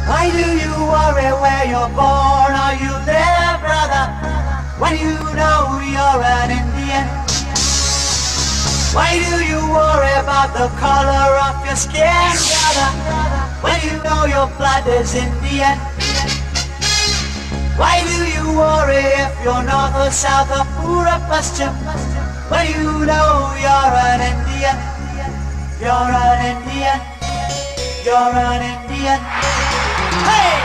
Why do you worry where you're born or you live, brother, when you know you're an Indian? Why do you worry about the color of your skin, brother, when you know your blood is Indian? Why do you worry if you're north or south or poor or Paschim, when you know you're an Indian? You're an Indian. You're an Indian. Hey!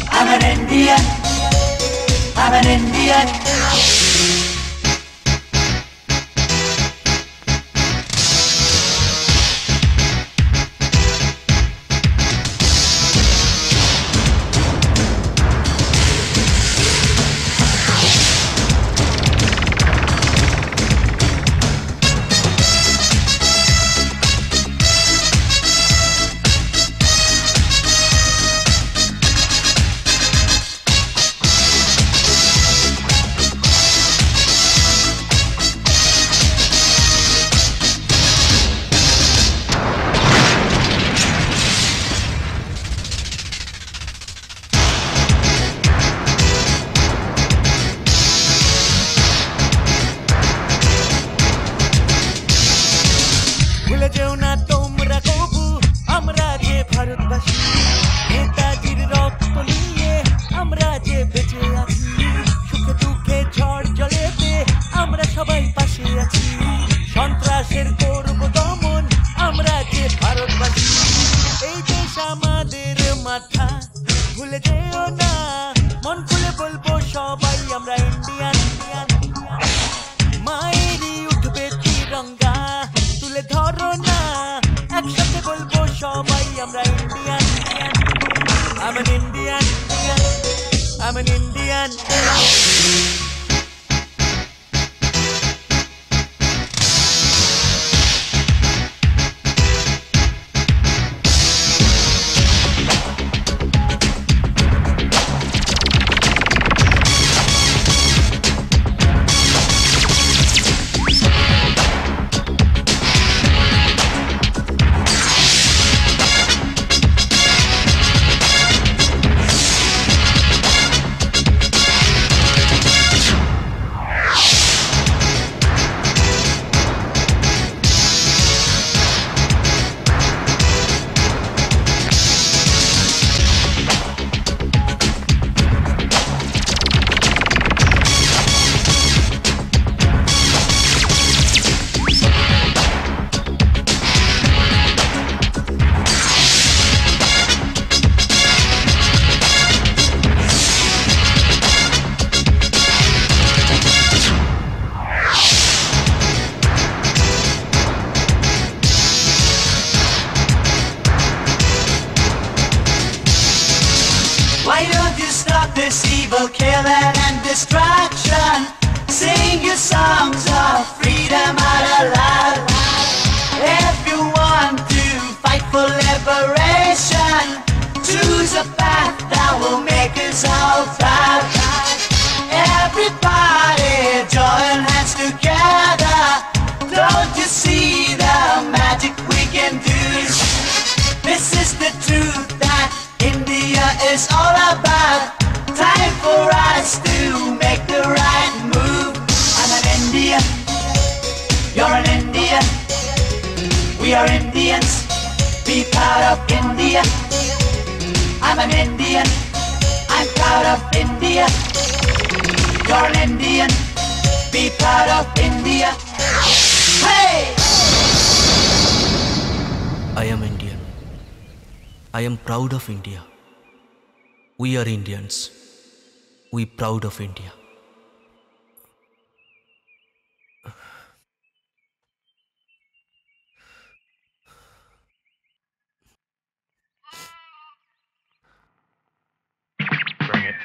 I'm an Indian. I'm an Indian. I'm an Indian. I'm an Indian. Why don't you stop this evil killing and destruction? Sing your songs of freedom out aloud. If you want to fight for liberation, choose a path that will make us all proud. Everybody join hands together. Don't you see the magic we can do? This is the truth that India is all about. Time for us to make the right move. I'm an Indian. You're an Indian. We are Indians. Be proud of India. I'm an Indian. I'm proud. India. You're an Indian. Be proud of India. Hey! I am Indian. I am proud of India. We are Indians. We proud of India. Bring it.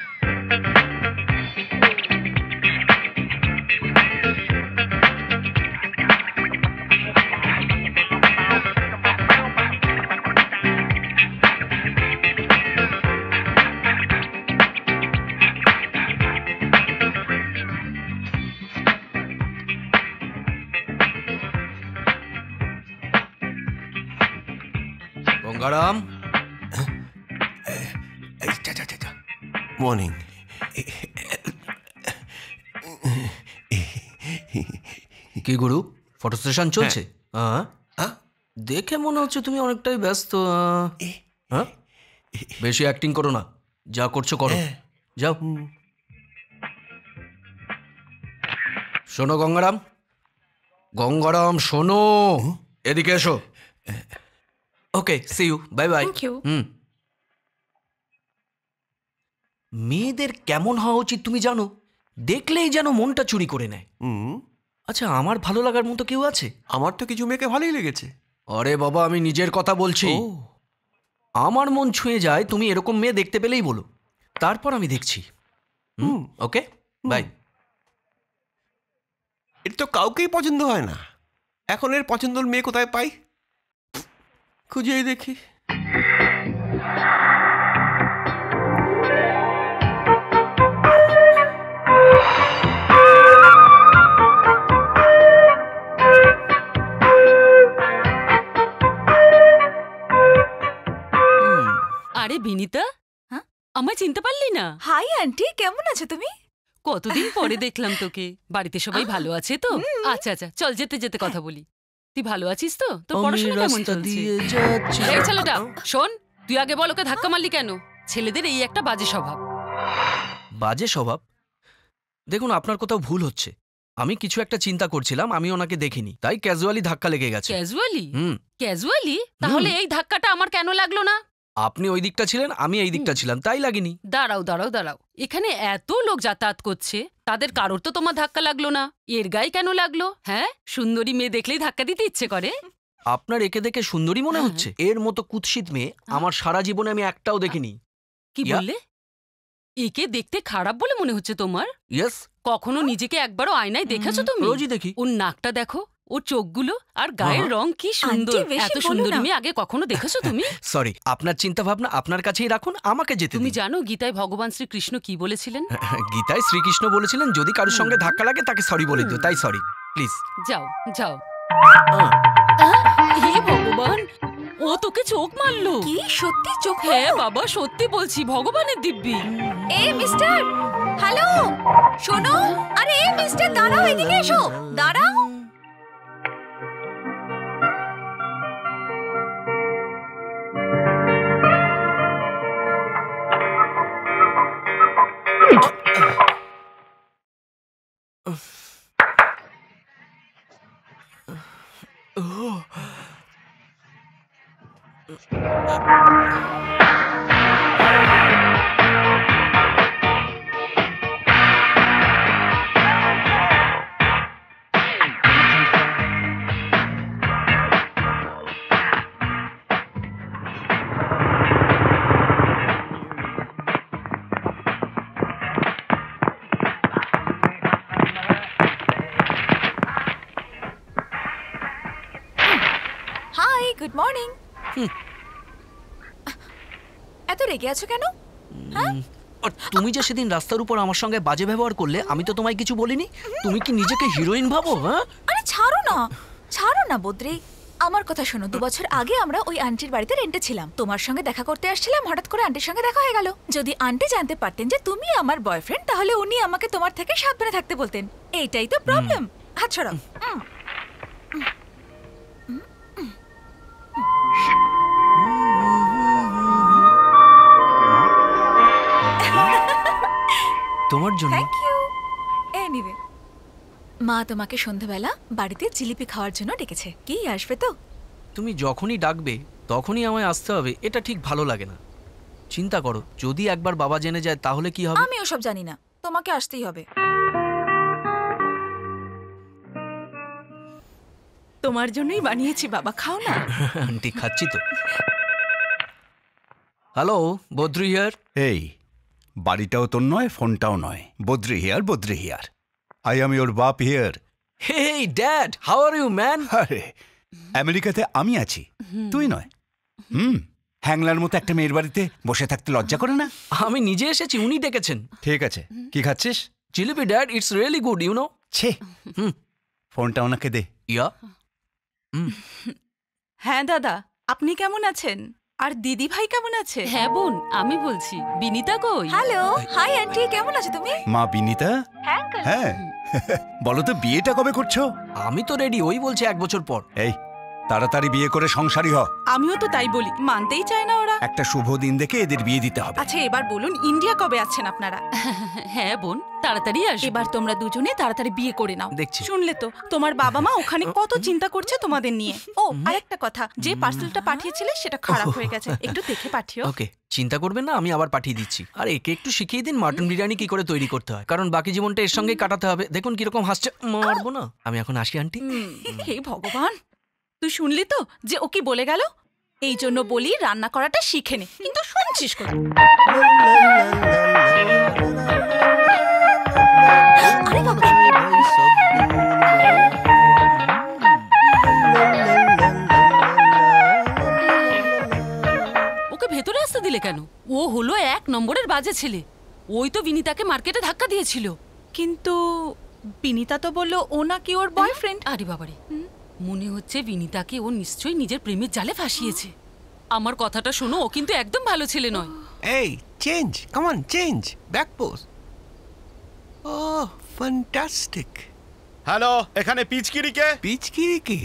Gangaram. Morning. কি গুরু photo session চলছে? দেখে মনে হচ্ছে তুমি অনেকটাই ব্যস্ত। হ্যাঁ, বেশি অ্যাক্টিং করো না, যা করছো করো, যাও। শোনো গঙ্গারাম, গঙ্গারাম শোনো, এদিকে এসো। ওকে, সি ইউ, বাই বাই। মেয়েদের কেমন হওয়া উচিত তুমি জানো? দেখলেই যেন মনটা চুরি করে নেয়। আচ্ছা, আমার ভালো লাগার মতো কেউ আছে? আমার তো কিছু মেয়েকে ভালোই লেগেছে। আরে বাবা, আমি নিজের কথা বলছি। আমার মন ছুঁয়ে যায় তুমি এরকম মেয়ে দেখতে পেলেই বলো, তারপর আমি দেখছি। ওকে, বাই। এর তো কাউকেই পছন্দ হয় না। এখন এর পছন্দের মেয়ে কোথায় পাই? খুঁজেই দেখি। আরে বিনিতা, আমায় চিনতে পারলি না? হাই আন্টি, কেমন আছো তুমি? কতদিন পরে দেখলাম তোকে। বাড়িতে সবাই ভালো আছে তো? আচ্ছা আচ্ছা, চল যেতে যেতে কথা বলি। তুই ভালো আছিস তো? তোর পড়াশোনা কেমন চলছে? এই ছেলেটা শোন, তুই আগে বল ওকে ধাক্কা মারলি কেন? ছেলেদের এই একটা বাজে স্বভাব। বাজে স্বভাব? দেখুন, আপনার কোথাও ভুল হচ্ছে। আমি কিছু একটা চিন্তা করছিলাম, আমি ওনাকে দেখিনি, তাই ক্যাজুয়ালি ধাক্কা লেগে গেছে। ক্যাজুয়ালি? ক্যাজুয়ালি? তাহলে এই ধাক্কাটা আমার কেন লাগলো না? আপনি ওই দিকটা ছিলেন, আমি এই দিকটা ছিলাম, তাই লাগেনি। দাঁড়াও দাঁড়াও দাঁড়াও, এখানে এত লোক যাতায়াত করছে, তাদের কারোর তো তোমার ধাক্কা লাগলো না, এর গায়ে কেন লাগলো? হ্যাঁ, সুন্দরী মেয়ে দেখলেই ধাক্কা দিতে ইচ্ছে করে। আপনার একে দেখে সুন্দরী মনে হচ্ছে? এর মতো কুৎসিত মেয়ে আমার সারা জীবনে আমি একটাও দেখিনি। কি বললে? একে দেখতে খারাপ বলে মনে হচ্ছে তোমার? ইয়েস। কখনো নিজেকে একবারও আয়নায় দেখেছো তুমি? রোজই দেখি। ওর নাকটা দেখো, ওর চোখগুলো আর গায়ের রং কি সুন্দর। এত সুন্দরী মেয়ে আগে কখনো দেখেছো তুমি? সরি, আপনার চিন্তা ভাবনা আপনার কাছেই রাখুন, আমাকে যেতে দিন। তুমি জানো গীতায় ভগবান শ্রীকৃষ্ণ কি বলেছিলেন? গীতায় শ্রীকৃষ্ণ বলেছিলেন যদি কারোর সঙ্গে ধাক্কা লাগে তাকে সরি বলে দিও, তাই সরি প্লিজ। যাও যাও। হে ভগবান, ও তোকে চোখ মারলো? কি সত্যি চোখ? হ্যাঁ বাবা, সত্যি বলছি, ভগবানের দিব্যি। এই মিস্টার, হ্যালো, শোনো। আরে এই মিস্টার, দাঁড়াও, এদিকে এসো, দাঁড়াও। Hi, good morning. এত রেগে আছো কেন? তুমি যে সেদিন রাস্তার উপর আমার সঙ্গে বাজে ব্যবহার করলে, আমি তো তোমায় কিছু বলিনি। তুমি কি নিজেকে হিরোইন ভাবো? হ্যাঁ, আরে ছাড়ো না, ছাড়ো না বদ্রি। আমার কথা শোনো, 2 বছর আগে আমরা ওই আন্টির বাড়িতে রেন্টে ছিলাম। তোমার সঙ্গে দেখা করতে আসছিলাম, হঠাৎ করে আন্টির সঙ্গে দেখা হয়ে গেল। যদি আন্টি জানতে পারতেন যে তুমি আমার বয়ফ্রেন্ড, তাহলে উনি আমাকে তোমার থেকে সাবধানে থাকতে বলতেন। এইটাই তো প্রবলেম। হাত ছড়াও। তোমার জন্য। Thank you. এনিওয়ে, মা তোমাকে সন্ধ্যাবেলা বাড়িতে জিলিপি খাওয়ার জন্য ডেকেছে। কি আসবে তো? তুমি যখনই ডাকবে তখনই আমায় আসতে হবে, এটা ঠিক ভালো লাগে না। চিন্তা করো, যদি একবার বাবা জেনে যায় তাহলে কি হবে? আমি ওসব জানি না, তোমাকে আসতেই হবে। তোমার জন্যই বানিয়েছি বাবা, খাও না। আন্টি খাচ্ছি তো। Hello, Badri here. এই বাড়িটাও তোর নয়, ফোনটাও নয়। Badri here, Badri here. I am your বাপ here. Hey dad, how are you man? আরে আমেরিকাতে আমি আছি, তুই নয়। হ্যাংলার মতো একটা মেয়ের বাড়িতে বসে থাকতে লজ্জা করে না? আমি নিজে এসেছি, উনি ডেকেছেন। ঠিক আছে, কি খাচ্ছিস? Jalebi dad, it's really good, you know. ছে, ফোনটা ওনাকে দে। ইয়া। হ্যাঁ দাদা, আপনি কেমন আছেন? আর দিদি ভাই কেমন আছে? হ্যাঁ বোন, আমি বলছি। বিনিতা কই? হ্যালো, হাই আন্টি, কেমন আছো তুমি? মা বিনিতা? হ্যাঁ বলো তো, বিয়েটা কবে করছো? আমি তো রেডি, ওই বলছে 1 বছর পর। এই তাড়াতাড়ি বিয়ে করে সংসারী হ। আমিও তো তাই বলি, মানতেই চায় না ওরা। একটা শুভ দিন দেখে এদের বিয়ে দিতে হবে। আচ্ছা এবার বলুন, ইন্ডিয়া কবে আছেন আপনারা? হ্যাঁ বোন, তাড়াতাড়ি আসবে। এবার তোমরা দুজনে তাড়াতাড়ি বিয়ে করে নাও। দেখছি। শুনলে তো, তোমার বাবা মা ওখানে কত চিন্তা করছে তোমাদের নিয়ে। ও আরেকটা কথা, যে পার্সেলটা পাঠিয়েছিলে সেটা খারাপ হয়ে গেছে, একটু দেখে পাঠিও। ওকে, চিন্তা করবেন না, আমি আবার পাঠিয়ে দিচ্ছি। আর একে একটু শিখিয়ে দিন মাটন বিরিয়ানি কি করে তৈরি করতে হয়, কারণ বাকি জীবনটা এর সঙ্গেই কাটাতে হবে। দেখুন কিরকম হাসছে। মারবো না। আমি এখন আসি আন্টি। হে ভগবান, তুই শুনলি তো যে ও কি বলে গেল? এই জন্য বলি রান্না করাটা শিখে নে, কিন্তু শুনছিস কোথায়? আরে বাবা, ওকে ভেতরে আসতে দিলে কেন? ও হলো 1 নম্বরের বাজে ছেলে। ওই তো বিনিতাকে মার্কেটে ধাক্কা দিয়েছিল। কিন্তু বিনিতা তো বললো ও নাকি ওর বয়ফ্রেন্ড। আরে বাবারে, মনে হচ্ছে বিনিতাকে ও নিশ্চয়ই নিজের প্রেমের জালে ফাঁসিয়েছে। আমার কথাটা শোনো, ও কিন্তু একদম ভালো ছেলে নয়। এই change, come on change, back pose. Oh fantastic. Hello, এখানে পিচকিরিকে? পিচকিরি কি?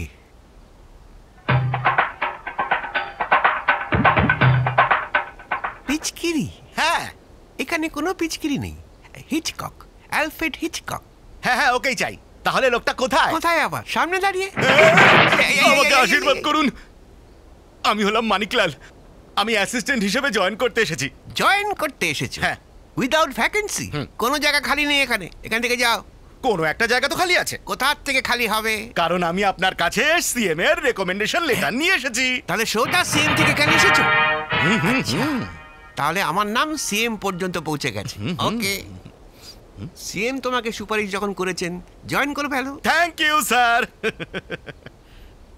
পিচকিরি? হ্যাঁ এখানে কোনো পিচকিরি নেই। Hitchcock, Alfred Hitchcock. হ্যাঁ হ্যাঁ, ওকেই চাই। তাহলে লোকটা কোথায়? কোথায় আবার? সামনে দাঁড়িয়ে। আমাকে আশীর্বাদ করুন। আমি হলাম মানিকলাল, আমি অ্যাসিস্ট্যান্ট হিসেবে জয়েন করতে এসেছি। জয়েন করতে এসেছো? হ্যাঁ। Without vacancy? কোনো জায়গা খালি নেই এখানে, এখান থেকে যাও। কোনো একটা জায়গা তো খালি আছে। কোথার থেকে খালি হবে? কারণ আমি আপনার কাছে সিএম এর রেকমেন্ডেশন লেটার নিয়ে এসেছি। তাহলে সোজা সিএম থেকে কেন এসেছো? আচ্ছা, তাহলে আমার নাম সিএম পর্যন্ত পৌঁছে গেছে। ওকে, সিএম তোমাকে সুপারিশ যখন করেছেন, জয়েন করে ফেলো। Thank you sir.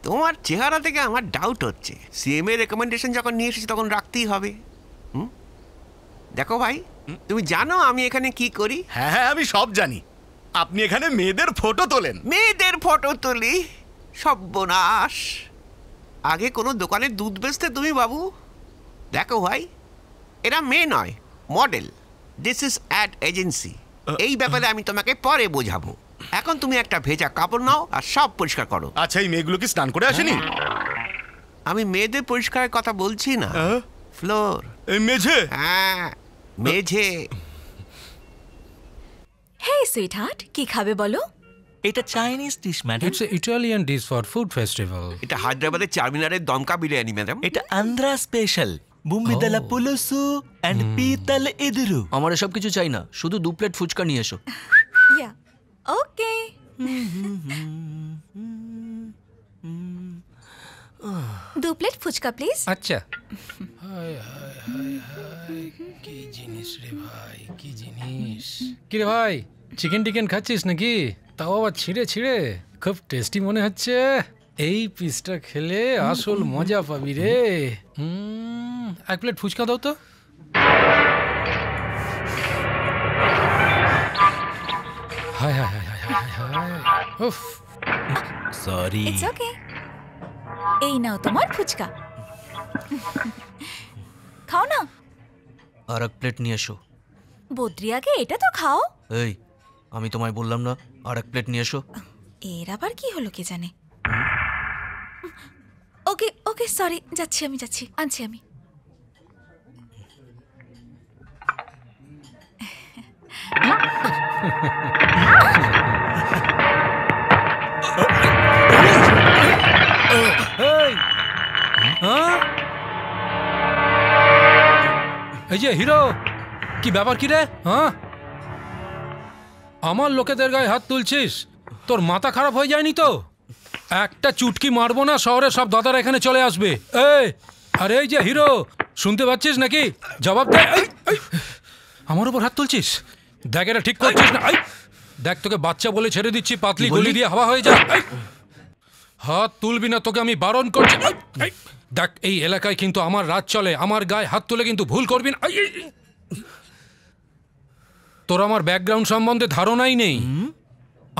তোমার চেহারা থেকে আমার ডাউট হচ্ছে, সিএম এর রেকমেন্ডেশন যখন নিয়ে এসেছি তখন রাখতেই হবে। দেখো ভাই, তুমি জানো আমি এখানে কি করি? হ্যাঁ হ্যাঁ, আমি সব জানি। আপনি এখানে মেয়েদের ফটো তোলেন। মেয়েদের ফটো তুলি? সর্বনাশ! আগে কোনো দোকানে দুধ বেচতে তুমি বাবু? দেখো ভাই, এরা মেয়ে নয়, model. This is ad agency. এই ব্যাপারে আমি তোমাকে পরে বোঝাবো। এখন তুমি একটা ভেজা কাপড় নাও আর সব পরিষ্কার করো। আচ্ছা, এই মেয়েগুলো কি স্নান করে আসেনি? আমি মেয়েদের পরিষ্কারের কথা বলছি না, ফ্লোর। এই মেঝে? হ্যাঁ, মেঝে। হেই সুইটহার্ট, কি খাবে বলো? এটা Chinese dish madam. It's an Italian dish for food festival. এটা হায়দ্রাবাদের চারমিনারের দমকা বিরিয়ানি ম্যাডাম। এটা আন্ধ্রা স্পেশাল বুম্বিদালা পুলুসু এন্ড পিতল এদুরু। আমার এসব কিছু চাই না, শুধু 2 প্লেট ফুচকা নিয়ে এসো। ইয়া, ওকে। 2 প্লেট ফুচকা প্লিজ। আচ্ছা। হায় হায় হায় হায়, কি জিনিস রে ভাই, কি জিনিস। কি রে ভাই, চিকেন টিকেন খাচ্ছিস নাকি? তাও আবার ছিঁড়ে ছিঁড়ে, খুব টেস্টি মনে হচ্ছে। এই পিসটা খেলে আসল মজা পাবি রে। 1 প্লেট ফুচকা দাও তো। হায় হায় হায় হায় হায় হায়, উফ। সরি। It's okay. এই নাও তোমার ফুচকা, খাও না। আর 1 প্লেট নিয়ে এসো। বদ্রি, আগে এটা তো খাও। এই, আমি তোমায় বললাম না আর 1 প্লেট নিয়ে এসো। এর আবার কি হলো কে জানে। ওকে ওকে, সরি, যাচ্ছি আমি, যাচ্ছি, আনছি আমি। এই যে হিরো, কি ব্যাপার কি রে? হ্যাঁ, আমার লোকেদের গায়ে হাত তুলছিস? তোর মাথা খারাপ হয়ে যায়নি তো? একটা চুটকি মারবো না, শহরে সব দাদারা এখানে চলে আসবে। এই, আরে এই যে হিরো, শুনতে পাচ্ছিস নাকি? জবাব দে। আমার উপর হাত তুলছিস? দেখ, এটা ঠিক করছিস না। দেখ, তোকে বাচ্চা বলে ছেড়ে দিচ্ছি, পাতলি গলি দিয়ে হাওয়া হয়ে যা। হাত তুলবি না, তোকে আমি বারণ করছি। দেখ, এই এলাকায় কিন্তু আমার রাজ চলে, আমার গায়ে হাত তুলে কিন্তু ভুল করবি না। তোর আমার ব্যাকগ্রাউন্ড সম্বন্ধে ধারণাই নেই।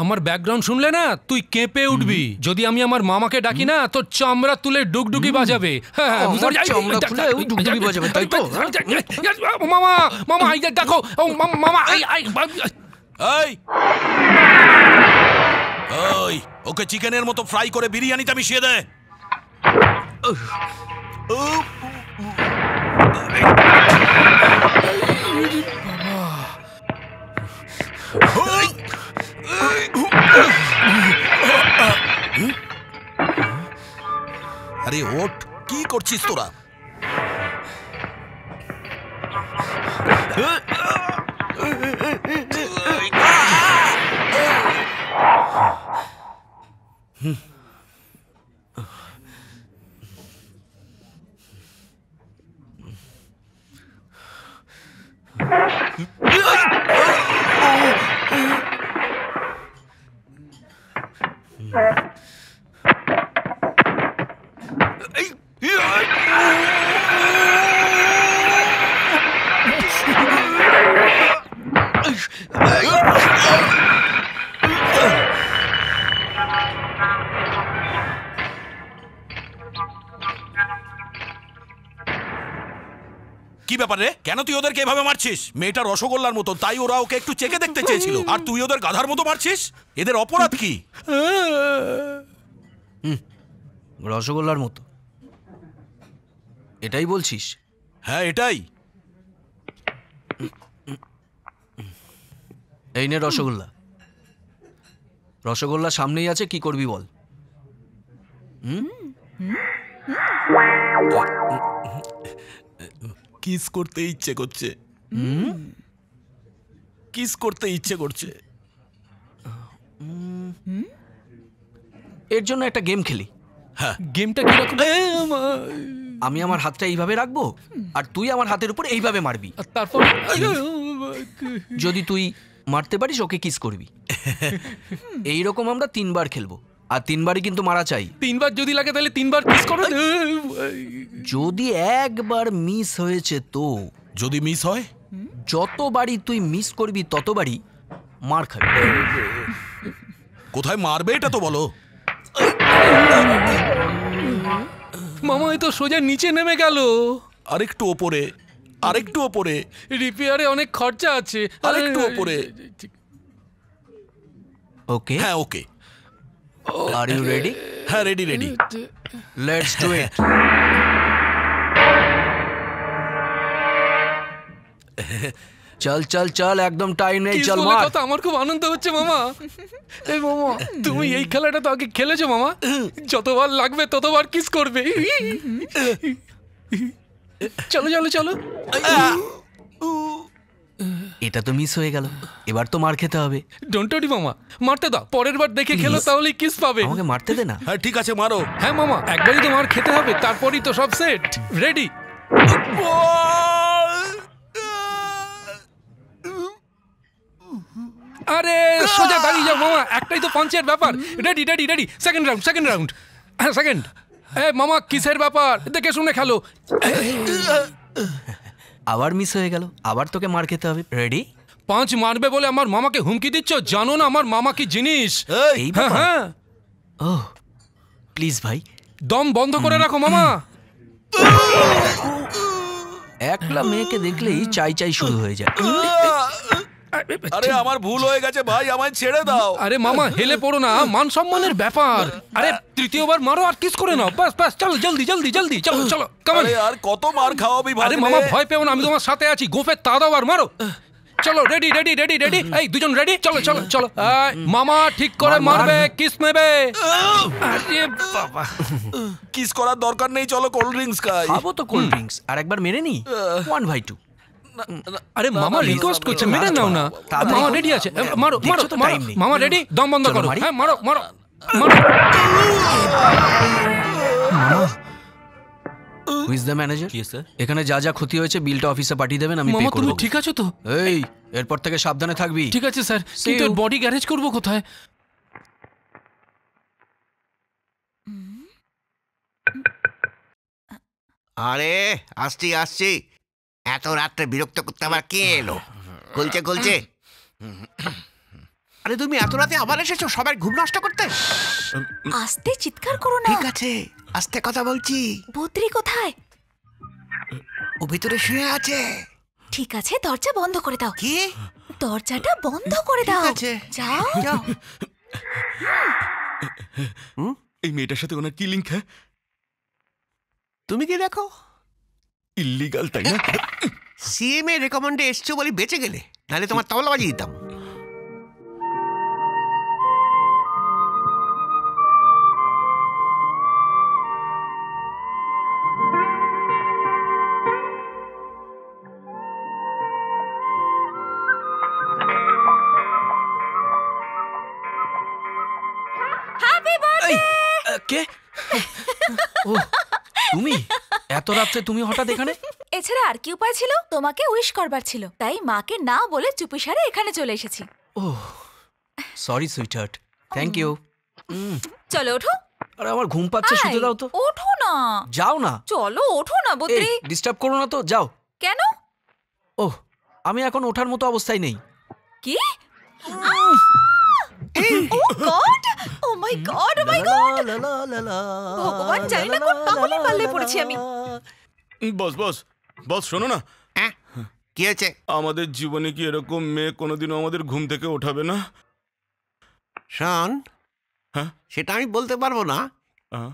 আমার ব্যাকগ্রাউন্ড শুনলে না তুই কেঁপে উঠবি। যদি আমি আমার মামাকে ডাকি না, তোর চামড়া তুলে ডুগডুগি বাজাবে। মামা, মামা, দেখো মামা। ওকে চিকেনের মতো ফ্রাই করে বিরিয়ানিটা মিশিয়ে দে। আরে ওঠ, কি করছিস তোরা? কি ব্যাপার রে? কেন তুই ওদেরকে এভাবে মারছিস? মেয়েটা রসগোল্লার মতো, তাই ওরা ওকে একটু চেকে দেখতে চেয়েছিল, আর তুই ওদের গাধার মতো মারছিস। এদের অপরাধ কি? রসগোল্লার মতো এটাই বলছিস? হ্যাঁ, এটাই। এই নে রসগোল্লা। রসগোল্লা সামনেই আছে, কি করবি বল? কিস করতে ইচ্ছে করছে, কিস করতে ইচ্ছে করছে। এর জন্য একটা গেম খেলি। হ্যাঁ, গেমটা কিরকম? আমি আমার হাতটা এইভাবে রাখবো, আর তুই আমার হাতের উপর এইভাবে মারবি। তারপর যদি তুই মারতে পারিস, ওকে কিস করবি। এইরকম আমরা 3 বার খেলবো, আর 3 বারই কিন্তু মারা চাই। 3 বার যদি লাগে তাহলে 3 বার কিস করো। যদি একবার মিস হয়েছে তো? যদি মিস হয়, যতবারই তুই মিস করবি ততবারই মার খাবি। কোথায় মারবে এটা তো বলো। মামা, এই তো সোজা নিচে নেমে গেল। আরেকটু ওপরে, আরেকটু ওপরে। রিপেয়ারে অনেক খরচা আছে। আরেকটু ওপরে। ওকে, হ্যাঁ ওকে। Are you ready? হ্যাঁ, ready ready. Let's do it. চল চল চল, একদম টাইম নেই, চল মার। কথা আমার খুব আনন্দ হচ্ছে মামা। এই মামা, তুমি এই খেলাটা তো আগে খেলেছো মামা। যতবার লাগবে ততবার কিস করবে। চলো চলো চলো। এটা তো মিস হয়ে গেল, এবার তো মার খেতে হবে। ডোন্ট ওয়ারি মামা, মারতে দাও, পরের বার দেখে খেলো, তাহলেই কিস পাবে। আমাকে মারতে দে না। হ্যাঁ ঠিক আছে, মারো। হ্যাঁ মামা, একবারই তো মার খেতে হবে, তারপরই তো সব সেট। রেডি? আরে সোজা দাঁড়িয়ে যাও মামা, একটাই তো পাঞ্চের ব্যাপার। Ready ready ready. Second round, second round. হ্যাঁ সেকেন্ড। মামা, কিসের ব্যাপার? দেখে শুনে খেলো। আবার মিস হয়ে গেল, আবার তোকে মার খেতে হবে। রেডি? 5 মারবে বলে আমার মামাকে হুমকি দিচ্ছ? জানো না আমার মামা কি জিনিস? হ্যাঁ হ্যাঁ। ও প্লিজ ভাই, দম বন্ধ করে রাখো মামা। একলা মেয়েকে দেখলেই চাই চাই শুরু হয়ে যায়। আরে আমার ভুল হয়ে গেছে ভাই, আমায় ছেড়ে দাও। আরে মামা, হেলে পড়ো না, মান সম্মানের ব্যাপার। আরে তৃতীয়বার মারো আর কিস করে নাও, বাস বাস। চলো জলদি জলদি জলদি, চলো চলো, কাম অন। আরে আর কত মার খাওয়াবি ভাই? আরে মামা, ভয় পেও না, আমি তোমার সাথে আছি। গোফের তা দাও আর মারো। চলো রেডি রেডি রেডি রেডি এই দুজন রেডি চলো চলো চলো মামা ঠিক করে মারবে কিস নেবে আরে বাবা কিস করার দরকার নেই চলো কোল্ড ড্রিঙ্কস খাই খাবো তো কোল্ড ড্রিঙ্কস আর একবার মেরে নি 1/2 আরে মামা রিকোয়েস্ট করছে মেরে নাও না মামা রেডি আছে মারো মারো মামা রেডি দম বন্ধ করো হ্যাঁ মারো মারো মারো মামা হু ইজ দ্য ম্যানেজার এখানে যা যা ক্ষতি হয়েছে বিলটা অফিসে পাঠিয়ে দেবেন আমি পে মামা করব তুমি ঠিক আছো তো এই এরপর থেকে সাবধানে থাকবি ঠিক আছে স্যার কিন্তু বডি গ্যারেজ করব কোথায় আরে আসছি আসছি এত রাত্রে বিরক্ত করতে আবার কে এলো গলছে গলছে আরে তুমি এত রাতে আবার এসেছো সবাই ঘুম নষ্ট করতে আস্তে চিৎকার করো না ঠিক আছে আস্তে কথা বলছি বদ্রি কোথায় ও ভিতরে শুয়ে আছে ঠিক আছে দরজা বন্ধ করে দাও কি দরজাটা বন্ধ করে দাও ঠিক আছে যাও যাও এই মেয়েটার সাথে ওনার কি লিঙ্ক হ্যাঁ তুমি কি দেখো ইল্লিগাল তাই না সিএমএ রেকমেন্ডে এসছো বলে বেঁচে গেলে নাহলে তোমার তবলা বাজিয়ে দিতাম কে ও তুমি এত রাত্রে তুমি হঠাৎ এখানে এছাড়া আর কি উপায় ছিল তোমাকে উইশ করবার ছিল তাই মাকে না বলে চুপিসারে এখানে চলে এসেছি ও সরি সুইটহার্ট থ্যাংক ইউ চলো ওঠো আরে আমার ঘুম পাচ্ছে শুতে দাও তো ওঠো না যাও না চলো ওঠো না বদ্রি ডিস্টার্ব করো না তো যাও কেন ও আমি এখন ওঠার মতো অবস্থায় নেই কি ও গড ও মাই গড ও মাই গড ভগবান জানি না কোন পাগলে পাল্লে পড়েছি আমি বস বস বস শোনো না কি হয়েছে আমাদের জীবনে কি এরকম মেয়ে কোনোদিনও আমাদের ঘুম থেকে ওঠাবে না শোন হ্যাঁ সেটা আমি বলতে পারবো না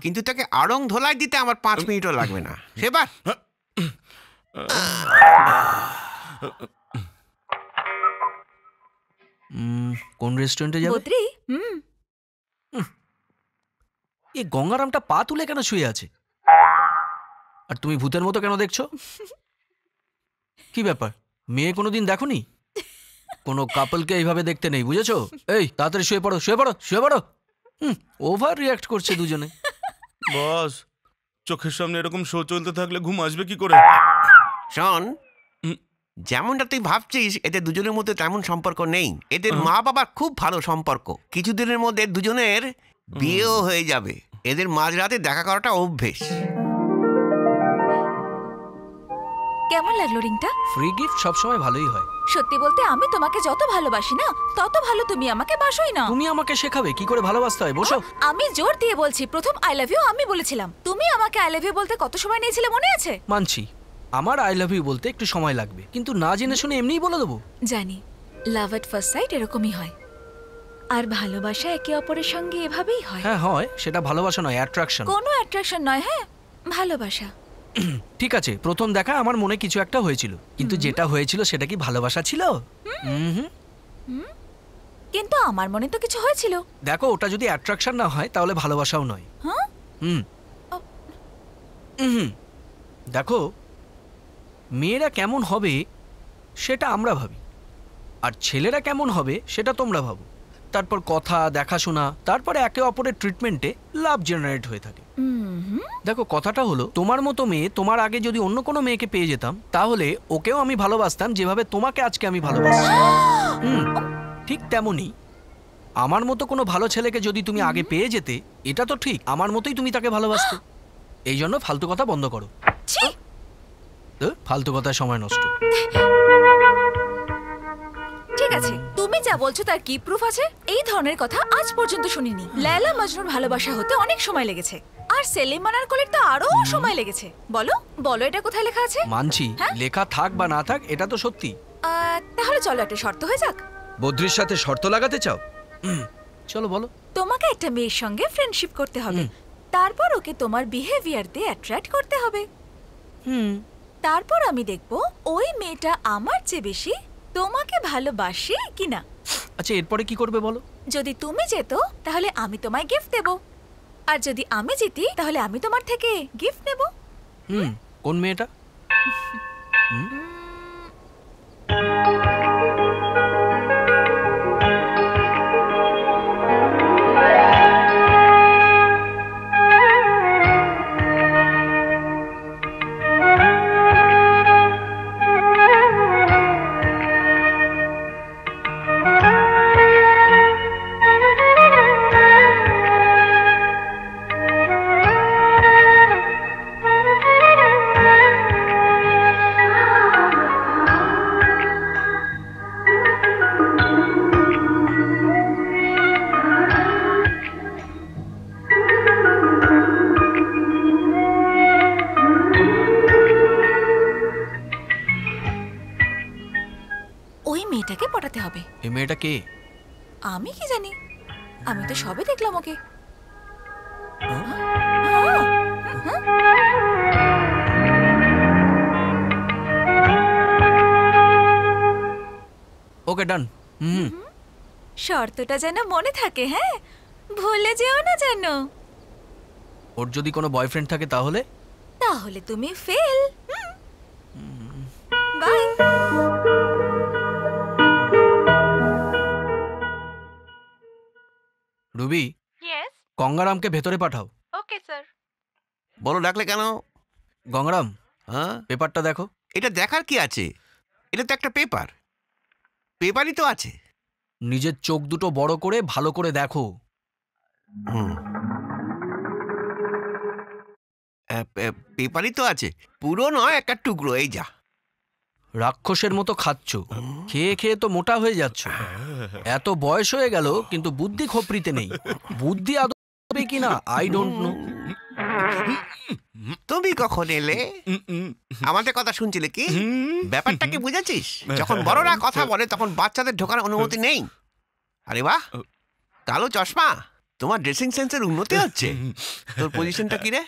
কিন্তু তাকে আড়ং ধোলাই দিতে আমার 5 মিনিটও লাগবে না সেবার কোন রেস্টুরেন্টে যাবে বদ্রি এই গঙ্গারামটা পা তুলে কেন শুয়ে আছে আর তুমি ভূতের মতো কেন দেখছো কি ব্যাপার মেয়ে কোনোদিন দেখোনি কোনো কাপলকে এইভাবে দেখতে নেই বুঝেছো এই তাড়াতাড়ি শুয়ে পড়ো শুয়ে পড়ো শুয়ে পড়ো ওভার রিঅ্যাক্ট করছে দুজনে বস চোখের সামনে এরকম শো চলতে থাকলে ঘুম আসবে কি করে শোন যেমনটা তুই ভাবছিস এদের দুজনের মধ্যে তেমন সম্পর্ক নেই এদের মা বাবার খুব ভালো সম্পর্ক কিছুদিনের মধ্যে দুজনের বিয়েও হয়ে যাবে এদের মাঝরাতে দেখা করাটা অভ্যেস কেমন লাগলো রিংটা ফ্রি গিফট সবসময় ভালোই হয় সত্যি বলতে আমি তোমাকে যত ভালোবাসি না তত ভালো তুমি আমাকে বাসোই না তুমি আমাকে শেখাবে কি করে ভালোবাসতে হয় বসো আমি জোর দিয়ে বলছি প্রথম আই লাভ ইউ আমি বলেছিলাম তুমি আমাকে আই লাভ ইউ বলতে কত সময় নিয়েছিলে মনে আছে মানছি আমার আই লাভ ইউ বলতে একটু সময় লাগবে কিন্তু না জেনে শুনে এমনিই বলে দেবো জানি লাভ এট ফার্স্ট সাইট এরকমই হয় আর ভালোবাসা একে অপরের সঙ্গে এভাবেই হয় হ্যাঁ হয় সেটা ভালোবাসা নয় অ্যাট্রাকশন কোনো অ্যাট্রাকশন নয় হ্যাঁ ভালোবাসা ঠিক আছে প্রথম দেখা আমার মনে কিছু একটা হয়েছিল কিন্তু যেটা হয়েছিল সেটা কি ভালোবাসা ছিল কিন্তু আমার মনে তো কিছু হয়েছিল দেখো ওটা যদি অ্যাট্রাকশন না হয় তাহলে ভালোবাসাও নয় হ্যাঁ দেখো মেয়েরা কেমন হবে সেটা আমরা ভাবি আর ছেলেরা কেমন হবে সেটা তোমরা ভাবো তারপর কথা দেখাশোনা তারপরে একে অপরের ট্রিটমেন্টে লাভ জেনারেট হয়ে থাকে দেখো কথাটা হলো তোমার মতো মেয়ে তোমার আগে যদি অন্য কোনো মেয়েকে পেয়ে যেতাম তাহলে ওকেও আমি ভালোবাসতাম যেভাবে তোমাকে আজকে আমি ভালোবাসি ঠিক তেমনই আমার মতো কোনো ভালো ছেলেকে যদি তুমি আগে পেয়ে যেতে এটা তো ঠিক আমার মতোই তুমি তাকে ভালোবাসতে এই জন্য ফালতু কথা বন্ধ করো ফালতু কথায় সময় নষ্ট ঠিক আছে তুমি যা বলছো তার কি প্রুফ আছে এই ধরনের কথা আজ পর্যন্ত শুনিনি লায়লা মজনুর ভালোবাসা হতে অনেক সময় লেগেছে আর সেলিম মানারকলের তো আরো সময় লেগেছে বলো বলো এটা কোথায় লেখা আছে মানছি লেখা থাক বা না থাক এটা তো সত্যি তাহলে চলো একটা শর্ত হয়ে যাক বদ্রির সাথে শর্ত লাগাতে চাও চলো বলো তোমাকে একটা মেয়ের সঙ্গে ফ্রেন্ডশিপ করতে হবে তারপর ওকে তোমার বিহেভিয়ার দিয়ে অ্যাট্রাক্ট করতে হবে তারপর আমি দেখব ওই মেয়েটা আমার চেয়ে বেশি তোমাকে ভালোবাসি কিনা। আচ্ছা এরপরে কি করবে বলো? যদি তুমি যেত তাহলে আমি তোমায় গিফট দেব, আর যদি আমি জিতি তাহলে আমি তোমার থেকে গিফট নেব। কোন মেয়েটা? মেয়েটাকে পটাতে হবে। এই মেয়েটা কে? আমি কি জানি, আমি তো সবে দেখলাম ওকে। ওকে ডান। শর্তটা যেন মনে থাকে, হ্যাঁ, ভুলে যেও না যেন। ওর যদি কোনো বয়ফ্রেন্ড থাকে তাহলে? তাহলে তুমি ফেল। বাই। রুবি, ইয়েস গঙ্গারামকে ভেতরে পাঠাও। Okay sir. বলো ডাকলে কেন? গঙ্গারাম, হ্যাঁ পেপারটা দেখো। এটা দেখার কি আছে? এটা তো একটা পেপার, পেপারই তো আছে। নিজের চোখ দুটো বড় করে ভালো করে দেখো। পেপারই তো আছে, পুরো নয়, একটা টুকরো। এই যা। রাক্ষসের মতো খাচ্ছ, খেয়ে খেয়ে তো মোটা হয়ে যাচ্ছ। এত বয়স হয়ে গেল কিন্তু বুদ্ধি খোপড়িতে নেই। বুদ্ধি আদবে কিনা আই ডোন্ট নো। তুমি কখন এলে? আমাদের কথা শুনছিলে কি? ব্যাপারটা কি বুঝেছিস? যখন বড়রা কথা বলে তখন বাচ্চাদের ঢোকার অনুমতি নেই। আরে বাহ, কালো চশমা, তোমার ড্রেসিং সেন্সের উন্নতি হচ্ছে। তোর পজিশনটা কি রে?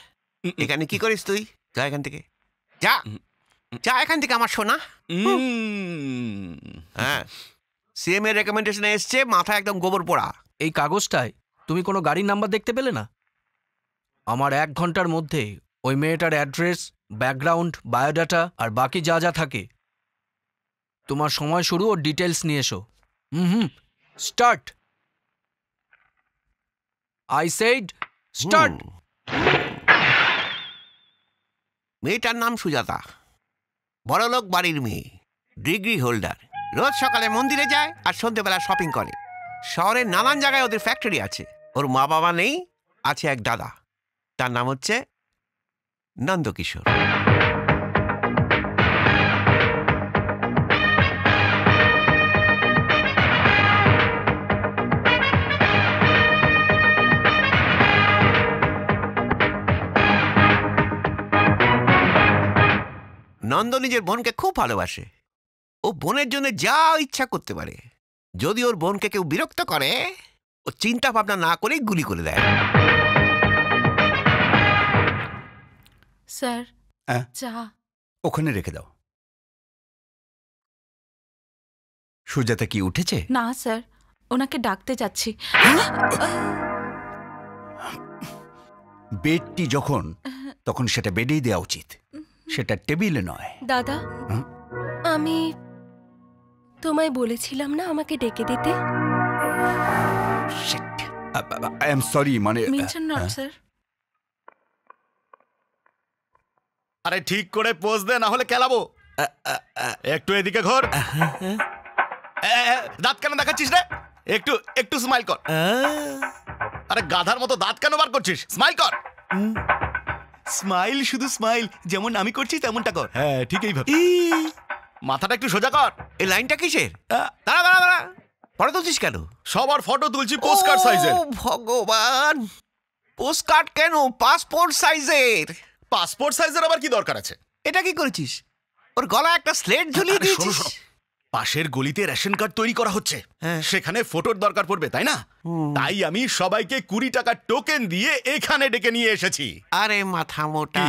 এখানে কি করিস তুই? যা এখান থেকে, যা যা এখান থেকে আমার সোনা। হ্যাঁ, সিএম এর রেকমেন্ডেশনে এসছে, মাথা একদম গোবর পোড়া। এই কাগজটায় তুমি কোনো গাড়ির নাম্বার দেখতে পেলে না? আমার 1 ঘন্টার মধ্যে ওই মেয়েটার অ্যাড্রেস, ব্যাকগ্রাউন্ড, বায়োডাটা আর বাকি যা যা থাকে। তোমার সময় শুরু ও ডিটেলস নিয়ে এসো। স্টার্ট। I said start. মেয়েটার নাম সুজাতা, বড়লোক বাড়ির মেয়ে, ডিগ্রি হোল্ডার। রোজ সকালে মন্দিরে যায় আর সন্ধ্যেবেলা শপিং করে। শহরের নানান জায়গায় ওদের ফ্যাক্টরি আছে। ওর মা বাবা নেই, আছে এক দাদা, তার নাম হচ্ছে নন্দকিশোর। নন্দ নিজের বোনকে খুব ভালোবাসে। ও বোনের জন্য যা ইচ্ছা করতে পারে। যদি ওর বোনকে কেউ বিরক্ত করে, ও চিন্তা ভাবনা না করে গুলি করে দেয়। স্যার, চা ওখানে রেখে দাও। সুজাতা কি উঠেছে? না স্যার, ওনাকে ডাকতে যাচ্ছি। বেডটি যখন, তখন সেটা বেডেই দেওয়া উচিত, সেটা টেবিলে নয়। দাদা, আমি তোমায় বলেছিলাম না আমাকে ডেকে দিতে। আই এম সরি, মানে মেনশন নট স্যার। আরে ঠিক করে পোজ দে, না হলে কেলাবো। একটু এদিকে ঘর। দাঁত কেন দেখাচ্ছিস রে? একটু একটু স্মাইল কর। আরে গাধার মতো দাঁত কেন বার করছিস? স্মাইল কর। স্মাইল, শুধু স্মাইল, যেমন আমি করছি তেমনটা কর। হ্যাঁ, ঠিক এইভাবে। মাথাটা একটু সোজা কর। এই লাইনটা কিসের? দাঁড়া দাঁড়া দাঁড়া, ফটো তুলছিস কেন? সবার ফটো তুলছি পোস্টকার্ড সাইজের। ও ভগবান, পোস্টকার্ড কেন? পাসপোর্ট সাইজের। পাসপোর্ট সাইজের আবার কি দরকার আছে? এটা কি করেছিস? ওর গলায় একটা স্লেট ঝুলিয়ে দিয়েছিস। পাশের গলিতে রেশন কার্ড তৈরি করা হচ্ছে, সেখানে ফটোর দরকার পড়বে, তাই না? তাই আমি সবাইকে 20 টাকার টোকেন দিয়ে এখানে ডেকে নিয়ে এসেছি। আরে মাথা মোটা,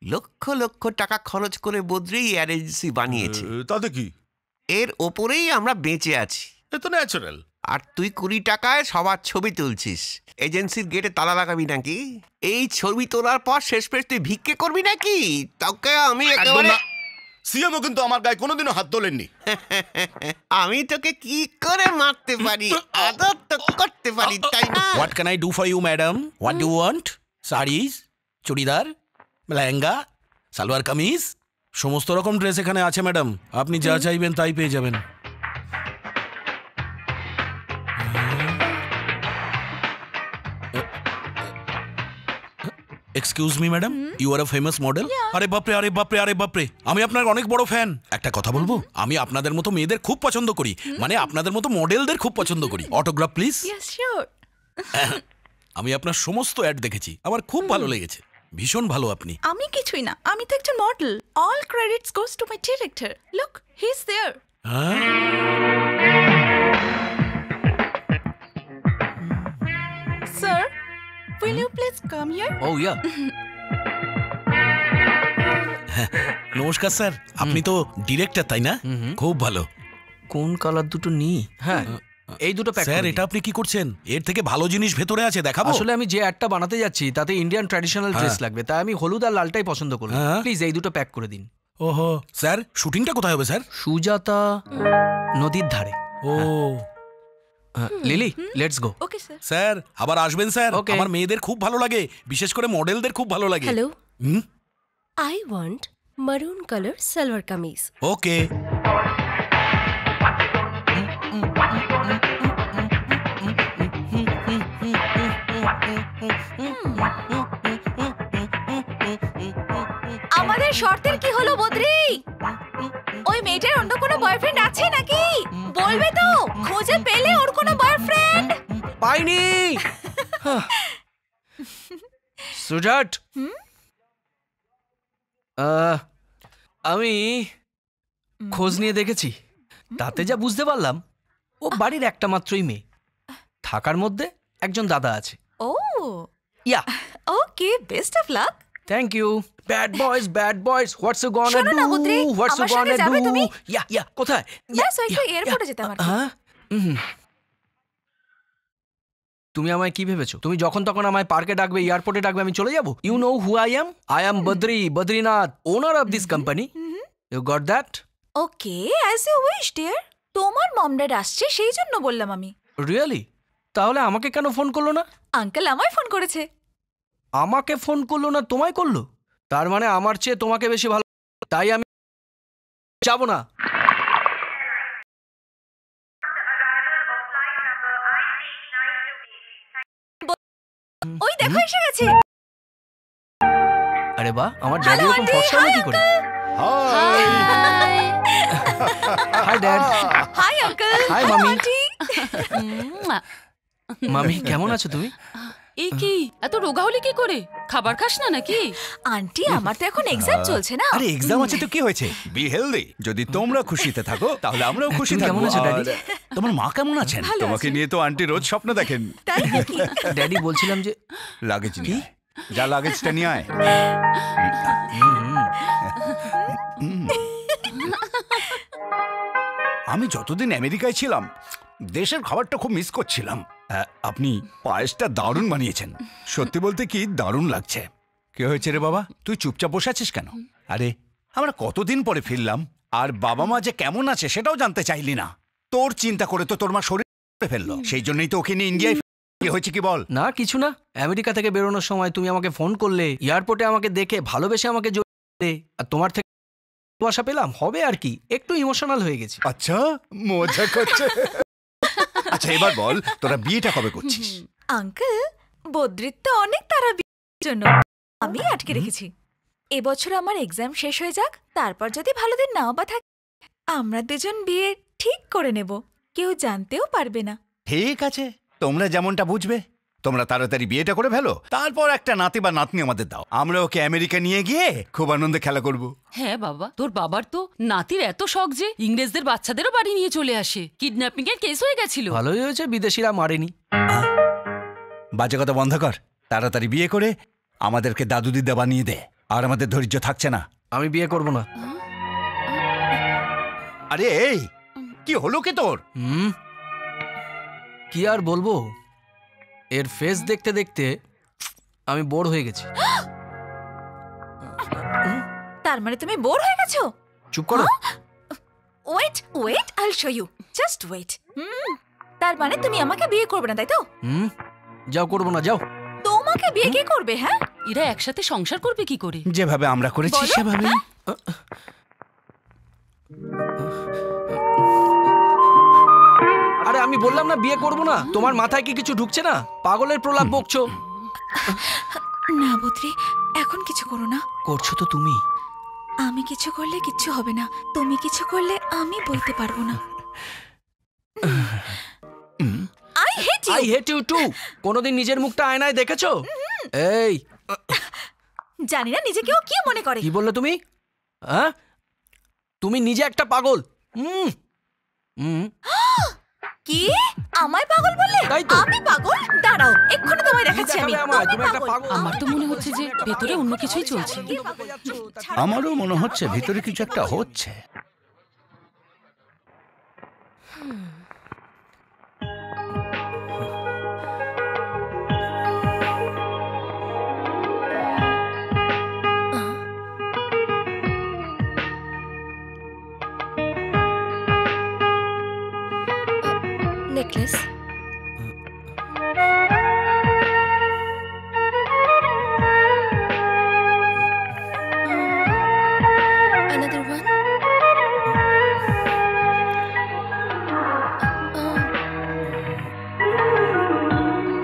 লক্ষ লক্ষ টাকা খরচ করে বদ্রি এজেন্সি বানিয়েছে। তাতে কি? এর ওপরেই আমরা বেঁচে আছি। এ তো ন্যাচারাল। আর তুই 20 টাকায় সবার ছবি তুলছিস, এজেন্সির গেটে তালা লাগাবি নাকি? এই ছবি তোলার পর শেষ পেশ তুই ভিক্ষে করবি নাকি? তোকে আমি একেবারে সিএমও কিন্তু আমার গায়ে কোনোদিনও হাত তোলেননি। আমি তোকে কি করে মারতে পারি, আদর তো করতে পারি, তাই না? What can I do for you madam? What do want? Saris, churidar, lehenga, salwar kameez, সমস্ত রকম ড্রেস এখানে আছে ম্যাডাম। আপনি যা চাইবেন তাই পেয়ে যাবেন। Excuse me madam, you are a famous model. আরে বাপরে, আরে বাপরে, আরে বাপরে, আমি আপনার অনেক বড় ফ্যান। একটা কথা বলবো, আমি আপনাদের মতো মেয়েদের খুব পছন্দ করি, মানে আপনাদের মতো মডেলদের খুব পছন্দ করি। Autograph please. আমি আপনার সমস্ত অ্যাড দেখেছি, আমার খুব ভালো লেগেছে, ভীষণ ভালো আপনি। আমি কিছুই না, আমি তো একজন model. All credits goes to my director. Look, he is there. Sir, will you please come here? Oh yeah. নমস্কার স্যার, আপনি তো ডিরেক্টর তাই না? খুব ভালো। কোন কালার দুটো নি? হ্যাঁ, এই দুটো প্যাক স্যার, এটা আপনি কি করছেন? এর থেকে ভালো জিনিস ভেতরে আছে, দেখাবো? আসলে আমি যে অ্যাডটা বানাতে যাচ্ছি তাতে ইন্ডিয়ান ট্র্যাডিশনাল ড্রেস লাগবে, তাই আমি হলুদ আর লালটাই পছন্দ করলাম। প্লিজ এই দুটো প্যাক করে দিন। ওহো স্যার, শুটিংটা কোথায় হবে স্যার? সুজাতা নদীর ধারে। ও Lily, let's go. Okay sir. Sir আবার আসবেন স্যার, আমার মেয়েদের খুব ভালো লাগে, বিশেষ করে মডেলদের খুব ভালো লাগে। Hello, I want maroon color salwar kameez. Okay. আমাদের শর্তের কি হলো বদ্রি? ওই মেয়েটার অন্য কোনো বয়ফ্রেন্ড আছে নাকি? বলবে তো, খুঁজে পেলে ওর কোনো বয়ফ্রেন্ড? পাইনি। সুজাট, আমি খোঁজ নিয়ে দেখেছি, তাতে যা বুঝতে পারলাম ও বাড়ির একটা মাত্রই মেয়ে, থাকার মধ্যে একজন দাদা আছে। Oh yeah, okay, best of luck. Thank you. Bad boys, what's you gonna শোনো না বদ্রি, ডু? হোয়াটস ইউ আমার সঙ্গে গোনা যাবে ডু? তুমি? ইয়া, কোথায়? ব্যাস একটু এয়ারপোর্টে যেতাম আর কি। হ্যাঁ, তুমি আমায় কি ভেবেছো? তুমি যখন তখন আমায় পার্কে ডাকবে, এয়ারপোর্টে ডাকবে, আমি চলে যাবো? You know who I am Badrinath, owner of this company. You got that? Okay, as you wish dear. তোমার মম ড্যাড আসছে, সেই জন্য বললাম আমি। রিয়েলি? তাহলে আমাকে কেন ফোন করলো না? আঙ্কেল আমায় ফোন করেছে। আমাকে ফোন করলো না, তোমায় করলো? তার মানে আমার চেয়ে তোমাকে বেশি ভালো, তাই আমি যাবো না। ওই দেখো এসে গেছে। আরে বাহ, আমার ড্যাডি এরকম ফর্সা হলো কি করে? Hi dad. Hi uncle. Hi মামি। মামি, কেমন আছো তুমি? এই কি এত রোগা হলি কি করে? খাবার খাস না নাকি? আন্টি, আমার তো এখন এক্সাম চলছে না। আরে এক্সাম আছে তো কি হয়েছে? Be healthy. যদি তোমরা খুশিতে থাকো তাহলে আমরাও খুশি থাকবো। কেমন আছো ড্যাডি? তোমার মা কেমন আছেন? তোমাকে নিয়ে তো আন্টি রোজ স্বপ্ন দেখেন। তাই নাকি? ড্যাডি বলছিলাম যে লাগেজ নিয়ে আয়। যা লাগেজটা নিয়ে আয়। আমি যতদিন আমেরিকায় ছিলাম দেশের খাবারটা খুব মিস করছিলাম। আপনি পায়েসটা দারুণ বানিয়েছেন, সত্যি বলতে কি দারুণ লাগছে। কি হয়েছে রে বাবা, তুই চুপচাপ বসে আছিস কেন? আরে আমরা কতদিন পরে ফিরলাম, আর বাবা মা যে কেমন আছে সেটাও জানতে চাইলি না। তোর চিন্তা করে তো তোর মা শরীর ফেললো, সেই জন্যই তো ওকে নিয়ে ইন্ডিয়ায়। কি হয়েছে কি বল? না কিছু না, আমেরিকা থেকে বেরোনোর সময় তুমি আমাকে ফোন করলে, এয়ারপোর্টে আমাকে দেখে ভালোবেসে আমাকে জড়িয়ে, আর তোমার থেকে ভালোবাসা পেলাম, হবে আর কি, একটু ইমোশনাল হয়ে গেছি। আচ্ছা, মজা করছে। আচ্ছা এবার বল, তোরা বিয়েটা কবে করছিস? আঙ্কেল, বদ্রিত তো অনেক তারা বিয়ের জন্য আমি আটকে রেখেছি। এবছর আমার এক্সাম শেষ হয়ে যাক, তারপর যদি ভালো দিন নাও বা থাকে আমরা দুজন বিয়ে ঠিক করে নেব, কেউ জানতেও পারবে না। ঠিক আছে, তোমরা যেমনটা বুঝবে। তোমরা তাড়াতাড়ি বিয়েটা করে ফেলো, তারপর একটা নাতি বা নাতনি আমাদের দাও, আমরা ওকে আমেরিকা নিয়ে গিয়ে খুব আনন্দে খেলা করব। হ্যাঁ বাবা, তোর বাবার তো নাতির এত শখ যে ইংরেজদের বাচ্চাদেরও বাড়ি নিয়ে চলে আসে। কিডন্যাপিং এর কেস হয়ে গেছিল। ভালোই হয়েছে বিদেশিরা মারেনি। বাজে কথা বন্ধ কর, তাড়াতাড়ি বিয়ে করে আমাদেরকে দাদু দিদা বানিয়ে দে, আর আমাদের ধৈর্য থাকছে না। আমি বিয়ে করব না। আরে এই কি হলো কি তোর? কি আর বলবো, এর ফেস দেখতে দেখতে আমি বোর হয়ে গেছি। তার মানে তুমি বোর হয়ে গেছো? চুপ করো। Wait wait, I will show you, just wait. তার মানে তুমি আমাকে বিয়ে করবে না, তাই তো? যাও, করবো না, যাও। তোমাকে বিয়ে কে করবে? হ্যাঁ, এরা একসাথে সংসার করবে কি করে? যেভাবে আমরা করেছি সেভাবেই। আরে আমি বললাম না বিয়ে করবো না, তোমার মাথায় কি কিছু ঢুকছে না? পাগলের প্রলাপ বকছো। না বদ্রি, এখন কিছু করো না। করছো তো তুমি। আমি কিছু করলে কিচ্ছু হবে না, তুমি কিছু করলে আমি বলতে পারবো না। I hate you too. কোনোদিন নিজের মুখটা আয়নায় দেখেছো? এই জানি না নিজেকেও কি মনে করে। কি বললে তুমি? হ্যাঁ, তুমি নিজে একটা পাগল। কি আমায় পাগল বললে? আমি পাগল? দাঁড়াও, এক্ষুনি তোমায় দেখাচ্ছি আমি। আমার তো মনে হচ্ছে যে ভেতরে অন্য কিছুই চলছে। আমারও মনে হচ্ছে ভিতরে কিছু একটা হচ্ছে। Necklace. Another one.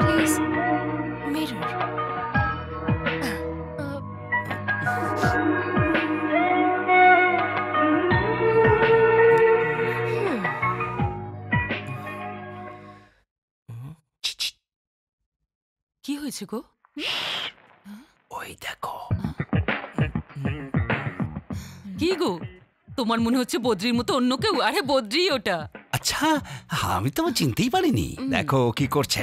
Please, mirror. কি হয়েছে গো? ওই দেখো। কি গো, তোমার মনে হচ্ছে বদ্রির মতো অন্য কেউ? আরে বদ্রি ওটা। আচ্ছা, আমি তো চিনতেই পারিনি। দেখো কি করছে।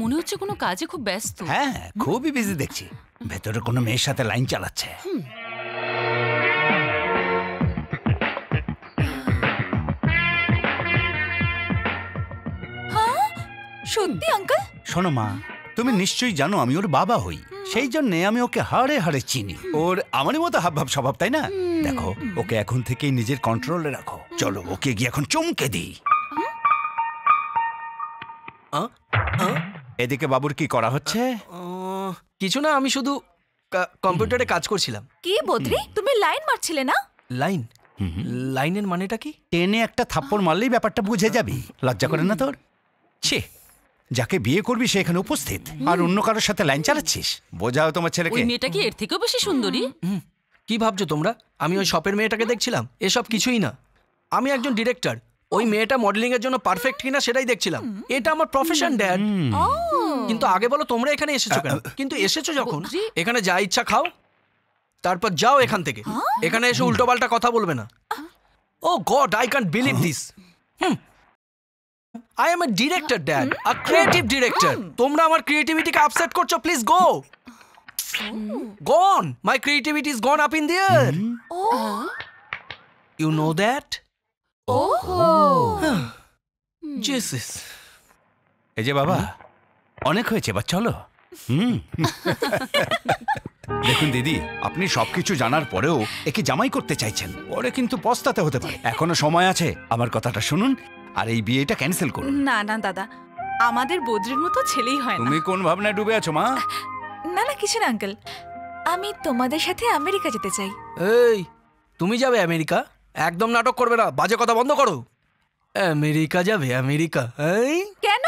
মনে হচ্ছে কোনো কাজে খুব ব্যস্ত। হ্যাঁ, খুবই বিজি দেখছি। ভেতরে কোনো মেয়ের সাথে লাইন চালাচ্ছে। সত্যি আঙ্কেল? শোনো মা, তুমি নিশ্চয়ই জানো আমি ওর বাবা হই, সেই জন্য আমি ওকে হাড়ে হাড়ে চিনি। ওর আমারই মতো হাবভাব স্বভাব, তাই না? দেখো, ওকে এখন থেকেই নিজের কন্ট্রোলে রাখো। চলো ওকে গিয়ে এখন চমকে দিই। এদিকে বাবুর কি করা হচ্ছে? কিছু না, আমি শুধু কম্পিউটারে কাজ করছিলাম। কি বদ্রি, তুমি লাইন মারছিলে না? লাইন? লাইনের মানেটা কি? টেনে একটা থাপ্পড় মারলেই ব্যাপারটা বুঝে যাবি। লজ্জা করে না তোর? ছি, যাকে বিয়ে করবি সে এখানে উপস্থিত, আর অন্য কারোর সাথে লাইন চালাচ্ছিস। বোঝাও তোমার ছেলেকে। ওই মেয়েটা কি এর থেকেও বেশি সুন্দরী? কি ভাবছো তোমরা? আমি ওই শপের মেয়েটাকে দেখছিলাম? এসব কিছুই না, আমি একজন ডিরেক্টর। ওই মেয়েটা মডেলিং এর জন্য পারফেক্ট কিনা সেটাই দেখছিলাম। এটা আমার প্রফেশন, ড্যাড। কিন্তু আগে বলো তোমরা এখানে এসেছো কেন? কিন্তু এসেছো যখন, এখানে যা ইচ্ছা খাও, তারপর যাও এখান থেকে। এখানে এসে উল্টোপাল্টা কথা বলবে না। Oh god, I can't believe this. I am a director, Dad. A creative director. তোমরা আমার ক্রিয়েটিভিটিকে আপসেট করছো। Please go. Gone. My creativity is gone up in the air. You know that? Jesus. এই যে বাবা, অনেক হয়েছে, এবার চলো। দেখুন দিদি, আপনি সবকিছু জানার পরেও একে জামাই করতে চাইছেন, পরে কিন্তু পস্তাতে হতে পারে। এখনো সময় আছে, আমার কথাটা শুনুন আর এই বিয়েটা ক্যান্সেল করুন। না না দাদা, আমাদের বদ্রির মতো ছেলেই হয় না। তুমি কোন ভাবনায় ডুবে আছো মা? না না, কিছু না আঙ্কেল, আমি তোমাদের সাথে আমেরিকা যেতে চাই। এই, তুমি যাবে আমেরিকা? একদম নাটক করবে না, বাজে কথা বন্ধ করো। আমেরিকা যাবে? আমেরিকা? এই কেন?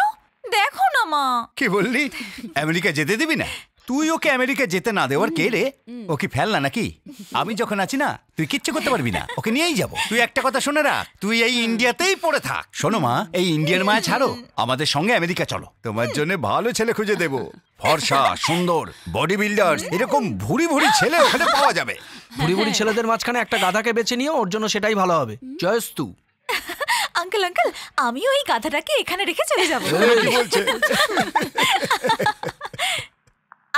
দেখো না মা। কি বললি? আমেরিকা যেতে দিবি না? তুই ওকে আমেরিকা যেতে না দেওয়ার কে রে? ও কি ফেলনা নাকি? আমি যখন আছি না, তুই কিচ্ছু করতে পারবি না। ওকে নিয়েই যাবো। তুই একটা কথা শুনে রাখ, তুই এই ইন্ডিয়াতেই পড়ে থাক। শোনো মা, এই ইন্ডিয়ার মায়া ছাড়ো, আমাদের সঙ্গে আমেরিকা চলো। তোমার জন্য ভালো ছেলে খুঁজে দেবো। ফর্সা, সুন্দর, বডি বিল্ডার, এরকম ভুরি ভুরি ছেলে ওখানে পাওয়া যাবে। ভুরি ভুরি ছেলেদের মাঝখানে একটা গাধাকে বেছে নিও, ওর জন্য সেটাই ভালো হবে। জয়স্তু। আঙ্কেল আঙ্কেল, আমিও এই গাধাটাকে এখানে রেখে চলে যাবো। বলছে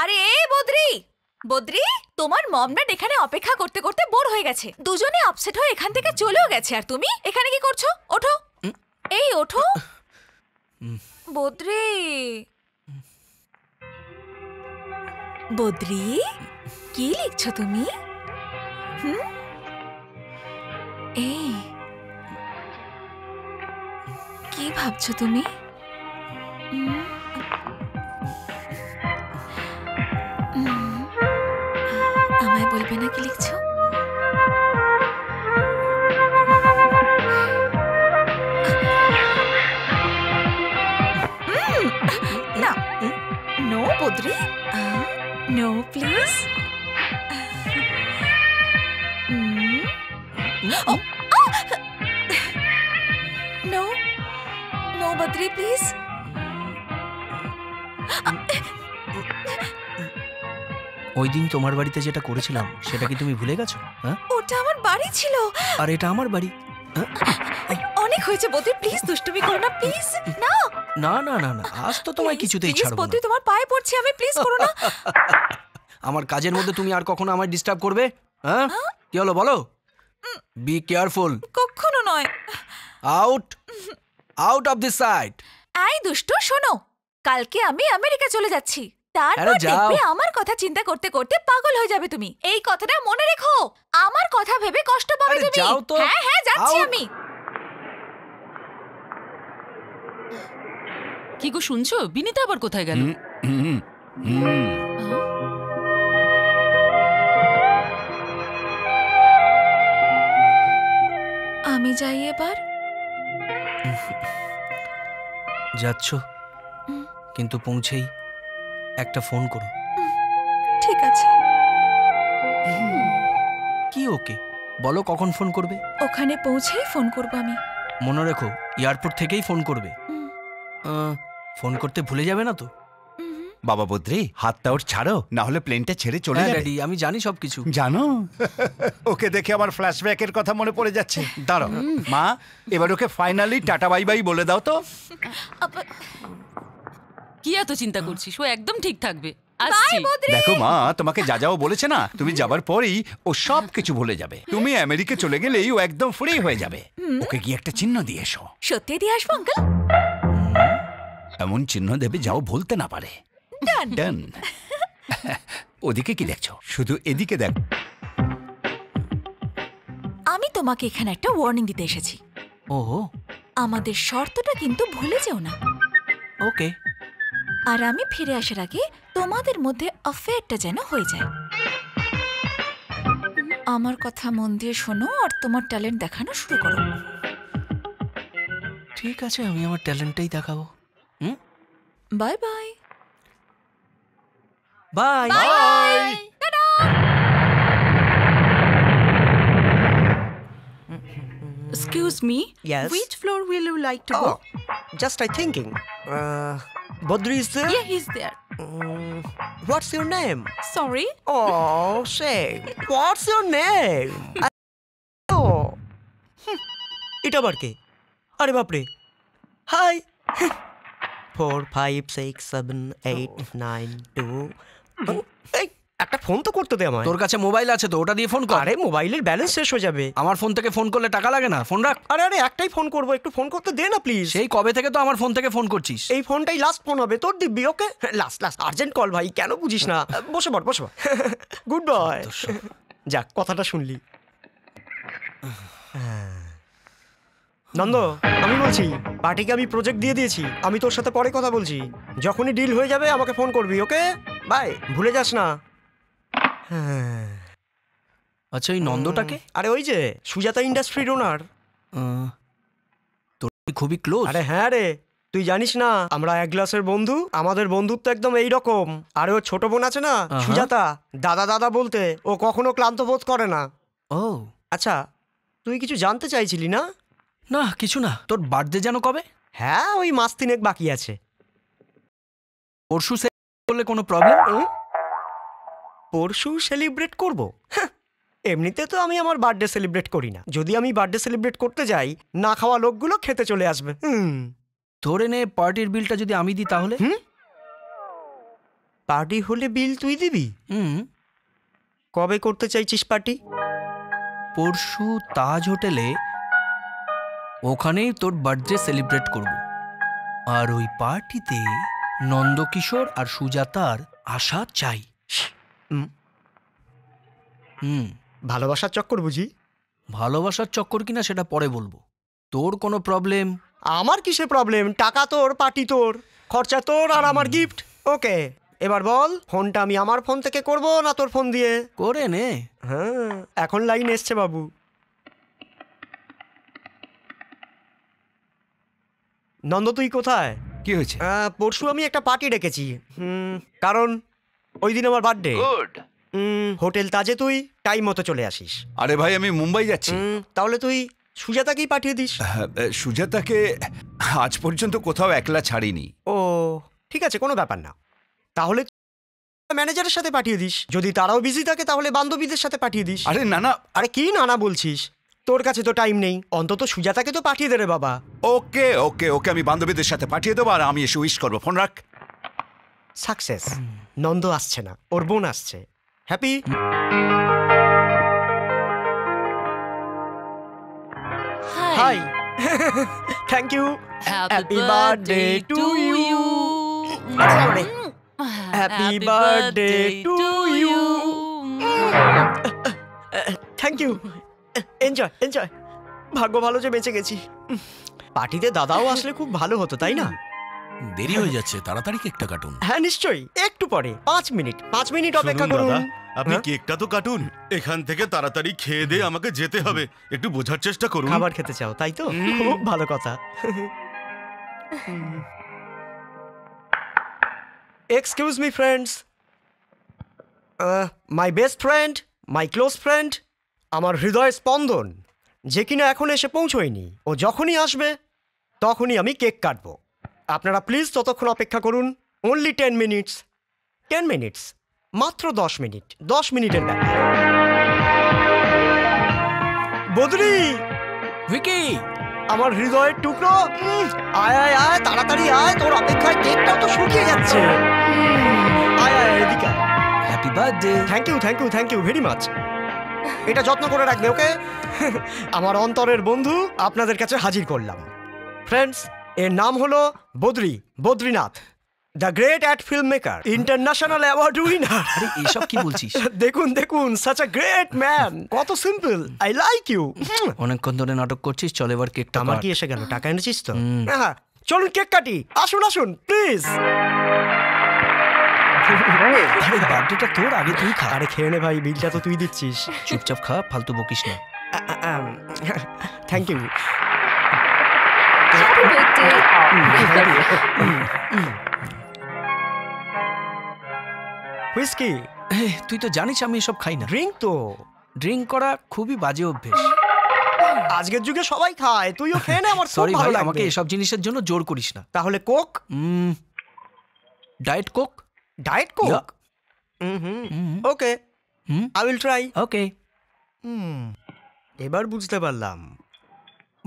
আরে এ বদ্রি, বদ্রি, তোমার মম ড্যাড এখানে অপেক্ষা করতে করতে বোর হয়ে গেছে, দুজনে আপসেট হয়ে এখান থেকে চলেও গেছে, আর তুমি এখানে কি করছো? ওঠো, এই ওঠো। বদ্রি, বদ্রি, কি লিখছো তুমি? এই কি ভাবছো তুমি? আমায় বলবে না কি লিখছো? না, no Badri, no please. No no Badri please. ওই দিন তোমার বাড়িতে যেটা করেছিলাম সেটা কি তুমি ভুলে গেছো? হ্যাঁ, ওটা আমার বাড়ি ছিল। আর এটা আমার বাড়ি। অনেক হয়েছে বদ্রি, প্লিজ দুষ্টুমি করো না, প্লিজ। না না না না না, আজ তো তোমায় কিছুতেই ছাড়বো না। বদ্রি, তোমার পায়ে পড়ছি আমি, প্লিজ করো না। আমার কাজের মধ্যে তুমি আর কখনো আমায় ডিস্টার্ব করবে? হ্যাঁ, কি হলো বলো? Be careful. কখনো নয়। Out out of this sight. এই দুষ্টু, শোনো, কালকে আমি আমেরিকা চলে যাচ্ছি, তারপর আরে যাও। দেখবে আমার কথা চিন্তা করতে করতে পাগল হয়ে যাবে তুমি। এই কথাটা মনে রেখো, আমার কথা ভেবে কষ্ট পাবে আরে তুমি। যাও তো। হ্যাঁ হ্যাঁ, যাচ্ছি আউট। আমি। কি গো শুনছো, বিনীতা আবার কোথায় গেল? আমি যাই এবার। যাচ্ছ, কিন্তু পৌঁছেই একটা ফোন করো। ঠিক আছে। কি ওকে বলো, কখন ফোন করবে? ওখানে পৌঁছেই ফোন করব আমি। মনে রেখো, এয়ারপোর্ট থেকেই ফোন করবে। ফোন করতে ভুলে যাবে না তো? বাবা বদ্রি, হাতটা ওর ছাড়ো, না হলে প্লেনটা ছেড়ে চলে হ্যাঁ যাবে। ড্যাডি, আমি জানি সবকিছু। জানো, ওকে দেখে আমার ফ্ল্যাশব্যাকের কথা মনে পড়ে যাচ্ছে। দাঁড়াও মা, এবার ওকে ফাইনালি টাটা বাই বাই বলে দাও তো। কি এত চিন্তা করছিস, ও একদম ঠিক থাকবে। আসছি। দেখো মা, তোমাকে যা যাও বলেছে না, তুমি যাবার পরেই ও সব কিছু ভুলে যাবে। তুমি আমেরিকা চলে গেলেই ও একদম ফ্রি হয়ে যাবে। ওকে গিয়ে একটা চিহ্ন দিয়ে এসো। সত্যি দিয়ে আসবো আঙ্কেল? এমন চিহ্ন দেবে যাও বলতে না পারে। ডান। ওদিকে কি দেখছো? শুধু এদিকে দেখ। আমি তোমাকে এখানে একটা ওয়ার্নিং দিতে এসেছি। ওহো, আমাদের শর্তটা কিন্তু ভুলে যেও না। ওকে। আর আমি ফিরে আসার আগে তোমাদের মধ্যে অ্যাফেয়ারটা যেন হয়ে যায়। আমার কথা মন দিয়ে শোনো আর তোমার ট্যালেন্ট দেখানো শুরু করো। ঠিক আছে, আমি আমার ট্যালেন্টটাই দেখাবো। By bye. Bye by. Excuse me. Yes? Which floor will you like to go? Just I thinking. Bodri is there? Yeah, he's there. What's your name? Sorry. Oh, say, what's your name? Oh, এটা আবার কে? আরে বাপরে। High. 4 5 6 7 8 9 2 এই একটা phone তো করতে দে আমায়। তোর কাছে মোবাইল আছে তো, ওটা দিয়ে ফোন কর। আরে মোবাইলের ব্যালেন্স শেষ হয়ে যাবে। আমার ফোন থেকে ফোন করলে টাকা লাগে না, ফোন রাখ। আরে আরে একটাই ফোন করবো, একটু ফোন করতে দে না প্লিজ। সেই কবে থেকে তো আমার ফোন থেকে ফোন করছিস? এই ফোনটাই লাস্ট ফোন হবে তোর, দিব্যি? ওকে, লাস্ট আর্জেন্ট কল ভাই, কেন বুঝিস না? বসে পড়। Good boy. যাক, কথাটা শুনলি। নন্দ, আমি বলছি, পার্টিকে আমি প্রজেক্ট দিয়ে দিয়েছি, আমি তোর সাথে পরে কথা বলছি। যখনই ডিল হয়ে যাবে আমাকে ফোন করবি, ওকে? বাই, ভুলে যাস না। আচ্ছা, এই নন্দটাকে? আরে ওই যে সুজাতা ইন্ডাস্ট্রির ওনার। তোর খুবই ক্লোজ? আরে হ্যাঁ রে, তুই জানিস না আমরা এক গ্লাসের বন্ধু, আমাদের বন্ধুত্ব একদম এইরকম। আরে ওর ছোট বোন আছে না সুজাতা, দাদা বলতে ও কখনো ক্লান্ত বোধ করে না। ও আচ্ছা, তুই কিছু জানতে চাইছিলি না? না, কিছু না। তোর বার্থডে যেন কবে? হ্যাঁ, ওই মাস 3 বাকি আছে। পরশু করলে কোনো প্রবলেম? পরশু সেলিব্রেট করব? এমনিতে তো আমি আমার বার্থডে সেলিব্রেট করি না। যদি আমি বার্থডে সেলিব্রেট করতে যাই, না খাওয়া লোকগুলো খেতে চলে আসবে। ধরে নে পার্টির বিলটা যদি আমি দিই তাহলে? পার্টি হলে বিল তুই দিবি? কবে করতে চাইছিস পার্টি? পরশু তাজ হোটেলে, ওখানেই তোর বার্থডে সেলিব্রেট করব। আর ওই পার্টিতে নন্দকিশোর আর সুজাতার আসা চাই। ভালোবাসার চক্কর বুঝি? ভালোবাসার চক্কর কিনা সেটা পরে বলবো। তোর কোনো প্রবলেম? আমার কিসে প্রবলেম? টাকা তোর, পার্টি তোর, খরচা তোর, আর আমার গিফট। ওকে, এবার বল, ফোনটা আমি আমার ফোন থেকে করব না তোর ফোন দিয়ে? করে নে। হ্যাঁ, এখন লাইন এসছে বাবু। নন্দ, তুই কোথায়? কি হয়েছে? পরশু আমি একটা পার্টি ডেকেছি, কারণ ওই দিন আমার বার্থডে। হোটেল তাজে তুই টাইম মতো চলে আসিস। আরে ভাই, আমি মুম্বাই যাচ্ছি। তাহলে তুই সুজাতাকেই পাঠিয়ে দিস। সুজাতাকে আজ পর্যন্ত কোথাও একলা ছাড়িনি। ও ঠিক আছে, কোনো ব্যাপার না। তাহলে ম্যানেজারের সাথে পাঠিয়ে দিস। যদি তারাও বিজি থাকে তাহলে বান্ধবীদের সাথে পাঠিয়ে দিস। আরে না না। আরে কি না না বলছিস? তোর কাছে তো টাইম নেই, অন্তত সুজাতাকে তো পাঠিয়ে দে রে বাবা। ওকে ওকে ওকে, আমি বান্ধবীদের সাথে পাঠিয়ে দেবো আর আমি এসে উইশ করবো। ফোন রাখ। সাকসেস। নন্দ আসছে না, ওর বোন আসছে। Happy? Hi. Thank you. Happy birthday to you. Happy birthday to you. Thank you. Enjoy enjoy. ভাগ্য ভালো যে বেঁচে গেছি। পার্টিতে দাদাও আসলে খুব ভালো হতো, তাই না? দেরি হয়ে যাচ্ছে, তাড়াতাড়ি কেকটা কাটুন। হ্যাঁ নিশ্চয়ই, একটু পরে। 5 মিনিট অপেক্ষা করুন। আপনি কেকটা তো কাটুন, এখান থেকে তাড়াতাড়ি খেয়ে দিয়ে আমাকে যেতে হবে। একটু বোঝার চেষ্টা করুন। খাবার খেতে চাও তাই তো? খুব ভালো কথা। এক্সকিউজ মি ফ্রেন্ডস, মাই বেস্ট ফ্রেন্ড, মাই ক্লোজ ফ্রেন্ড, আমার হৃদয় স্পন্দন, যে কিনা এখন এসে পৌঁছয়নি। ও যখনই আসবে তখনই আমি কেক কাটবো। আপনারা প্লিজ ততক্ষণ অপেক্ষা করুন। Only 10 minutes. 10 মিনিটস, মাত্র 10 মিনিট। 10 মিনিটের ব্যাপার। বদরি, ভিকি, আমার হৃদয়ের টুকরো, আয় আয় আয়, তাড়াতাড়ি আয়, তোর অপেক্ষায় কেকটাও তো শুকিয়ে যাচ্ছে। আয় আয় এদিকে। Happy birthday. Thank you very much. এটা যত্ন করে রাখবে, ওকে? আমার অন্তরের বন্ধু আপনাদের কাছে হাজির করলাম। ফ্রেন্ডস, এর নাম হলো Badrinath, the great at film maker, international award winner. আরে এসব কি বলছিস? দেখুন সাচ আ গ্রেট ম্যান। কত সিম্পল। I like you. অনেকক্ষণ ধরে নাটক করছিস, চল এবার কেকটা। আমার কি এসে গেল? টাকা এনেছিস তো? হ্যাঁ, চলুন কেক কাটি। আসুন প্লিজ। আরে বার্থডেটা তোর, আগে তুই খা। আরে খেয়ে নে ভাই, বিলটা তো তুই দিচ্ছিস। চুপচাপ খা, ফালতু বকিস না। Thank you. হুইস্কি? তুই তো জানিস আমি এসব খাই না। ড্রিঙ্ক করা খুবই বাজে অভ্যেস। আজকের যুগে সবাই খায়, তুইও খেয়ে নে। আমার সরি ভাই, ভালো লাগবে। আমাকে এসব জিনিসের জন্য জোর করিস না। তাহলে Coke? Diet Coke? Diet Coke? Okay, I will try. Okay. এবার বুঝতে পারলাম।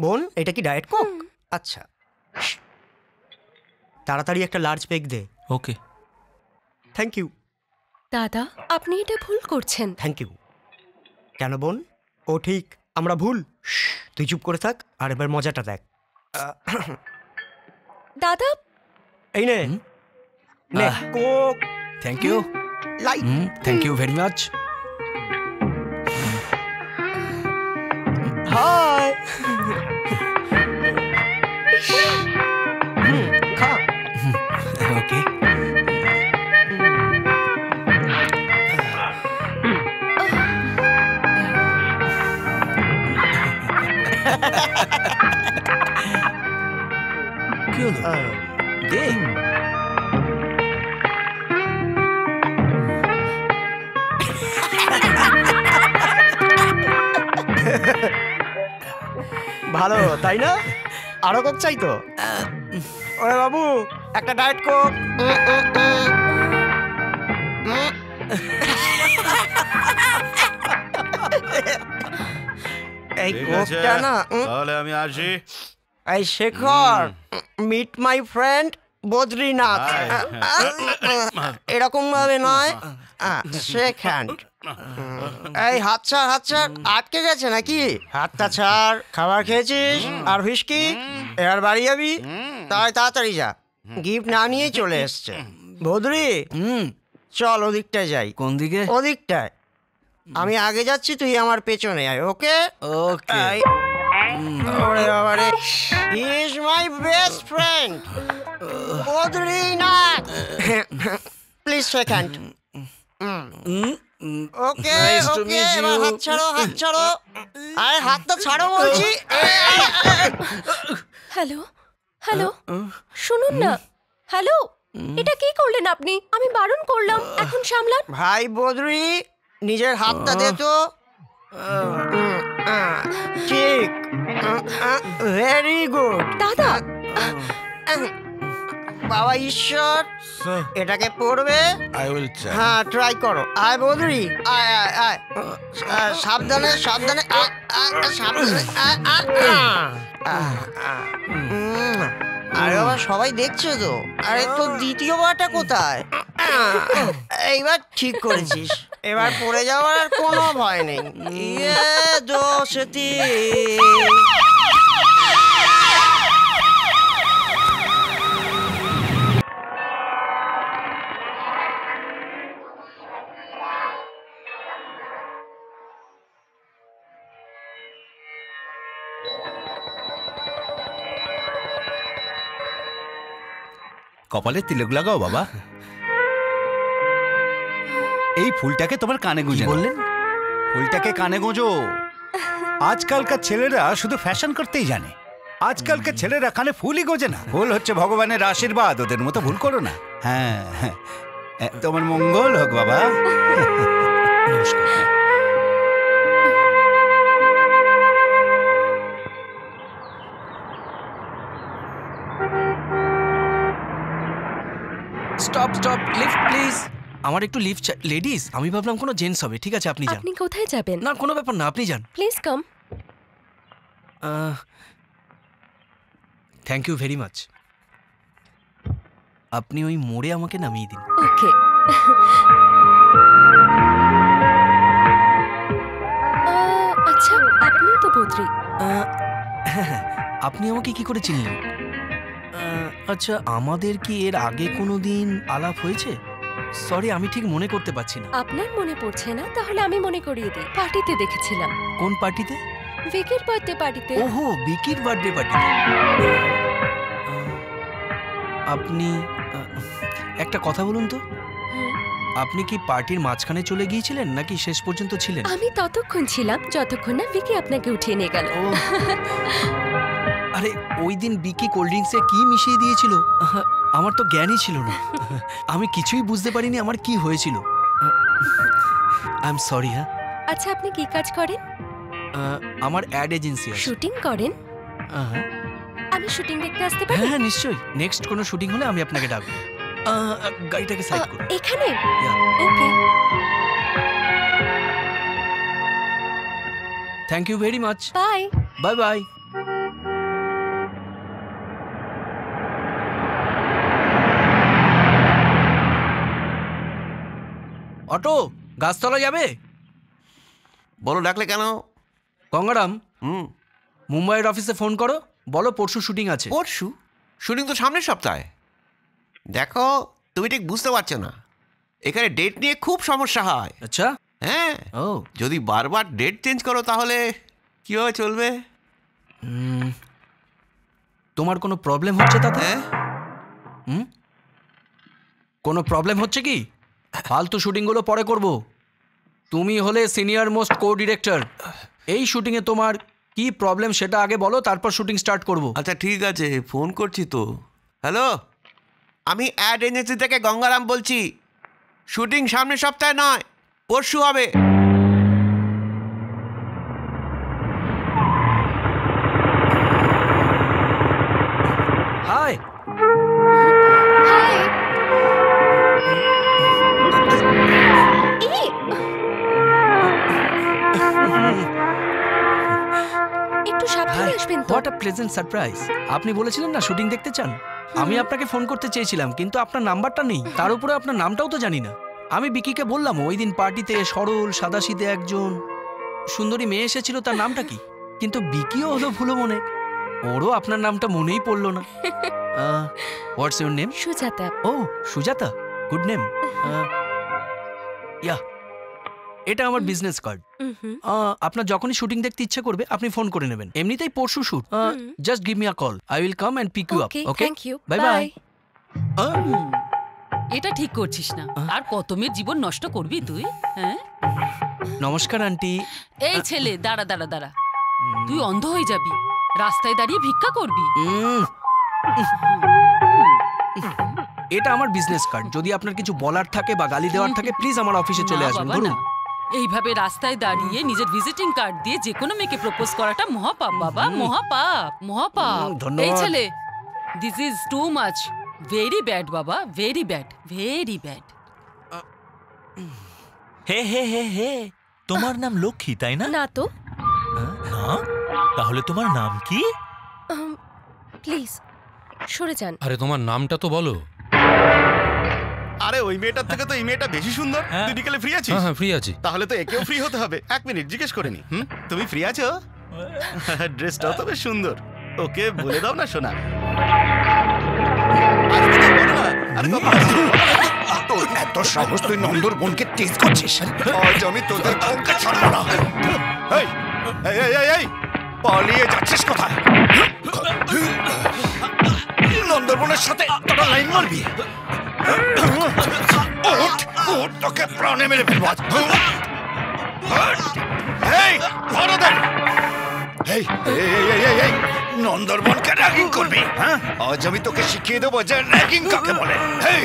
বোন, এটা কি ডায়েট কোক? আচ্ছা, তাড়াতাড়ি একটা লার্জ পেগ দে। ওকে। Thank you. দাদা, আপনি এটা ভুল করছেন। Thank you. কেন বোন? ও ঠিক, আমরা ভুল। তুই চুপ করে থাক আর এবার মজাটা দেখ। দাদা, এই নে coke. Thank you. Light. Thank you very much. Hi. খা। ওকে। কি হলো? দে। ভালো তাই না? আরো কোক চাই তো? ওরে বাবু, একটা ডায়েট কোক। এই কোকটা না, তাহলে আমি আসি। এই Shekhar, meet my friend Badrinath. এরকম ভাবে নয়, শেক হ্যান্ড। এই হাত ছাড়, হাত ছাড়। আটকে গেছে নাকি? হাতটা ছাড়। খাবার খেয়েছিস আর হুইস্কি? এবার বাড়ি যাবি? তাই তাড়াতাড়ি যা, গিফট না নিয়েই চলে এসছে। বদ্রী, চল ওদিকটায় যাই। কোন দিকে? ওদিকটায়। আমি আগে যাচ্ছি, তুই আমার পেছনে আয়। ওকে ওকে। ওরে বাবা রে, he is my best friend Badrinath. Please shake hand. Okay okay, এবার হাত ছাড়ো, হাত ছাড়ো। আরে হাতটা ছাড়ো বলছি। হ্যালো হ্যালো, শুনুন না। হ্যালো, এটা কি করলেন আপনি? আমি বারণ করলাম, এখন সামলান। ভাই বদ্রী, নিজের হাতটা দে তো। ঠিক, ভেরি গুড দাদা। বাবা ঈশ্বর, এটাকে পড়বে। হ্যাঁ, ট্রাই করো। আয় বদ্রী, আয় আয় আয়। সাবধানে সাবধানে, সাবধানে। আরে বাবা, সবাই দেখছো তো। আরে তোর দ্বিতীয়বারটা কোথায়? এইবার ঠিক করেছিস, এবার পড়ে যাওয়ার আর কোনো ভয় নেই। ইয়ে দোষতি। কপালে তিলক লাগাও বাবা। এই ফুলটাকে তোমার কানে গুঁজে বললেন? ফুলটাকে কানে গোঁজো। আজকালকার ছেলেরা শুধু ফ্যাশন করতেই জানে। আজকালকার ছেলেরা কানে ফুলই গোঁজে না। ফুল হচ্ছে ভগবানের আশীর্বাদ, ওদের মতো ভুল করো না। হ্যাঁ, তোমার মঙ্গল হোক বাবা। Stop stop, lift please. আমার একটু লিফট চাই। লেডিস, আমি ভাবলাম কোনো জেন্টস হবে। ঠিক আছে, আপনি যান। আপনি কোথায় যাবেন? না, কোনো ব্যাপার না, আপনি যান। Please come. Thank you very much. আপনি ওই মোড়ে আমাকে নামিয়ে দিন। ওকে। আচ্ছা, আপনি তো বদ্রী। আপনি আমাকে কি করে চিনলেন? আচ্ছা, আমাদের কি এর আগে কোনো দিন আলাপ হয়েছে? সরি, আমি ঠিক মনে করতে পারছি না। আপনার মনে পড়ছে না? তাহলে আমি মনে করিয়ে দিই। পার্টিতে দেখেছিলাম। কোন পার্টিতে? ভিকির বার্থডে পার্টিতে। ওহো, ভিকির বার্থডে পার্টিতে। আপনি একটা কথা বলুন তো, আপনি কি পার্টির মাঝখানে চলে গিয়েছিলেন নাকি শেষ পর্যন্ত ছিলেন? আমি ততক্ষণ ছিলাম যতক্ষণ না ভিকি আপনাকে উঠিয়ে নিয়ে গেল। আরে, ওই দিন বিকি কোল্ড ড্রিঙ্কসে কি মিশিয়ে দিয়েছিল আমার তো জ্ঞানই ছিল না। আমি কিছুই বুঝতে পারিনি আমার কি হয়েছিল। I am sorry. হ্যাঁ। আচ্ছা, আপনি কি কাজ করেন? আমার অ্যাড এজেন্সি আছে। শুটিং করেন? আমি শুটিং দেখতে আসতে পারি? হ্যাঁ, নিশ্চয়ই। নেক্সট কোনো শুটিং হলে আমি আপনাকে ডাকবো। গাড়িটাকে সাইড করুন। এখানে? Okay. Thank you very much. Bye bye bye. Auto, গাছতলা যাবে? বলো, ডাকলে কেন? গঙ্গারাম, মুম্বাইয়ের অফিসে ফোন করো, বলো পরশু শুটিং আছে। পরশু? শুটিং তো সামনের সপ্তাহে। দেখো, তুমি ঠিক বুঝতে পারছো না, এখানে ডেট নিয়ে খুব সমস্যা হয়। আচ্ছা। হ্যাঁ, যদি বারবার ডেট চেঞ্জ করো তাহলে কিভাবে চলবে? তোমার কোনো প্রবলেম হচ্ছে তাতে? কোনো প্রবলেম হচ্ছে কি? ফালতু শুটিংগুলো পরে করব। তুমি হলে সিনিয়র মোস্ট কো ডিরেক্টর। এই শুটিংয়ে তোমার কি প্রবলেম সেটা আগে বলো, তারপর শুটিং স্টার্ট করব। আচ্ছা ঠিক আছে, ফোন করছি তো। হ্যালো, আমি অ্যাড এজেন্সি থেকে গঙ্গারাম বলছি। শুটিং সামনের সপ্তাহে নয়, পরশু হবে। হাই। একটু সাবধানে আসবেন তো। What a pleasant surprise. আপনি বলেছিলেন না শুটিং দেখতে চান। আমি আপনাকে ফোন করতে চেয়েছিলাম, কিন্তু আপনার নাম্বারটা নেই। তার উপরে আপনার নামটাও তো জানি না। আমি বিকিকে বললাম ওই দিন পার্টিতে সরল সাদাসিধে একজন সুন্দরী মেয়ে এসেছিল, তার নামটা কি, কিন্তু বিকিও হলো ভুলো মনে, ওরও আপনার নামটা মনেই পড়লো না। What's your name? সুজাতা। ও সুজাতা, গুড নেম। ইয়া, এটা আমার বিজনেস কার্ড। আপনার যখনই শুটিং দেখতে ইচ্ছা করবে আপনি ফোন করে নেবেন। এমনিতেই পরশু shoot, just give me a call, I will come and pick you up. Okay, thank you, bye bye. এটা ঠিক করছিস না। আর কত মেয়ের জীবন নষ্ট করবি তুই? হ্যাঁ, নমস্কার আন্টি। এই ছেলে, দাঁড়া দাঁড়া দাঁড়া, তুই অন্ধ হয়ে যাবি, রাস্তায় দাঁড়িয়ে ভিক্ষা করবি? এটা আমার বিজনেস কার্ড, যদি আপনার কিছু বলার থাকে বা গালি দেওয়ার থাকে প্লিজ আমার অফিসে চলে না আসবেন। বাবা, ধরুন। না। এইভাবে রাস্তায় দাঁড়িয়ে নিজের ভিজিটিং কার্ড দিয়ে যে কোনো মেয়েকে প্রপোজ করাটা মহাপাপ বাবা, মহাপাপ, মহাপাপ। ধন্যবাদ। এই ছেলে, this is too much, very bad বাবা, ভেরি ব্যাড, ভেরি ব্যাড। হে হে হে হে, তোমার নাম লক্ষ্মী তাই না? না তো। না, তাহলে তোমার নাম কি? প্লিজ সরে যান। আরে তোমার নামটা তো বলো। আরে ওই মেয়েটার থেকে তো এই মেয়েটা বেশি সুন্দর। তুই বিকেলে ফ্রি আছিস? হ্যাঁ, ফ্রি আছি। তাহলে তো একেও ফ্রি হতে হবে। 1 মিনিট জিজ্ঞেস করে নি। তুমি ফ্রি আছো? ড্রেসটাও তো বেশ সুন্দর। ওকে বলে দাও না শোনা। তোর এত সাহস, তুই নন্দর বোনকে টিজ করছিস? আজ আমি তোদের কাউকে ছাড়বো না। এই এই এই এই, পালিয়ে যাচ্ছিস কোথায়? নন্দর বোনের সাথে তোরা লাইন মারবি? ওঠ, ওঠ, তোকে প্রাণে মেরে ফেলবো আজ। এই ধরো দে। এই এই এই এই এই, নন্দর বোনকে র্যাগিং করবি? হ্যাঁ, আজ আমি তোকে শিখিয়ে দেবো যে র্যাগিং কাকে বলে। এই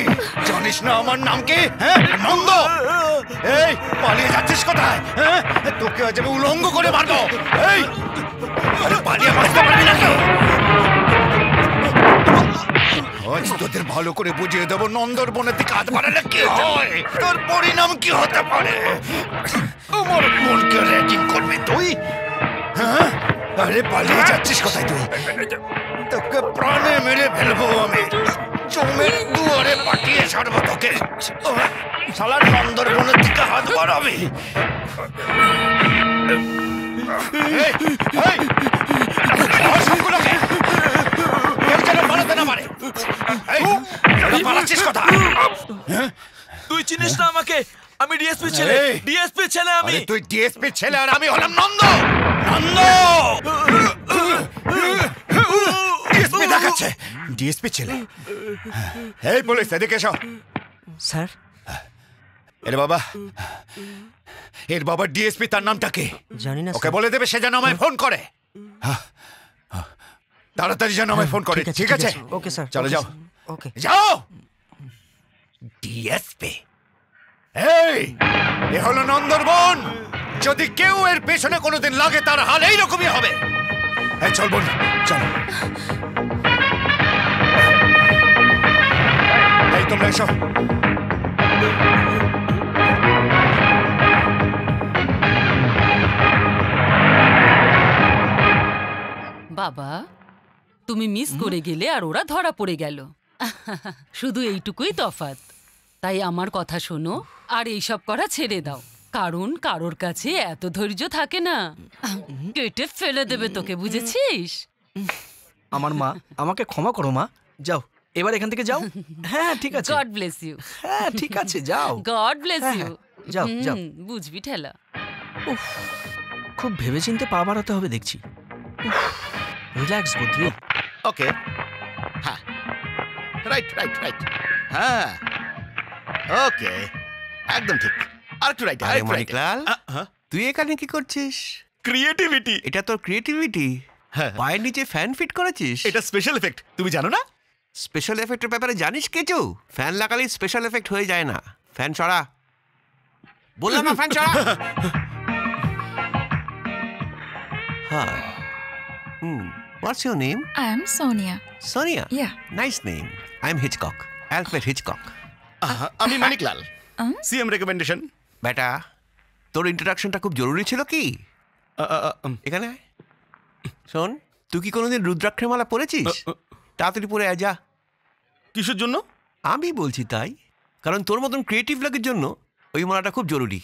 জানিস না আমার নাম কি? হ্যাঁ, নন্দ। এই পালিয়ে যাচ্ছিস কোথায়? হ্যাঁ, তোকে আজ আমি উলঙ্গ করে মারবো। এই আরে পালিয়ে বাঁচতে পারবি না কেউ? আজ তোদের ভালো করে বুঝিয়ে দেবো নন্দর বোনের দিকে হাত বাড়ালে কি হয়, তোর পরিণাম কি হতে পারে। আমার বোনকে র্যাগিং করবি তুই? হ্যাঁ, আরে পালিয়ে যাচ্ছিস কোথায় তুই? তোকে প্রাণে মেরে ফেলবো আমি, চোমের দুয়ারে পাঠিয়ে ছাড়বো তোকে। শালা নন্দর বোনের দিকে হাত বাড়াবি? এই, এই, অসংখ্যলোকে কেউ যেন পালাতে না পারে। এই, তোরা পালাচ্ছিস কোথায়? তুই চিনিস না আমাকে? আমি ডিএসপি ছেলে, ডিএসপি ছেলে আমি। আরে তুই ডিএসপি ছেলে আর আমি হলাম নন্দ। নন্দ ডিএসপি দেখাচ্ছে, ডিএসপি ছেলে। এই পুলিশ, এদিকে এসো। স্যার, এর বাবা, এর বাবা ডিএসপি, তার নামটা কি? জানি না। ওকে বলে দেবে সে যেন আমায় ফোন করে। তাড়াতাড়ি যেন আমায় ফোন করে। ঠিক আছে? Okay sir. চলো যাও। ওকে যাও। ডিএসপি, এই এ হলো নন্দর বোন। যদি কেউ এর পেছনে কোনোদিন লাগে তার হাল এইরকমই হবে। এই চল বোন, চল। এই তোমরা এসো। বাবা, তুমি মিস করে গেলে আর ওরা ধরা পড়ে গেল। শুধু এইটুকুই তফাৎ। তাই আমার কথা শোনো আর এইসব করা ছেড়ে দাও, কারণ কারোর কাছে এত ধৈর্য থাকে না, কেটে ফেলে দেবে তোকে, বুঝেছিস? আমার মা, আমাকে ক্ষমা করো মা। যাও এবার এখান থেকে যাও। হ্যাঁ ঠিক আছে। God bless you. হ্যাঁ ঠিক আছে, যাও। God bless you. যাও যাও। বুঝবি ঠেলা। খুব ভেবেচিন্তে পা বাড়াতে হবে দেখছি। রিল্যাক্স বদ্রি। ওকে, হ্যাঁ, রাইট রাইট রাইট, হ্যাঁ, ওকে, একদম ঠিক। আরেকটু রাইট। আরে মানিকলাল, তুই এখানে কি করছিস? ক্রিয়েটিভিটি। এটা তোর ক্রিয়েটিভিটি? হ্যাঁ। পায়ের নিচে ফ্যান ফিট করেছিস? এটা স্পেশাল এফেক্ট, তুমি জানো না? স্পেশাল এফেক্টের ব্যাপারে জানিস কিছু? ফ্যান লাগালেই স্পেশাল এফেক্ট হয়ে যায় না। ফ্যান সরা, বললাম না, ফ্যান সরা। হ্যাঁ। What's your name? I am Sonia. Sonia? Yeah. Nice name. I'm Hitchcock. Alfred Hitchcock. আমি মানিকলাল, সিএম রেকমেন্ডেশন। বেটা, তোর ইন্ট্রোডাকশনটা খুব জরুরি ছিল কি? এখানে শোন, তুই কি কোনোদিন রুদ্রাক্ষের মালা পরেছিস? তাড়াতাড়ি পরে আয়, যা। কিসের জন্য? আমি বলছি তাই, কারণ তোর মতন ক্রিয়েটিভ লোকের জন্য ওই মালাটা খুব জরুরি।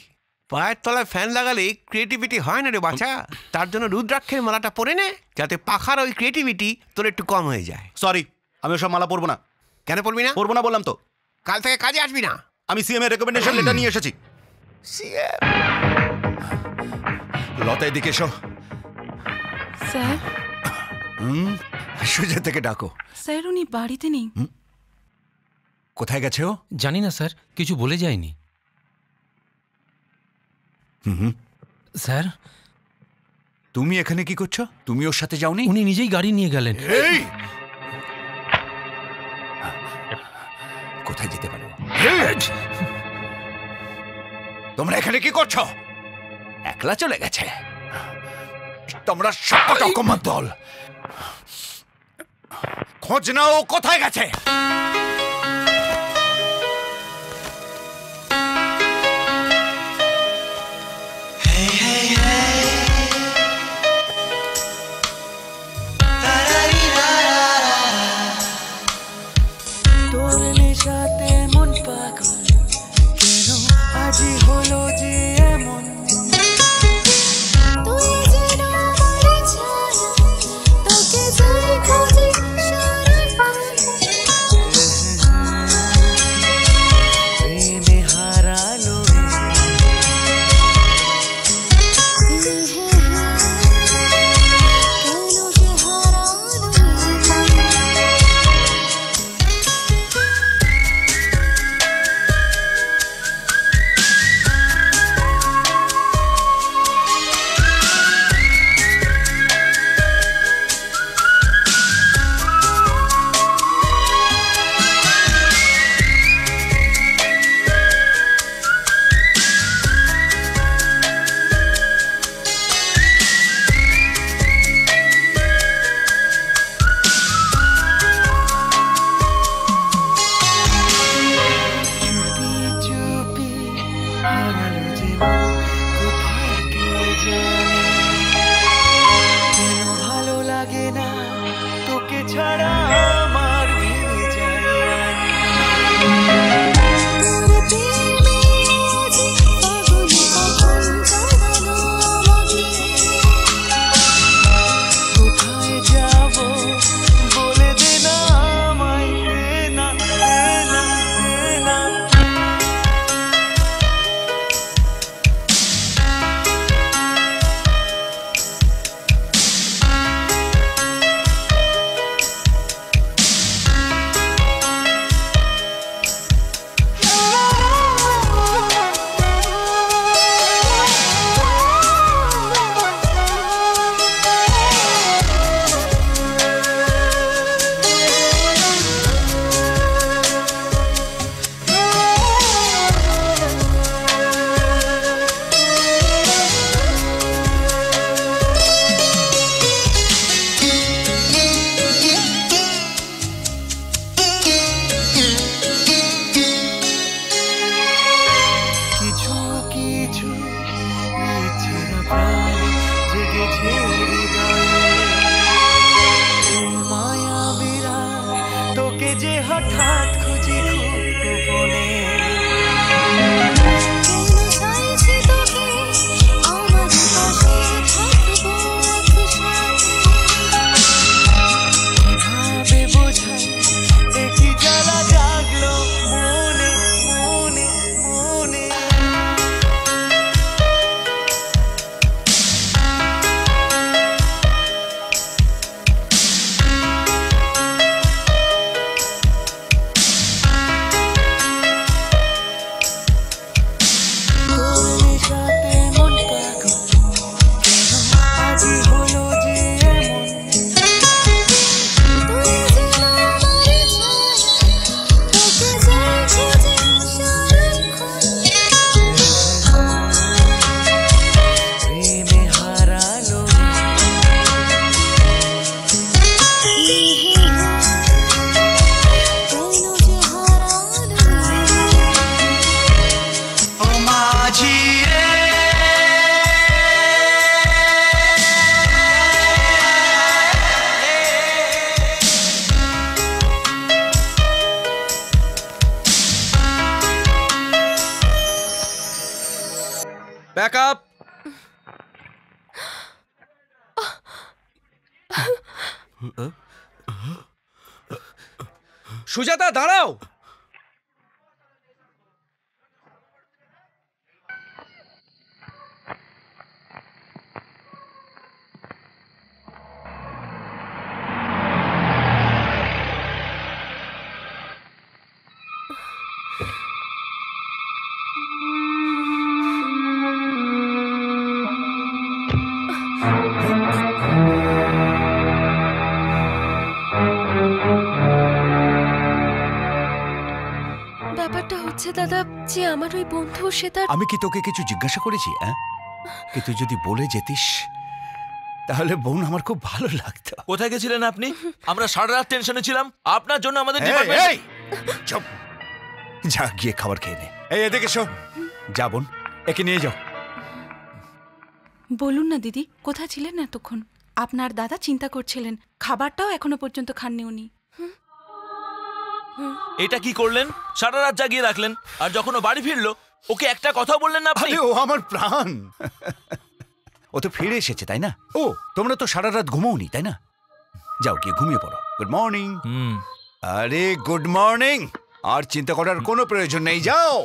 পায়ের তলায় ফ্যান লাগালে ক্রিয়েটিভিটি হয় না রে বাছা। তার জন্য রুদ্রাক্ষের মালাটা পরে নে, যাতে পাখার ওই ক্রিয়েটিভিটি তোর একটু কম হয়ে যায়। সরি, আমি ওসব মালা পরবো না। কেন পরবি না? পরবো না বললাম তো। কাল থেকে কাজে আসবি না। আমি সিএম এর রেকমেন্ডেশন লেটার নিয়ে এসেছি। সিএম লতা এদিকে এসো। স্যার সুজয় থেকে ডাকো। স্যার উনি বাড়িতে নেই। কোথায় গেছে ও? জানি না স্যার, কিছু বলে যায়নি। স্যার তুমি এখানে কি করছো? তুমি ওর সাথে যাওনি? উনি নিজেই গাড়ি নিয়ে গেলেন। কোথায় যেতে পারো? তোমরা এখানে কি করছো? একলা চলে গেছে। তোমরা সবকটা অকম্মার দল। খোঁজ নাও কোথায় গেছে। তোর নেশাতে মন পাগল, কেন আজি হলো যে এমন। তুই যেন আমারে ছায়া, তোকে যাই খুঁজি সারাক্ষণ। প্রেমে হারালো কেন যে ব্যাক আপ। সুজাতা দাঁড়াও। ব্যাপারটা হচ্ছে দাদা যে আমার ওই বন্ধু সে তার আমি কি তোকে কিছু জিজ্ঞাসা করেছি? হ্যাঁ, কি তুই যদি বলে যেতিস তাহলে বোন আমার খুব ভালো লাগতো। কোথায় গেছিলেন আপনি? আমরা সারা রাত টেনশনে ছিলাম আপনার জন্য। আমাদের চুপ, যা গিয়ে খাবার খেয়ে নে। এই এদিকে এসো, যা বোন একে নিয়ে যাও। বলুন না দিদি, কোথায় ছিলেন এতক্ষণ? আপনার দাদা চিন্তা করছিলেন, খাবারটাও এখনো পর্যন্ত খাননি উনি। এটা কি করলেন? সারা রাত জাগিয়ে রাখলেন, আর যখন ও বাড়ি ফিরলো ওকে একটা কথা বললেন না আপনি? ও আমার প্রাণ, ও তো ফিরে এসেছে তাই না? ও তোমরা তো সারা রাত ঘুমোওনি তাই না? যাও গিয়ে ঘুমিয়ে পড়ো। Good morning. আরে গুড মর্নিং, আর চিন্তা করার কোনো প্রয়োজন নেই, যাও।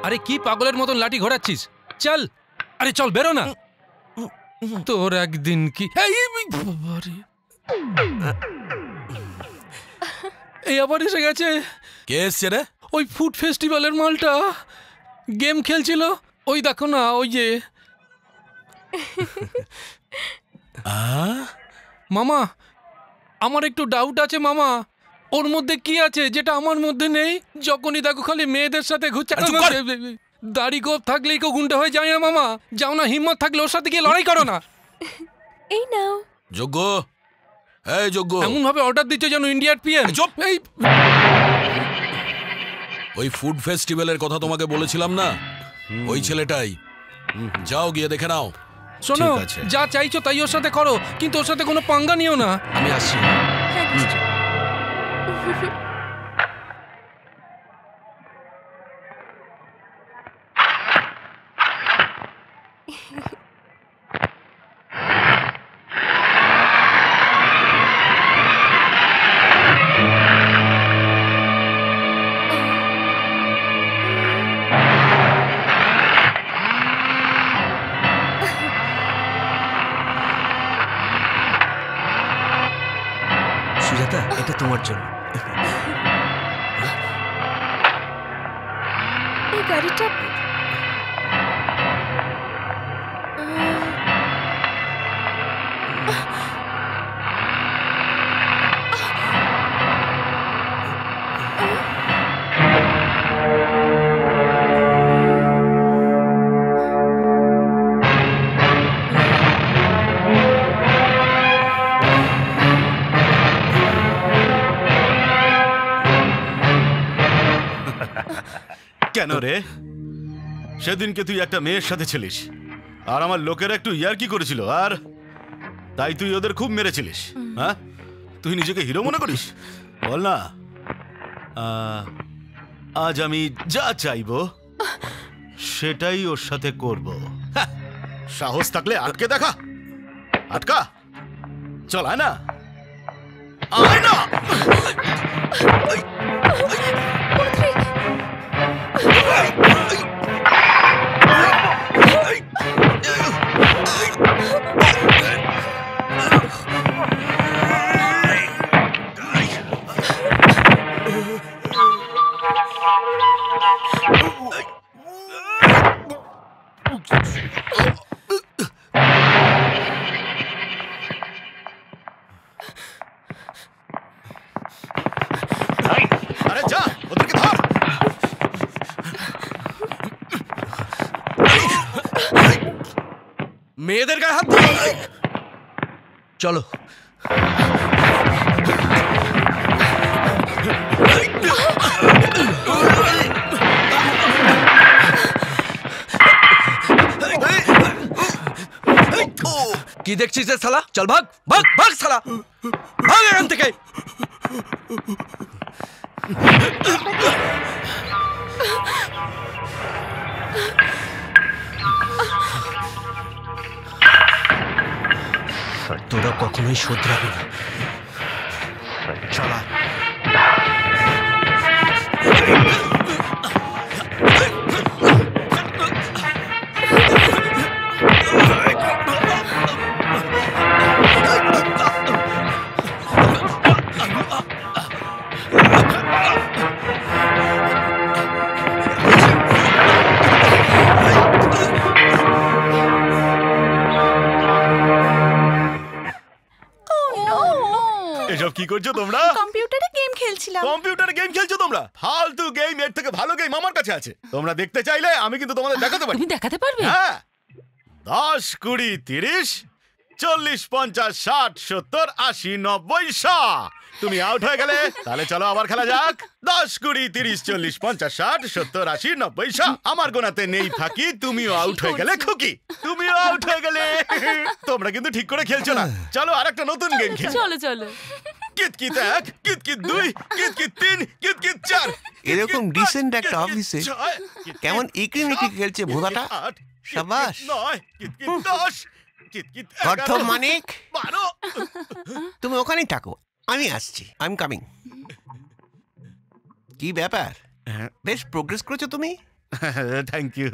আরে কি পাগলের মতন লাঠি ঘোরাচ্ছিস? চল, আরে চল, বেরো না। তোর একদিন কি এই আবার এসে গেছে। কে এসছে রে? ওই ফুড ফেস্টিভ্যালের মালটা গেম খেলছিল, ওই দেখো না, ওই যে। মামা আমার একটু ডাউট আছে মামা, ওর মধ্যে কি আছে যেটা আমার মধ্যে নেই? যখনই দেখো খালি মেয়েদের সাথে ঘুরছে। দাড়ি গোপ থাকলেই কেউ গুন্ডা হয়ে যায় না মামা। যাও না, হিম্মত থাকলে ওর সাথে গিয়ে লড়াই করো না। এই নাও। যোগ্য, এই যোগ্য, এমন ভাবে অর্ডার দিচ্ছে যেন ইন্ডিয়ার পিএম। এই ওই ফুড ফেস্টিভ্যালের কথা তোমাকে বলেছিলাম না, ওই ছেলেটাই। যাও গিয়ে দেখে নাও। শোনো, যা চাইছো তাই ওর সাথে করো, কিন্তু ওর সাথে কোনো পাঙ্গা নিও না। আমি আসছি। সুজাতা, এটা তোমার জন্য। এই গাড়িটা কেন রে? সেদিনকে তুই একটা মেয়ের সাথে ছিলিস, আর আমার লোকেরা একটু ইয়ার্কি করেছিল, আর তাই তুই ওদের খুব মেরেছিলিস। হ্যাঁ, তুই নিজেকে হিরো মনে করিস? বল না। আজ আমি যা চাইবো সেটাই ওর সাথে করব। হ্যাঁ, সাহস থাকলে আটকে দেখা। আটকা, চল আয় না, আয় না। আরে যা, ওদেরকে ধর। মেয়েদের গায়ে হাত দিও। চলো। কি দেখছিস রে শালা? চল ভাগ ভাগ ভাগ শালা, ভাগ এখান থেকে। তোরা কখনোই শোধরাবি না। চলা। এসব কি করছো তোমরা? কম্পিউটারে গেম খেলছিলাম। কম্পিউটারে গেম খেলছো তোমরা? ফালতু গেম, এর থেকে ভালো গেম আমার কাছে আছে। তোমরা দেখতে চাইলে আমি কিন্তু তোমাদের দেখাতে পারি। তুমি দেখাতে পারবে? হ্যাঁ, 10, 20, 30, 40, 50, 60, 70, 80, 90, 100। তুমি আউট হয়ে গেলে তাহলে চলো আবার খেলা যাক। 10, 20, 30, 40, 50, 60, 70, 80, 90, 100। আমার গোনাতে নেই ফাঁকি, তুমিও আউট হয়ে গেলে খুকি, তুমিও আউট হয়ে গেলে। তোমরা কিন্তু ঠিক করে খেলছো না। চলো আরেকটা নতুন গেম খেলি। চলো চলো। কিতকিত 1, কিতকিত 2, কিতকিত 3, কিতকিত 4। এরকম ডিসেন্ট একটা অফিসে কেমন ইকরিমিকি খেলছে ভোদাটা। সাবাস। 9, কিতকিত 10, কিতকিত অর্থ 11, মানিক 12। তুমি ওখানেই থাকো, আমি আসছি। I am coming. কি ব্যাপার, বেশ প্রোগ্রেস করেছো তুমি। থ্যাংক ইউ।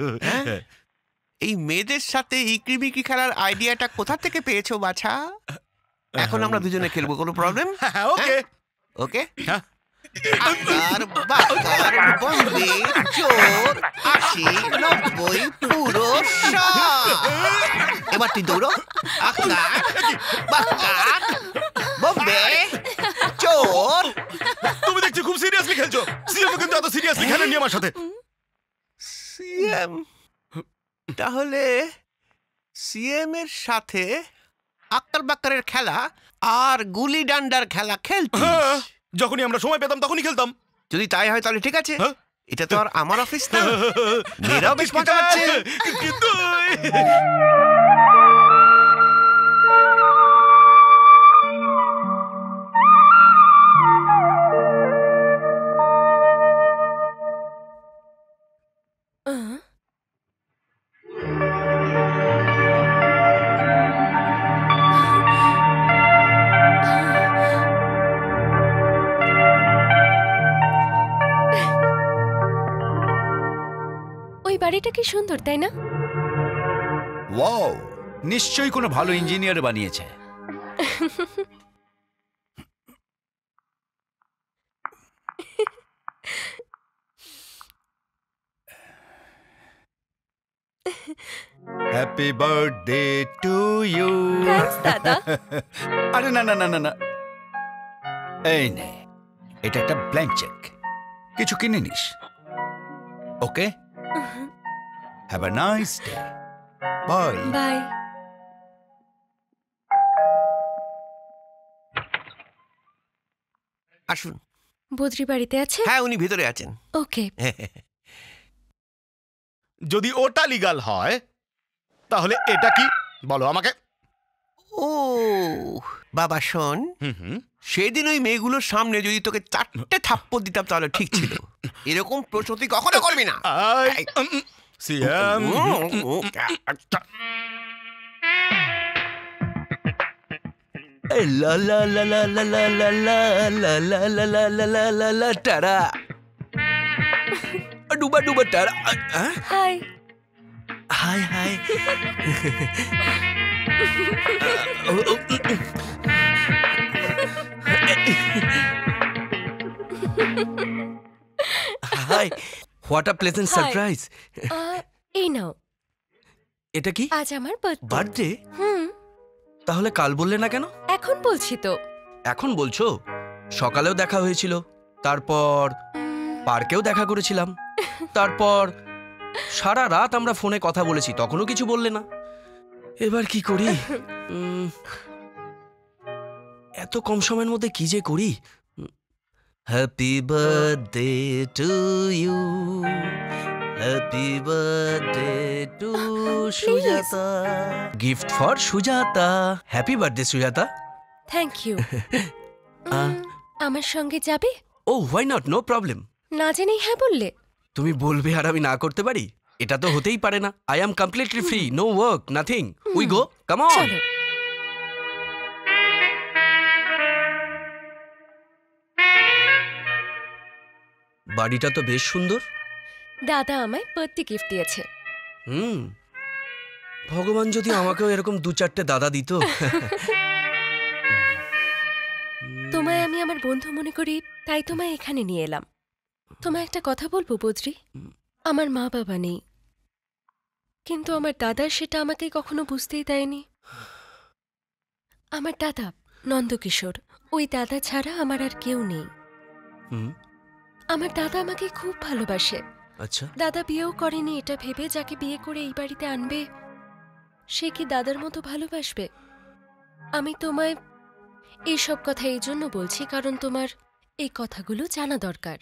এই মেয়েদের সাথে ইকরিমিকি খেলার আইডিয়াটা কোথা থেকে পেয়েছো বাছা? এখন আমরা দুজনে খেলবো, কোনো প্রবলেম? ওকে ওকে। আকার বাকার বম্বে চোর 80, 90 পুরো 100। এবার তুই দৌড়ো। আকার বাকার বম্বে চোর। তুমি দেখছি খুব সিরিয়াসলি খেলছো। সিএম কিন্তু এত সিরিয়াসলি খেলেনি আমার সাথে। সিএম? তাহলে সিএম এর সাথে আক্কার বাক্কারের খেলা আর গুলি ডান্ডার খেলা খেলছিস? যখনই আমরা সময় পেতাম তখনই খেলতাম। যদি তাই হয় তাহলে ঠিক আছে। এটা তো আর আমার অফিস না। মেয়েরাও বেশ মজা পাচ্ছে। বাড়িটা কি সুন্দর, তাই না? ওয়াও, নিশ্চয়ই কোনো ভালো ইঞ্জিনিয়ার বানিয়েছে। Happy birthday to you. Thanks দাদা। আরে না না না না না, এই নে, এটা একটা ব্ল্যাঙ্ক চেক, কিছু কিনে নিস। Okay, have a nice day. Bye bye. আসুন বদ্রি বাড়িতে আছে? হ্যাঁ, উনি ভিতরে আছেন। ওকে। যদি ওটা লিগাল হয় তাহলে এটা কি বলো আমাকে? ও বাবা শোন, সেদিন ওই মেয়েগুলোর সামনে যদি তোকে 4টে থাপ্পড় দিতাম তাহলে ঠিক ছিল। এরকম প্রশ্ন তুই কখনো করবি না। সিএম লা লা লা লা লা লা লা লা লা লা লা লা লা লা লা লা টারা ডুবা ডুবা টারা। Hi hi hi. Hi, what a pleasant surprise. এই নাও। এটা কি? আজ আমার বার্থডে। বার্থডে? তাহলে কাল বললে না কেন? এখন বলছি তো। এখন বলছো? সকালেও দেখা হয়েছিল, তারপর পার্কেও দেখা করেছিলাম, তারপর সারা রাত আমরা ফোনে কথা বলেছি, তখনও কিছু বললে না। এবার কি করি? এত কম সময়ের মধ্যে কি যে করি। Happy birthday to you, happy birthday to Sujata, gift for Sujata. Happy birthday Sujata. Thank you. আমার সঙ্গে যাবে? Oh why not, no problem. না জেনেই হ্যাঁ বললে? তুমি বলবে আর আমি না করতে পারি? এটা তো হতেই পারে না। I am completely free, no work, nothing. We go, come on. বাড়িটা তো বেশ সুন্দর। দাদা আমায় বার্থডে গিফট দিয়েছে। ভগবান যদি আমাকেও এরকম 2-4টে দাদা দিত। তোমায় আমি আমার বন্ধু মনে করি, তাই তোমায় এখানে নিয়ে এলাম। তোমায় একটা কথা বলবো বদ্রি, আমার মা বাবা নেই, কিন্তু আমার দাদা সেটা আমাকে কখনো বুঝতেই দেয়নি। আমার দাদা নন্দকিশোর, ওই দাদা ছাড়া আমার আর কেউ নেই। আমার দাদা আমাকে খুব ভালোবাসে। আচ্ছা। দাদা বিয়েও করেনি এটা ভেবে যাকে বিয়ে করে এই বাড়িতে আনবে সে কি দাদার মতো ভালোবাসবে? আমি তোমায় এইসব কথা এই জন্য বলছি কারণ তোমার এই কথাগুলো জানা দরকার।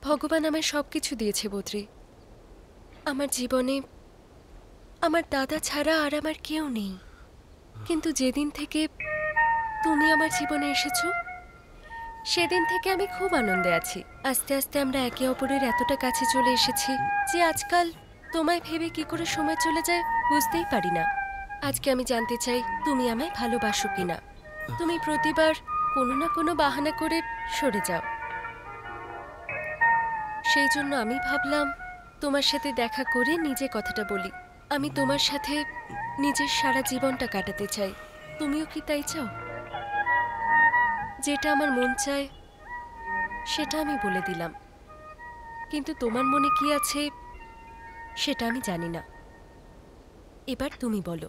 ভগবান আমায় সবকিছু দিয়েছে বদ্রি। আমার জীবনে আমার দাদা ছাড়া আর আমার কেউ নেই, কিন্তু যেদিন থেকে তুমি আমার জীবনে এসেছো সেদিন থেকে আমি খুব আনন্দে আছি। আস্তে আস্তে আমরা একে অপরের এতটা কাছে চলে এসেছি যে আজকাল তোমায় ভেবে কি করে সময় চলে যায় বুঝতেই পারি না। আজকে আমি জানতে চাই তুমি আমায় ভালোবাসো কিনা। তুমি প্রতিবার কোনো না কোনো বাহানা করে সরে যাও, সেই জন্য আমি ভাবলাম তোমার সাথে দেখা করে নিজে কথাটা বলি। আমি তোমার সাথে নিজের সারা জীবনটা কাটাতে চাই। তুমিও কি তাই চাও? যেটা আমার মন চায় সেটা আমি বলে দিলাম, কিন্তু তোমার মনে কি আছে সেটা আমি জানি না। এবার তুমি বলো,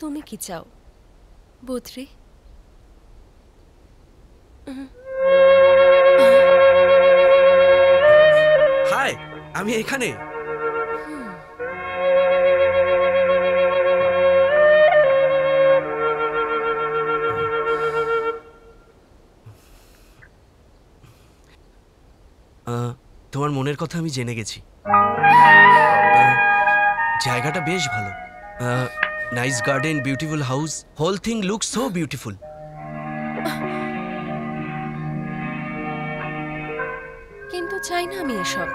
তুমি কি চাও বদ্রি? হাই, আমি এখানে। তোমার মনের কথা আমি জেনে গেছি। জায়গাটা বেশ ভালো। Nice garden, beautiful house, whole thing looks so beautiful. কিন্তু চাই না আমি এসব।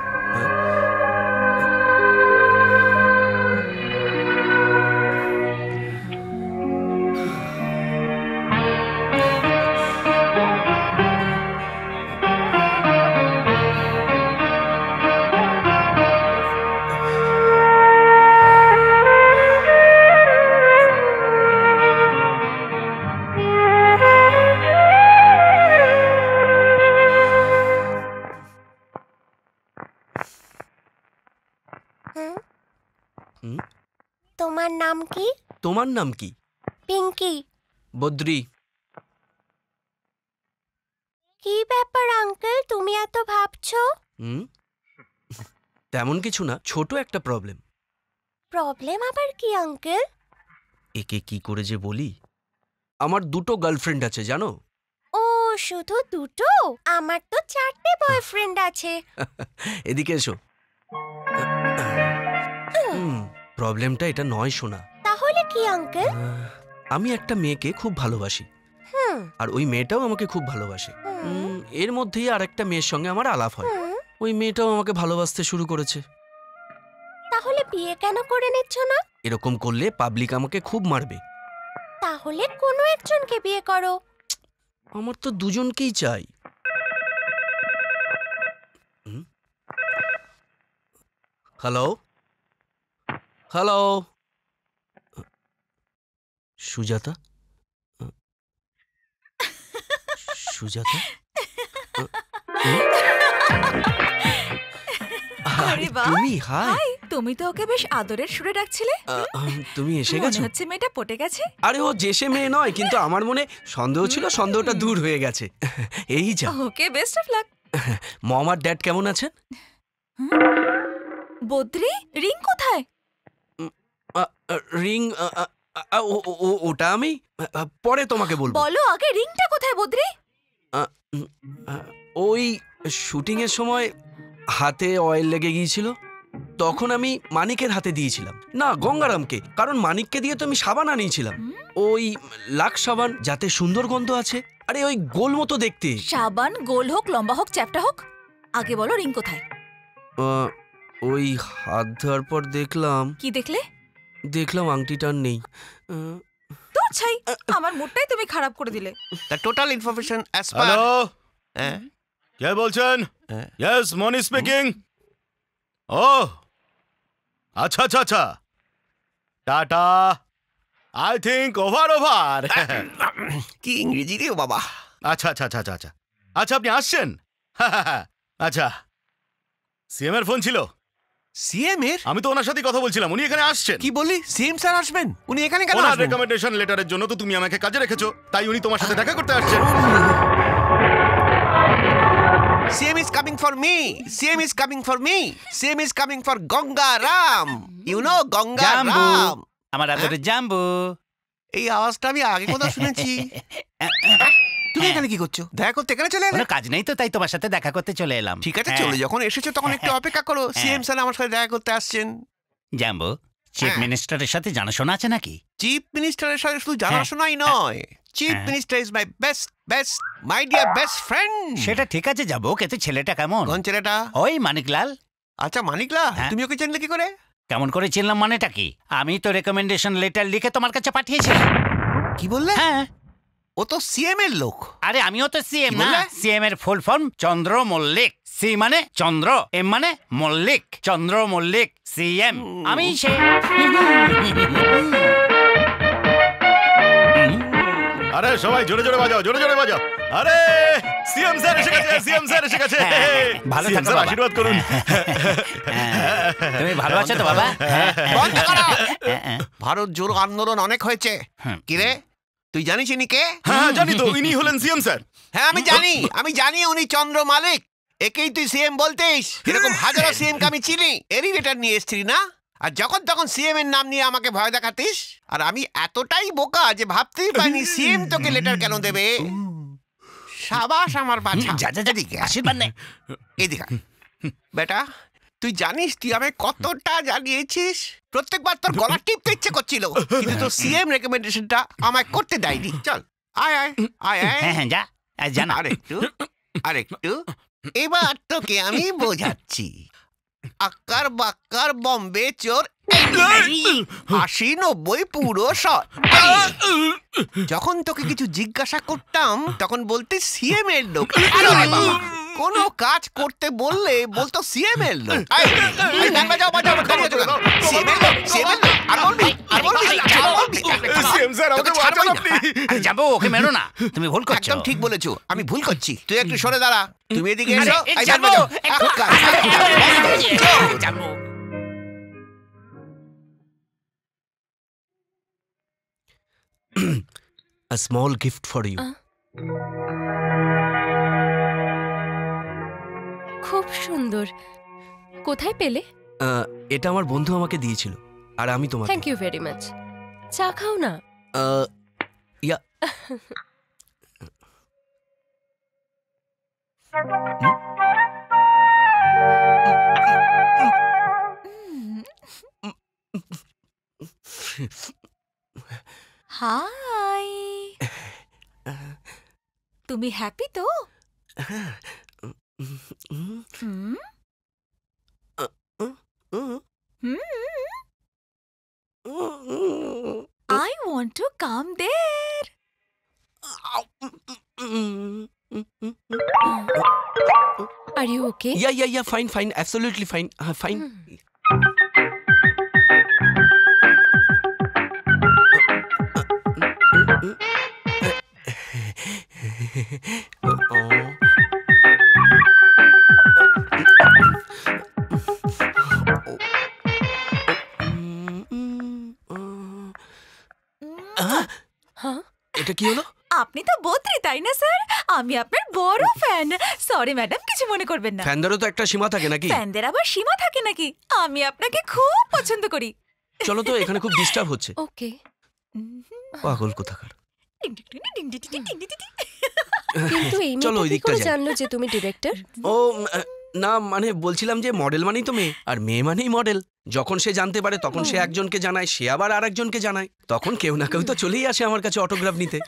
তোমার নাম কি? তোমার নাম কি? পিঙ্কি। বদ্রি। কি ব্যাপার আঙ্কেল, তুমি এত ভাবছো? তেমন কিছু না, ছোট একটা প্রবলেম। প্রবলেম আবার কি আঙ্কেল? একে কি করে যে বলি, আমার দুটো গার্লফ্রেন্ড আছে জানো। ও শুধু দুটো? আমার তো 4টে বয়ফ্রেন্ড আছে। এদিকে এসো। প্রবলেমটা এটা নয় শোনা। তাহলে কি আঙ্কেল? আমি একটা মেয়েকে খুব ভালোবাসি, আর ওই মেয়েটাও আমাকে খুব ভালোবাসে। এর মধ্যেই আর একটা মেয়ের সঙ্গে আমার আলাপ হয়। ওই মেয়েটাও আমাকে ভালোবাসতে শুরু করেছে। তাহলে বিয়ে কেন করে নিচ্ছ না? এরকম করলে পাবলিক আমাকে খুব মারবে। তাহলে কোনো একজনকে বিয়ে করো। আমার তো দুজনকেই চাই। Hello hello, Sujata? সুজাতা? আরে বাহ, তুমি? হাই। তুমি তো ওকে বেশ আদরের সুরে ডাকছিলে। তুমি এসে মনে গেছো? হচ্ছে মেয়েটা পটে গেছে। আরে ও যেসে মেয়ে নয়, কিন্তু আমার মনে সন্দেহ ছিল, সন্দেহটা দূর হয়ে গেছে। এই যা। Okay best of luck. Mom আর ড্যাড কেমন আছেন? বদ্রি, রিং কোথায়? রিং ওটা আমি পরে তোমাকে বলবো। বলো আগে রিংটা কোথায় বদ্রি? ওই শুটিং এর সময় হাতে অয়েল লেগে গিয়েছিল, তখন আমি মানিকের হাতে দিয়েছিলাম, না গঙ্গারামকে, কারণ মানিককে দিয়ে তো আমি সাবান আনিয়েছিলাম, ওই লাক্স সাবান, যাতে সুন্দর গন্ধ আছে। আরে ওই গোল মতো দেখতে। সাবান গোল হোক, লম্বা হোক, চ্যাপ্টা হোক, আগে বলো রিং কোথায়? ওই হাত ধোয়ার পর দেখলাম। কি দেখলে? দেখলাম আংটিটার নেই। তোর ছাই, আমার মুডটাই তুমি খারাপ করে দিলে। The total information as per. Hello, কে বলছেন? ইয়েস, মনি স্পিকিং। ও আচ্ছা আচ্ছা আচ্ছা, টাটা। I think over. কি ইংরেজি রে বাবা। আচ্ছা আচ্ছা আচ্ছা আচ্ছা আচ্ছা আচ্ছা, আপনি আসছেন? আচ্ছা, সিএম এর ফোন ছিল? সিএম এর? আমি তো ওনার সাথে কথা বলছিলাম, উনি এখানে আসছেন। কি বলি? সিএম স্যার আসবেন? উনি এখানে কেন ওনার আসবেন? রেকমেন্ডেশন লেটারের জন্য তো তুমি আমাকে কাজে রেখেছো, তাই উনি তোমার সাথে দেখা করতে আসছেন। CM is coming for me. CM is coming for me. CM is coming for Ganga Ram. You know Ganga Ram. আমার আদরের জাম্বু। এই আওয়াজটা আমি আগে কোথাও শুনেছি। তুমি এখানে কি করছো? দেখা করতে এখানে চলে এলে? কোনো কাজ নেই তো, তাই তোমার সাথে দেখা করতে চলে এলাম। ঠিক আছে, চলো, যখন এসেছো তখন একটু অপেক্ষা করো। সিএম স্যার আমার সাথে দেখা করতে আসছেন। জাম্বু, চিফ মিনিস্টারের সাথে জানাশোনা আছে নাকি? চিফ মিনিস্টারের সাথে শুধু জানাশোনাই নয়, chief minister is my my dear best friend. সেটা ঠিক আছে যাবো, কিন্তু ছেলেটা কেমন? কোন ছেলেটা? ওই মানিকলাল। আচ্ছা, মানিকলাল। তুমি ওকে চিনলে কি করে? কেমন করে চিনলাম মানেটা কি? আমি তো রেকমেন্ডেশন লেটার লিখে তোমার কাছে পাঠিয়েছিলাম। কি বললে? হ্যাঁ, ও তো সিএম এর লোক। আরে আমিও তো সিএম কি না। বললে? সিএম এর ফুল ফর্ম চন্দ্র মল্লিক। সি মানে চন্দ্র, এম মানে মল্লিক। চন্দ্র মল্লিক সিএম। আমি সে। আরে সবাই জোরে জোরে বাজাও, জোরে জোরে বাজাও। আরে সিএম স্যার এসে গেছে, সিএম স্যার এসে গেছে। ভালো CM থাকো স্যার, বাবা। আশীর্বাদ করুন। তুমি ভালো আছো তো বাবা? বন্ধ করো। ভারত জোড়ো আন্দোলন অনেক হয়েছে। কিরে তুই জানিস ইনি কে? হ্যাঁ জানি তো, ইনি হলেন সিএম স্যার। হ্যাঁ আমি জানি উনি চন্দ্র মালিক। একেই তুই সিএম বলতিস? এরকম হাজারো সিএম কে আমি চিনি। এরই লেটার নিয়ে এসছিলি না? আর যখন তখন সিএম এর নাম নিয়ে আমাকে ভয় দেখাতিস। আর আমি এতটাই বোকা যে ভাবতেই পারিনি সিএম তোকে লেটার কেন দেবে। সাবাস আমার বাছা। এদিকে আশীর্বাদ নে। এদিকে বেটা, তুই জানিস তুই আমায় কতটা জানিয়েছিস। প্রত্যেকবার তোর গলা টিপতে ইচ্ছে করছিল, কিন্তু তোর সিএম রেকমেন্ডেশনটা আমায় করতে দেয়নি। চল আয় আয় আয় আয়। হ্যাঁ যা জানা। আরেকটু এবার তোকে আমি বোঝাচ্ছি। আক্কার বাক্কার বম্বে চোর 80-90 পুরো শট। যখন তোকে কিছু জিজ্ঞাসা করতাম তখন বলতে সিএম এর লোক। আরে বাবা, কোনো কাজ করতে বললে বলতো সিএম এর লোক। যাবো, ওকে মেরো না, তুমি ভুল করছো। একদম ঠিক বলেছো, আমি ভুল করছি। তুই একটু সরে দাঁড়া। তুমি এদিকে এসো। যাবো। A small gift for you. খুব সুন্দর। কোথায় পেলে? এটা আমার বন্ধু আমাকে দিয়েছিল, আর আমি তোমাকে। Thank you very much. চা খাও না? ইয়া। হাই, তুমি হ্যাপি তো? I want to come there. Are you okay? Yeah, fine, absolutely fine, fine. এটা কি হলো? আপনি তো বদ্রি তাই না স্যার? আমি আপনার বড় ফ্যান। সরি ম্যাডাম, কিছু মনে করবেন না। ফ্যানদেরও তো একটা সীমা থাকে নাকি? ফ্যানদের আবার সীমা থাকে নাকি? আমি আপনাকে খুব পছন্দ করি। চলো তো, এখানে খুব ডিস্টার্ব হচ্ছে। ওকে। পাগল কোথাকার। কিন্তু এই চলো মেয়েটা কি ওইদিকটা করে যাই। জানলো যে তুমি ডিরেক্টর? ও না, মানে বলছিলাম যে মডেল মানেই তো মেয়ে, আর মেয়ে মানেই মডেল। যখন সে জানতে পারে তখন সে একজনকে জানায়, সে আবার আরেকজনকে জানায়। তখন কেউ না কেউ তো চলেই আসে আমার কাছে অটোগ্রাফ নিতে।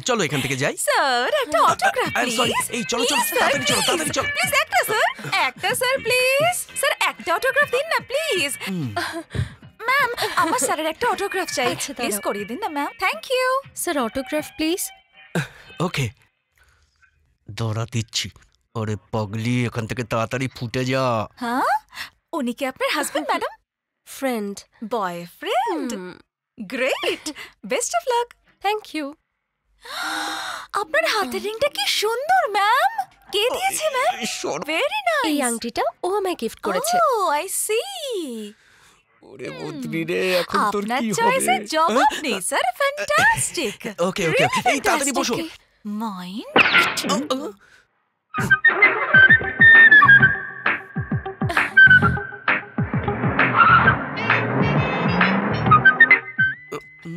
চলো এখান থেকে যাই। স্যার একটা অটোগ্রাফ প্লিজ। এই চলো তাড়াতাড়ি চলো। প্লিজ একটা স্যার প্লিজ। স্যার একটা অটোগ্রাফ দিন না প্লিজ। ম্যাম, আমার স্যারের একটা অটোগ্রাফ চাই। প্লিজ করিয়ে দিন না ma'am. Thank you sir, autograph please. Okay, দৌড়া দিচ্ছি। ওরে পগলি, এখান থেকে তাড়াতাড়ি ফুটে যা। হ্যাঁ, উনি কি আপনার husband madam? Friend. Boyfriend? Great, best of luck. Thank you. আপনার হাতের রিংটা কি সুন্দর ম্যাম। কে দিয়েছে ম্যাম? Very nice. এই আংটিটা ও আমায় গিফট করেছে। ও আই সি। ওরে বদ্রি রে, এখন তোর আপনার কি হবে? চয়েসের জবাব নেই স্যার। ফ্যান্টাস্টিক। ওকে, এই তাড়াতাড়ি বসো। মাইন্ড।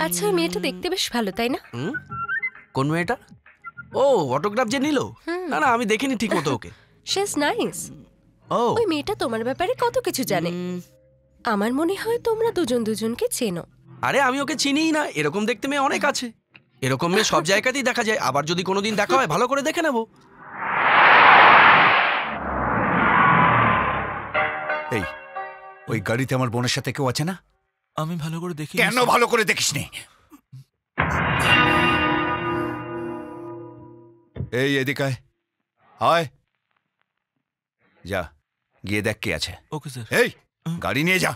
আচ্ছা, ওই মেয়েটা দেখতে বেশ ভালো, তাই না? কোন মেয়েটা? ও, অটোগ্রাফ যে নিল? না, আমি দেখিনি ঠিক মতো ওকে। She is nice. ও, ওই মেয়েটা তোমার ব্যাপারে কত কিছু জানে। আমার মনে হয় তোমরা দুজন দুজনকে চেনো। আরে আমি ওকে চিনিই না। এরকম দেখতে মেয়ে অনেক আছে। এরকম মেয়ে সব জায়গাতেই দেখা যায়। আবার যদি কোনোদিন দেখা হয় ভালো করে দেখে নেব। এই ওই গাড়িতে আমার বোনের সাথে কেউ আছে না? আমি ভালো করে দেখি। কেন ভালো করে দেখিসনি? এই এদিকে আয়। আয় যা, গিয়ে দেখ কে আছে। Okay sir. এই গাড়ি নিয়ে যা।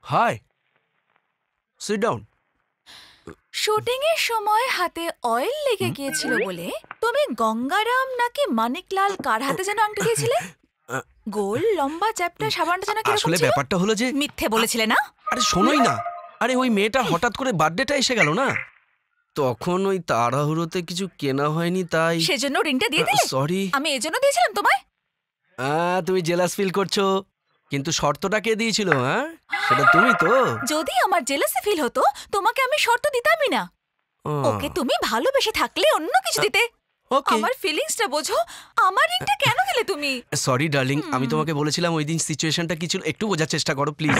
High, sit down. শুটিং এর সময় হাতে অয়েল লেগে গিয়েছিল বলে তুমি গঙ্গারাম নাকি মানিকলাল কার হাতে যেন আংটি দিয়েছিলে? গোল লম্বা চ্যাপ্টা সাবানটা যেন কিরকম আসলে ছিল? ব্যাপারটা হলো যে মিথ্যে বলেছিলে না? আরে শোনোই না, আরে ওই মেয়েটা হঠাৎ করে বার্থডেটা এসে গেল না, তখন ওই তাড়াহুড়োতে কিছু কেনা হয়নি তাই। সেজন্য রিংটা দিয়ে দিলে? সরি। আমি এজন্য দিয়েছিলাম তোমায়। তুমি জেলাস ফিল করছো, কিন্তু শর্তটা কে দিয়েছিল? হ্যাঁ, সেটা তুমি তো। যদি আমার জেলাসি ফিল হতো তোমাকে আমি শর্ত দিতামই না। ওকে তুমি ভালোবেসে থাকলে অন্য কিছু দিতে। আমার ফিলিংসটা বোঝো। আমার রিংটা কেন দিলে তুমি? সরি ডার্লিং, আমি তোমাকে বলেছিলাম ওই দিন সিচুয়েশনটা কি ছিল একটু বোঝার চেষ্টা করো প্লিজ।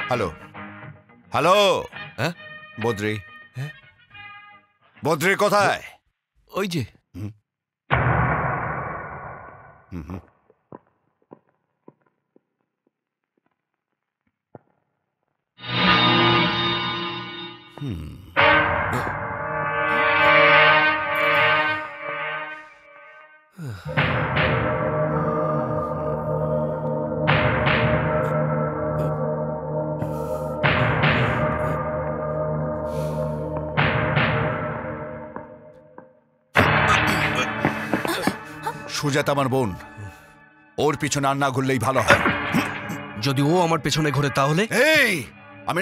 হ্যালো হ্যালো, হ্যাঁ বদ্রি, হ্যাঁ বদ্রি কোথায়? ওই যে। সুজাতা আমার বোন, ওর পিছনে আর না ঘুরলেই ভালো হয়। যদি ও আমার পেছনে ঘোরে তাহলে? এই আমি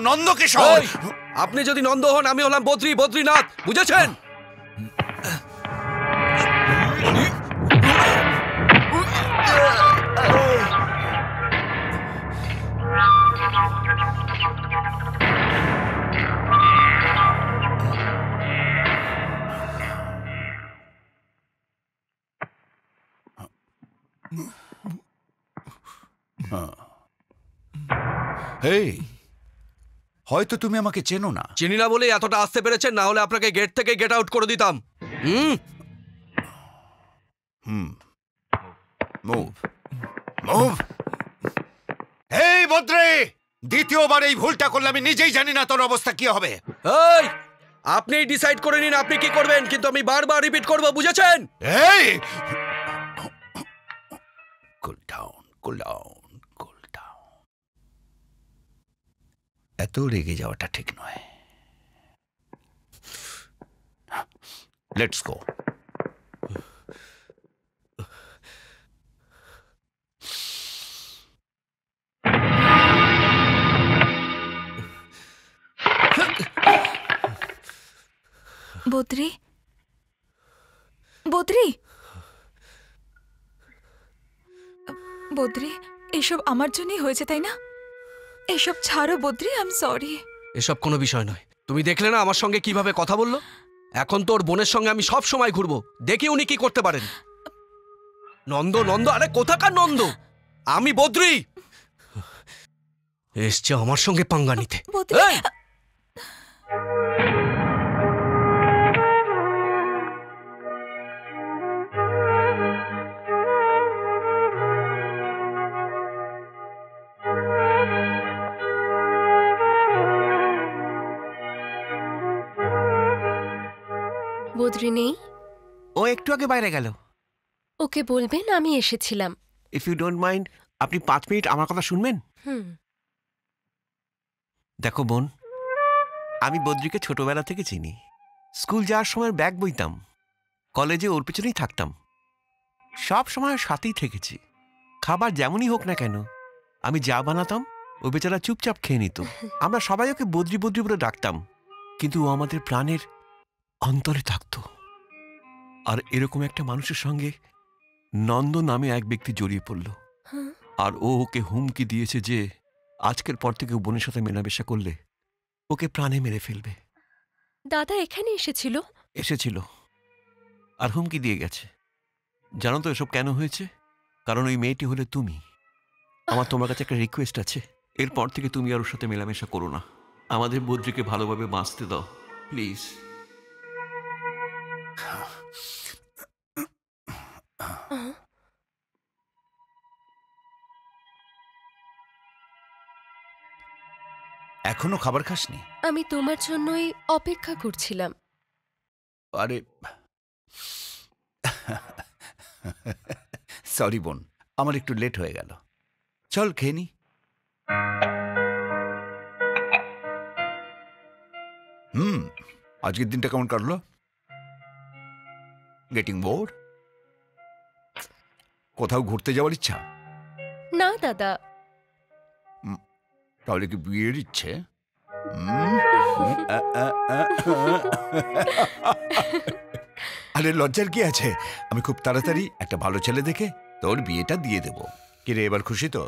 নন্দকিশোর। আপনি যদি নন্দ হন, আমি হলাম বদ্রীনাথ, বুঝেছেন? এই হয়তো তুমি আমাকে চেনো না। চিনি না বলে এতটা আসতে পেরেছেন, না হলে আপনাকে গেট থেকে গেট আউট করে দিতাম। Move move. এই বদ্রে, দ্বিতীয়বার এই ভুলটা করলে আমি নিজেই জানি না তোর অবস্থা কি হবে। এই আপনি ডিসাইড করে নিন আপনি কি করবেন, কিন্তু আমি বারবার রিপিট করব, বুঝেছেন? এই cool down, cool down, cool down. এত রেগে যাওয়াটা ঠিক নয়। Let's go. বদ্রি, বদ্রি, বদ্রি, এসব আমার জন্যই হয়েছে তাই না? এসব ছাড়ো বদ্রি, আই এম সরি। এসব কোনো বিষয় নয়। তুমি দেখলে না আমার সঙ্গে কিভাবে কথা বললো? এখন তোর বোনের সঙ্গে আমি সব সময় ঘুরবো, দেখি উনি কি করতে পারেন। নন্দ নন্দ, আরে কোথাকার নন্দ? আমি বদ্রি। এসছে আমার সঙ্গে পাঙ্গা নিতে। এই! বদ্রি নেই? ও একটু আগে বাইরে গেল। ওকে বলবেন আমি এসেছিলাম। ইফ ইউ ডোন্ট মাইন্ড, আপনি 5 মিনিট আমার কথা শুনবেন? দেখো বোন, আমি বদ্রিকে ছোটবেলা থেকে চিনি। স্কুল যাওয়ার সময় ব্যাগ বইতাম, কলেজে ওর পেছনেই থাকতাম। সব সময় সাথেই থেকেছি। খাবার যেমনই হোক না কেন, আমি যা বানাতাম ও বেচারা চুপচাপ খেয়ে নিত। আমরা সবাই ওকে বদ্রি বদ্রি বলে ডাকতাম, কিন্তু ও আমাদের প্রাণের অন্তরে থাকতো। আর এরকম একটা মানুষের সঙ্গে নন্দ নামে এক ব্যক্তি জড়িয়ে পড়ল, আর ও ওকে হুমকি দিয়েছে যে আজকের পর থেকে বোনের সাথে মেলামেশা করলে ওকে প্রাণে মেরে ফেলবে। দাদা এখানে এসেছিল আর হুমকি দিয়ে গেছে। জানো তো এসব কেন হয়েছে? কারণ ওই মেয়েটি হলে তুমি। আমার তোমার কাছে একটা রিকোয়েস্ট আছে, এরপর থেকে তুমি আর ওর সাথে মেলামেশা করো না। আমাদের বদ্রিকে ভালোভাবে বাঁচতে দাও প্লিজ। এখনো খাবার খাসনি? আমি তোমার জন্যই অপেক্ষা করছিলাম। আরে সরি বোন, আমার একটু লেট হয়ে গেল। চল খেয়ে নি। আজকের দিনটা কেমন কাটলো? Getting board? কোথাও ঘুরতে যাওয়ার ইচ্ছা? না দাদা। তাহলে কি বিয়ের ইচ্ছে? আরে লজ্জার কি আছে? আমি খুব তাড়াতাড়ি একটা ভালো ছেলে দেখে তোর বিয়েটা দিয়ে দেব। কিরে, এবার খুশি তো?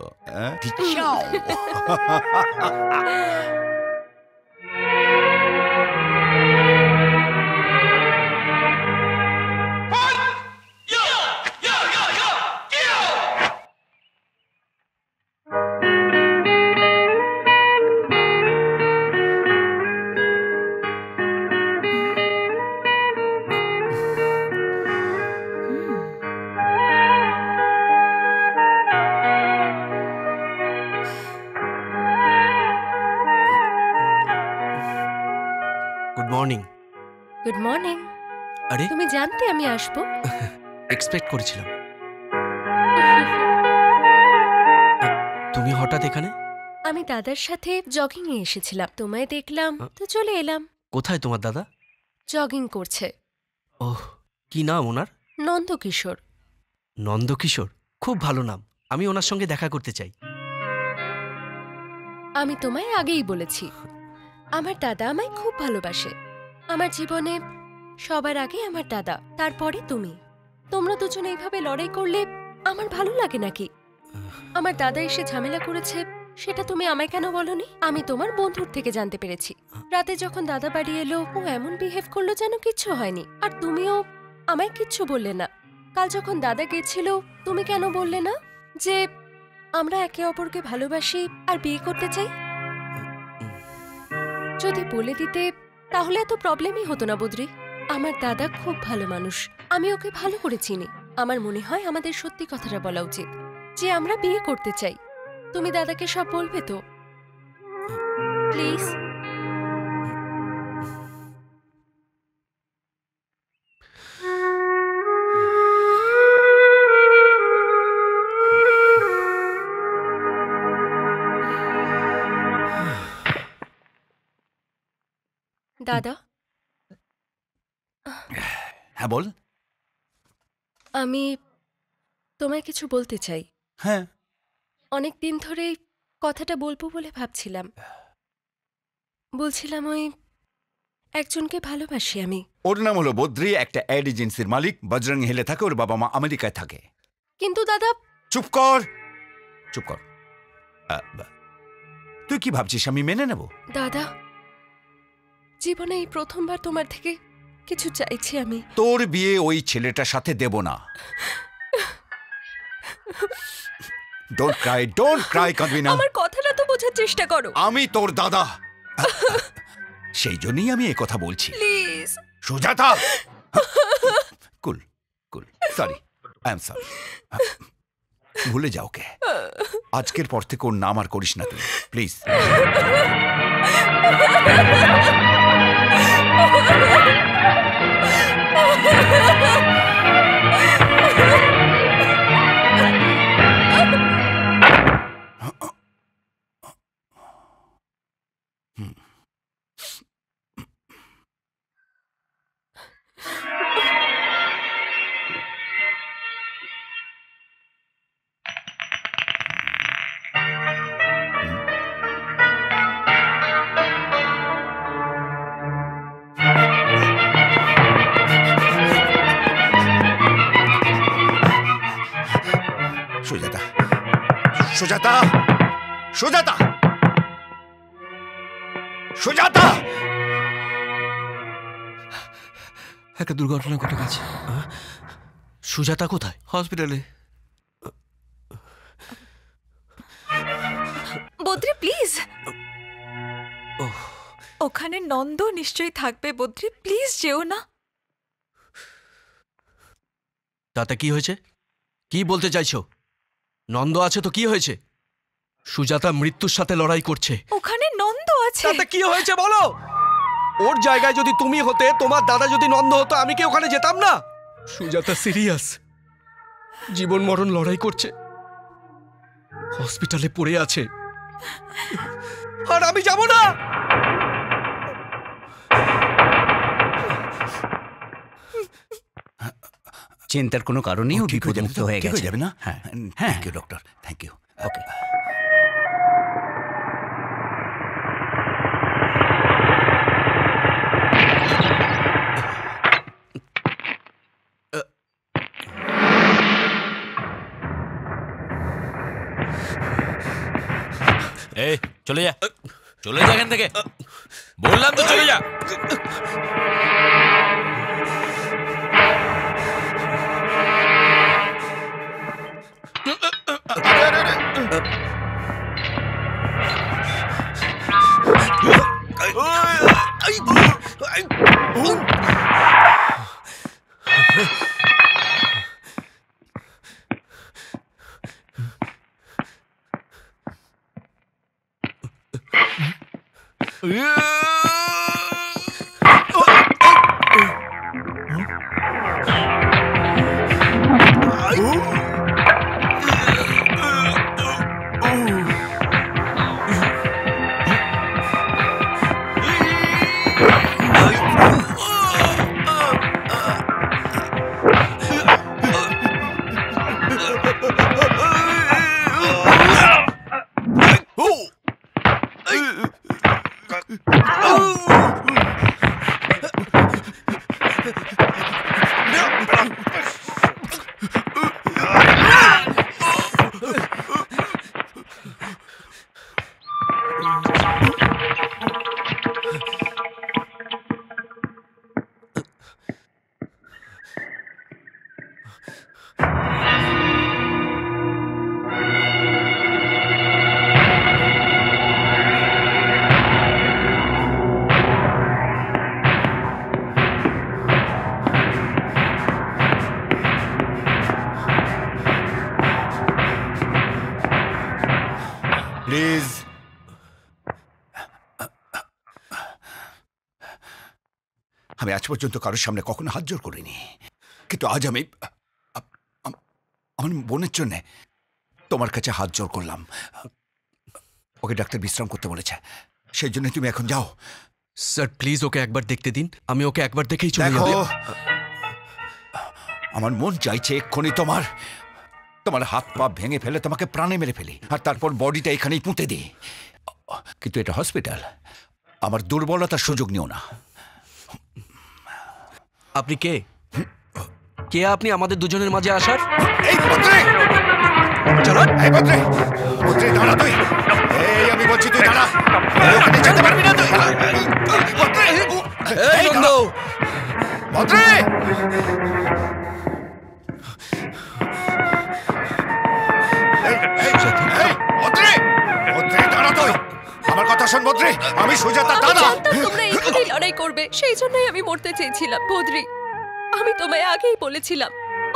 Good morning. Good morning. আরে তুমি জানতে আমি আসবো? এক্সপেক্ট করেছিলাম। তুমি হঠাৎ এখানে? আমি দাদার সাথে জগিং এ এসেছিলাম, তোমায় দেখলাম তো চলে এলাম। কোথায় তোমার দাদা? জগিং করছে। ওহ, কি নাম ওনার? নন্দকিশোর। নন্দকিশোর? খুব ভালো নাম। আমি ওনার সঙ্গে দেখা করতে চাই। আমি তোমায় আগেই বলেছি, আমার দাদা আমায় খুব ভালোবাসে। আমার জীবনে সবার আগে আমার দাদা, তারপরে তুমি। তোমরা দুজনে এইভাবে লড়াই করলে আমার ভালো লাগে নাকি? আমার দাদা এসে ঝামেলা করেছে, সেটা তুমি আমায় কেন বলনি? আমি তোমার বন্ধুর থেকে জানতে পেরেছি। রাতে যখন দাদা বাড়ি এলো, ও এমন বিহেভ করলো যেন কিচ্ছু হয়নি, আর তুমিও আমায় কিচ্ছু বললে না। কাল যখন দাদা গেছিল, তুমি কেন বললে না যে আমরা একে অপরকে ভালোবাসি আর বিয়ে করতে চাই? যদি বলে দিতে তাহলে এত প্রবলেমই হতো না বদ্রি। আমার দাদা খুব ভালো মানুষ, আমি ওকে ভালো করে চিনি। আমার মনে হয় আমাদের সত্যি কথাটা বলা উচিত যে আমরা বিয়ে করতে চাই। তুমি দাদাকে সব বলবে তো প্লিজ? দাদা, হ্যাঁ বল। আমি তোমায় কিছু বলতে চাই। হ্যাঁ। অনেক দিন ধরেই কথাটা বলবো বলে ভাবছিলাম। বলছিলাম ওই একজনকে ভালোবাসি আমি। ওর নাম হলো বদ্রি, একটা অ্যাড এজেন্সির মালিক। বজরং হিলে থাকে, ওর বাবা মা আমেরিকায় থাকে। কিন্তু দাদা। চুপ কর, চুপ কর। তুই কি ভাবছিস আমি মেনে নেব? দাদা, জীবনে এই প্রথমবার তোমার থেকে কিছু চাইছি আমি। তোর বিয়ে ওই ছেলেটার সাথে দেব না। ডোন্ট ক্রাই, ডোন্ট ক্রাই, কাঁদবি না। আমার কথাটা তো বোঝার চেষ্টা করো। আমি তোর দাদা, সেই জন্যই আমি এই কথা বলছি। Please Sujata. Cool cool, sorry, I am sorry. ভুলে যাও কে। আজকের পর থেকে ওর নাম আর করিস না তুই, প্লিজ। সুজাতা, সুজাতা, সুজাতা! একটা দুর্ঘটনা ঘটে গেছে। সুজাতা কোথায়? হসপিটালে। বদ্রি প্লিজ, ওখানে নন্দ নিশ্চয়ই থাকবে। বদ্রি প্লিজ যেও না। তাতে কি হয়েছে? কি বলতে চাইছো? নন্দ আছে তো কি হয়েছে? সুজাতা মৃত্যুর সাথে লড়াই করছে। ওখানে নন্দ আছে। তাতে কি হয়েছে বলো? ওর জায়গায় যদি তুমি হতে, তোমার দাদা যদি নন্দ হতো, আমি কি ওখানে যেতাম না? সুজাতা সিরিয়াস, জীবন মরণ লড়াই করছে, হসপিটালে পড়ে আছে, আর আমি যাব না। চিন্তার কোনো কারণেই ও বিপদমুক্ত হয়ে গেছে। যাবে না? হ্যাঁ thank you doctor, thank you. Okay. এই চলে যা, চলে যা এখান থেকে, বললাম তো চলে যা। প্লিজ আমি আজ পর্যন্ত কারোর সামনে কখনো হাত জোর করিনি, কিন্তু আজ আমি আমার বোনের জন্য তোমার কাছে হাত জোর করলাম। ওকে ডাক্তার বিশ্রাম করতে বলেছে, সেই জন্য তুমি এখন যাও। স্যার প্লিজ ওকে একবার দেখতে দিন, আমি ওকে একবার দেখেই চলে যাব। আমার মন চাইছে এক্ষুনি তোমার তোমার হাত পা ভেঙে ফেলে তোমাকে প্রাণে মেরে ফেলি, আর তারপর বডিটা এখানেই পুঁতে দিই। কিন্তু এটা হসপিটাল, আমার দুর্বলতার সুযোগ নিও না। আপনি কে? কে আপনি আমাদের দুজনের মাঝে আসার? এই মন্ত্রী, চলো। এই মন্ত্রী, মন্ত্রী দাঁড়া তুই। এই আমি বলছি তুই দাঁড়া, ওখানে যেতে পারবি না তুই। মন্ত্রী, এই নন্দ, মন্ত্রী, আমার কথা শোন মন্ত্রী, আমি সুজাতা দাদা। তোমরা এইভাবেই লড়াই করবে, সেই জন্যই আমি মরতে চেয়েছিলাম। বদ্রি, আমি তোমায় আগেই বলেছিলাম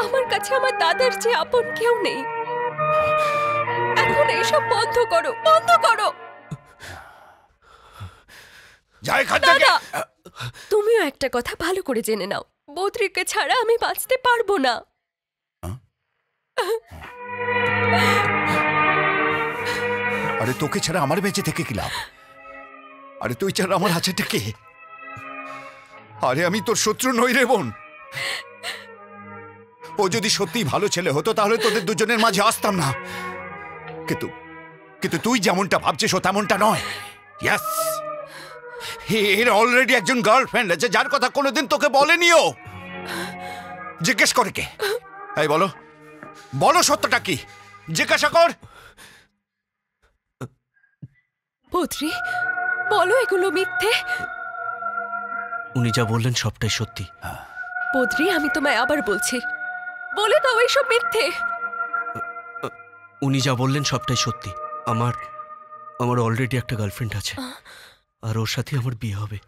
আমার কাছে আমার দাদার চেয়ে আপন কেউ নেই। এখন এইসব বন্ধ করো, বন্ধ করো। দাদা, তুমিও একটা কথা ভালো করে জেনে নাও, বদ্রিকে ছাড়া আমি বাঁচতে পারবো না। আরে তোকে ছাড়া আমার বেঁচে থেকে কি লাভ? আরে তুই ছাড়া আমার আছেটা কে? আরে আমি তোর শত্রু নই রে বোন। ও যদি সত্যি ভালো ছেলে হতো তাহলে তোদের দুজনের মাঝে আসতাম না, কিন্তু কিন্তু তুই যেমনটা ভাবছিস ও তেমনটা নয়। ইয়েস, এর অলরেডি একজন গার্লফ্রেন্ড আছে যার কথা কোনোদিন তোকে বলেনিও। জিজ্ঞেস করে কে? এই বলো, বলো সত্যটা কি? জিজ্ঞাসা কর। বদ্রি বলো এগুলো মিথ্যে। উনি যা বললেন সবটাই সত্যি। বদ্রি আমি তোমায় আবার বলছি, বলে দাও এইসব মিথ্যে। উনি যা বললেন সবটাই সত্যি। আমার অলরেডি একটা গার্লফ্রেন্ড আছে, আর ওর সাথে আমার বিয়ে হবে।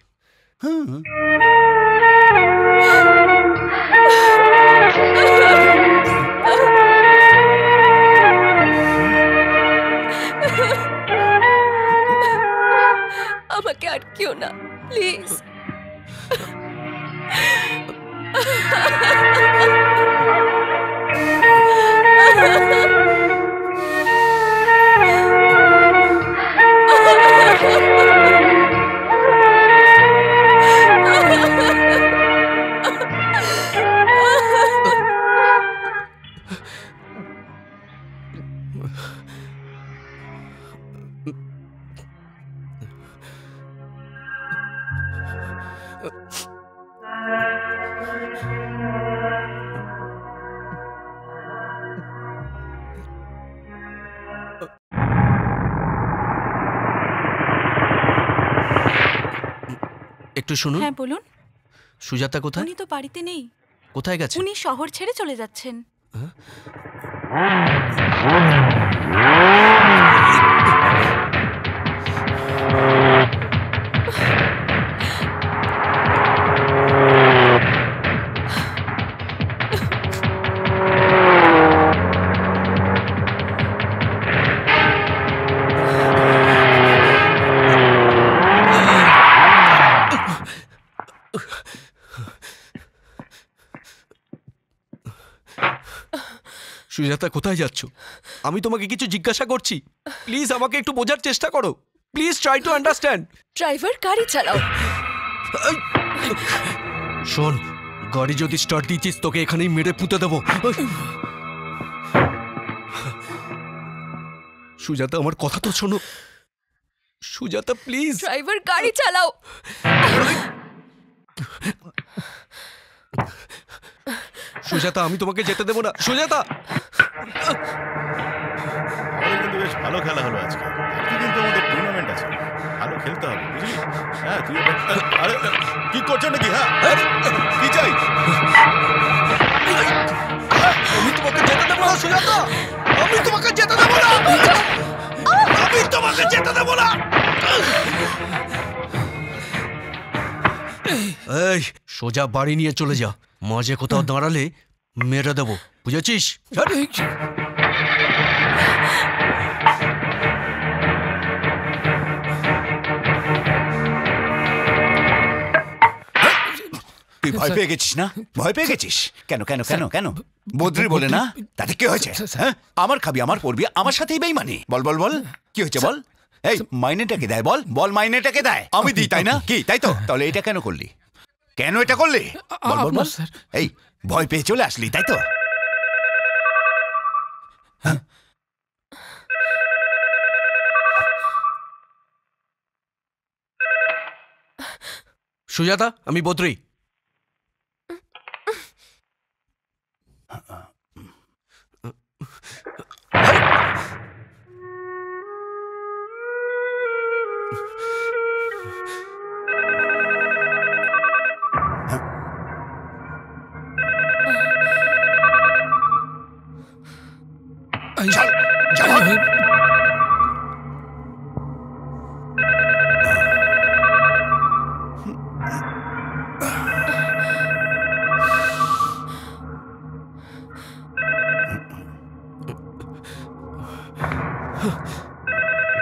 আমাকে আটকিও না প্লিজ। একটু শুনুন। হ্যাঁ বলুন। সুজাতা কোথায়? উনি তো বাড়িতে নেই। কোথায় গেছে? উনি শহর ছেড়ে চলে যাচ্ছেন। সুজাতা কোথায় যাচ্ছ? আমি তোমাকে কিছু জিজ্ঞাসা করছি, প্লিজ আমাকে একটু বোঝার চেষ্টা করো। Please try to understand. Driver গাড়ি চালাও। শোন, গাড়ি যদি স্টার্ট দিয়েছিস তোকে এখানেই মেরে পুঁতে দেবো। সুজাতা আমার কথা তো শোনো। সুজাতা প্লিজ। ড্রাইভার গাড়ি চালাও। সুজাতা আমি তোমাকে যেতে দেবো না। সুজাতা কিন্তু বেশ ভালো খেলা হলো আজকে। আজকে কিন্তু আমাদের টুর্নামেন্ট আছে, ভালো খেলতে হবে বুঝলি? হ্যাঁ তুই আরে কি করছো নাকি? হ্যাঁ কি চাই? আমি তোমাকে যেতে দেবো না সুজাতা, আমি তোমাকে যেতে দেবো না, আমি তোমাকে যেতে দেবো না। এই সোজা বাড়ি নিয়ে চলে যা, মাঝে কোথাও দাঁড়ালে মেরে দেবো, বুঝেছিস? তুই ভয় পেয়ে গেছিস না? ভয় পেয়ে গেছিস কেন? কেন কেন কেন? বদ্রি বলে না, তাতে কি হয়েছে? হ্যাঁ আমার খাবি, আমার পড়বি, আমার সাথেই বেইমানি। বল বল বল কি হয়েছে বল। এই মাইনেটাকে দেয়, বল বল মাইনেটাকে দেয়। আমি দিই তাই না? কি তাই তো? তাহলে এটা কেন করলি? কেন এটা করলি? বল বল বল। এই ভয় পেয়ে চলে আসলি তাই তো? সুজাতা আমি বদ্রি।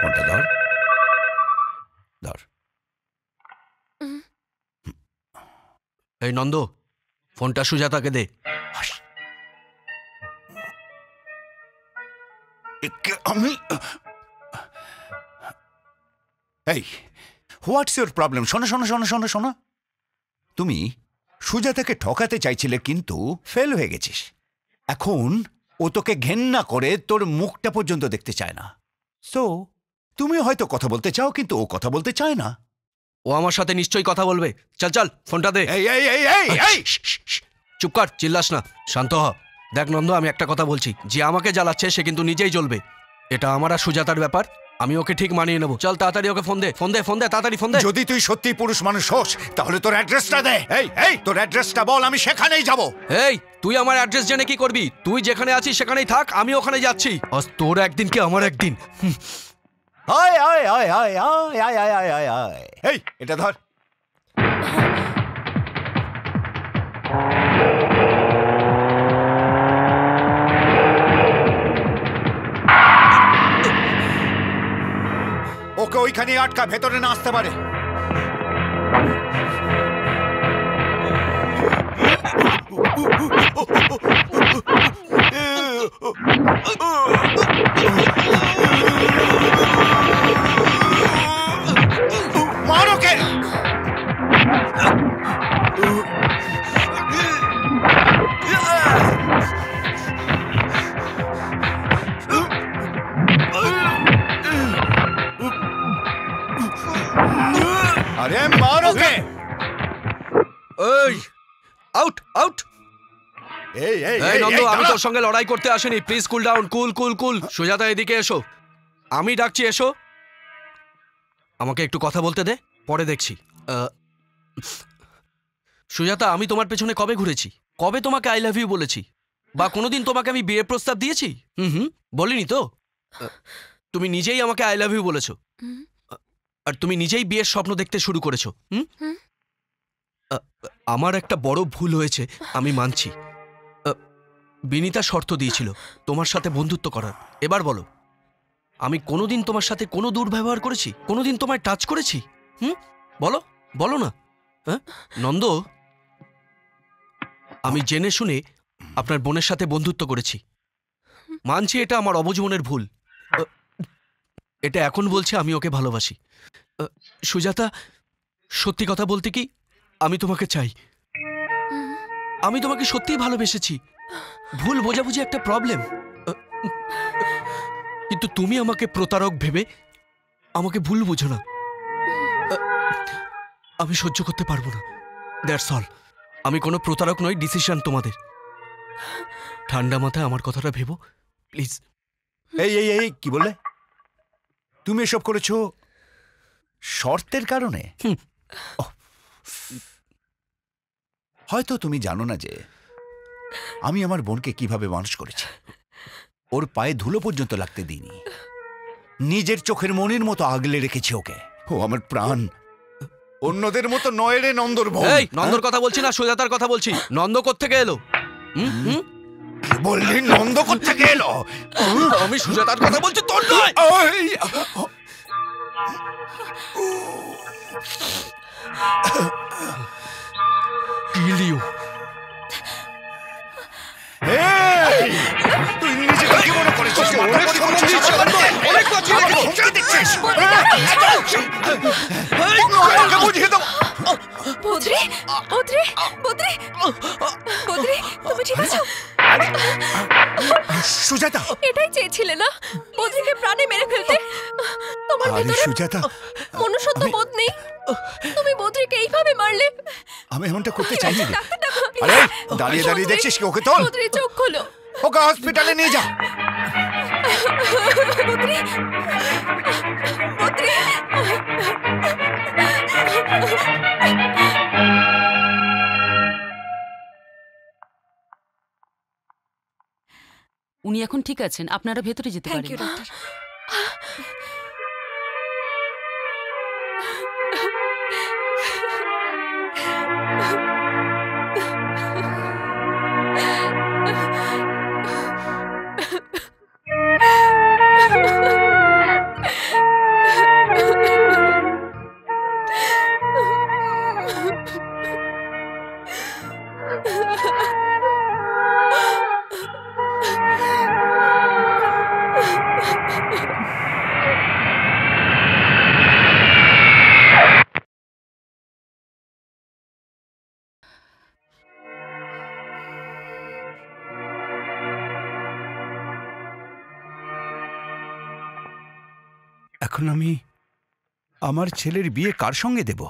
ফোনটা ধর ধর। এই নন্দ, ফোনটা সুজাতাকে দে। আমি এই হোয়াটস ইউর প্রবলেম? শোনো শোনো শোনো শোনো শোনো, তুমি সুজাতাকে ঠকাতে চাইছিলে কিন্তু ফেল হয়ে গেছিস। এখন ও তোকে ঘেন্না করে তোর মুখটা পর্যন্ত দেখতে চায় না। সো তুমি হয়তো কথা বলতে চাও কিন্তু ও কথা বলতে চায় না। ও আমার সাথে নিশ্চয়ই কথা বলবে। চল চল ফোনটা দে। এই এই এই এই এই চুপ কর, চিল্লাস না, শান্ত হ। দেখ নন্দ, আমি একটা কথা বলছি, যে আমাকে জ্বালাচ্ছে সে কিন্তু নিজেই জ্বলবে। এটা আমার আর সুজাতার ব্যাপার, আমি ওকে ঠিক মানিয়ে নেবো। চল তাড়াতাড়ি ওকে ফোন দে, ফোন দে, ফোন দে, তাড়াতাড়ি ফোন দে। যদি তুই সত্যি পুরুষ মানুষ হোস তাহলে তোর অ্যাড্রেসটা দে। এই এই তোর অ্যাড্রেসটা বল, আমি সেখানেই যাব। এই তুই আমার অ্যাড্রেস জেনে কি করবি? তুই যেখানে আছিস সেখানেই থাক, আমি ওখানে যাচ্ছি। আজ তোর একদিন কি আমার একদিন। আয় আয় আয় আয় আয় আয় আয় আয় আয় আয়। এই এটা ধর। ওকে ওইখানে আটকা, ভেতরে না আসতে পারে। মার ওকে। আরে মার ওকে। এই আউট আউট। এই এই এই নন্দ, আমি তোর সঙ্গে লড়াই করতে আসিনি। প্লিজ কুল ডাউন, কুল কুল কুল। সুজাতা এদিকে এসো, আমি ডাকছি, এসো। আমাকে একটু কথা বলতে দে, পরে দেখছি। সুজাতা, আমি তোমার পেছনে কবে ঘুরেছি? কবে তোমাকে আই লাভ ইউ বলেছি? বা কোনোদিন তোমাকে আমি বিয়ের প্রস্তাব দিয়েছি? বলিনি তো। তুমি নিজেই আমাকে আই লাভ ইউ বলেছো, আর তুমি নিজেই বিয়ের স্বপ্ন দেখতে শুরু করেছো। আমার একটা বড় ভুল হয়েছে, আমি মানছি। বিনীতা শর্ত দিয়েছিল তোমার সাথে বন্ধুত্ব করার। এবার বলো, আমি কোনোদিন তোমার সাথে কোনো দুর্ব্যবহার করেছি? কোনোদিন তোমায় টাচ করেছি? বলো, বলো না। নন্দ, আমি জেনে শুনে আপনার বোনের সাথে বন্ধুত্ব করেছি। মানছি এটা আমার অবজীবনের ভুল। এটা এখন বলছে আমি ওকে ভালোবাসি। সুজাতা, সত্যি কথা বলতে কি, আমি তোমাকে চাই। আমি তোমাকে সত্যিই ভালোবেসেছি। ভুল বোঝাবুঝি একটা প্রবলেম, কিন্তু তুমি আমাকে প্রতারক ভেবে আমাকে ভুল বুঝো না। আমি সহ্য করতে পারবো না, দ্যাটস অল। আমি কোনো প্রতারক নই, ডিসিশন তোমাদের। ঠান্ডা মাথায় আমার কথাটা ভেবো প্লিজ। এই এই এই কি বললে? তুমি এসব করেছো শর্তের কারণে? হয়তো তুমি জানো না যে আমি আমার বোনকে কিভাবে মানুষ করেছি। ওর পায়ে ধুলো পর্যন্ত লাগতে দিইনি। নিজের চোখের মনির মতো আগলে রেখেছি ওকে। ও আমার প্রাণ। অন্যদের মতো নয় রে নন্দর বোন। এই নন্দর কথা বলছি না, সুজাতার কথা বলছি। নন্দ কোত্থেকে এলো? বললি নন্দ কোত্থেকে এলো? আমি সুজাতার কথা বলছি, তোর নয়। Kill you. তুই নিজেকে কি মনে করেছিস? বুঝিয়ে দাও। বদ্রি, বদ্রি, বদ্রি, বদ্রি, তুমি ঠিক আছো? সুজাতা, এটাই চেয়েছিলে না, বদ্রিকে প্রাণে মেরে ফেলতে? তোমার ভিতরে সুজাতা মনুষ্যত্ব বোধ নেই। তুমি বদ্রিকে এইভাবে মারলে। আমি এমনটা করতে চাইনি। আরে দাঁড়িয়ে দাঁড়িয়ে দেখছিস কি? ওকে তোল। বদ্রি চোখ খোলো। ওকে হসপিটালে নিয়ে যা। বদ্রি, বদ্রি। উনি এখন ঠিক আছেন, আপনারা ভেতরে যেতে পারেন। Thank you doctor. এখন আমি আমার ছেলের বিয়ে কার সঙ্গে দেব?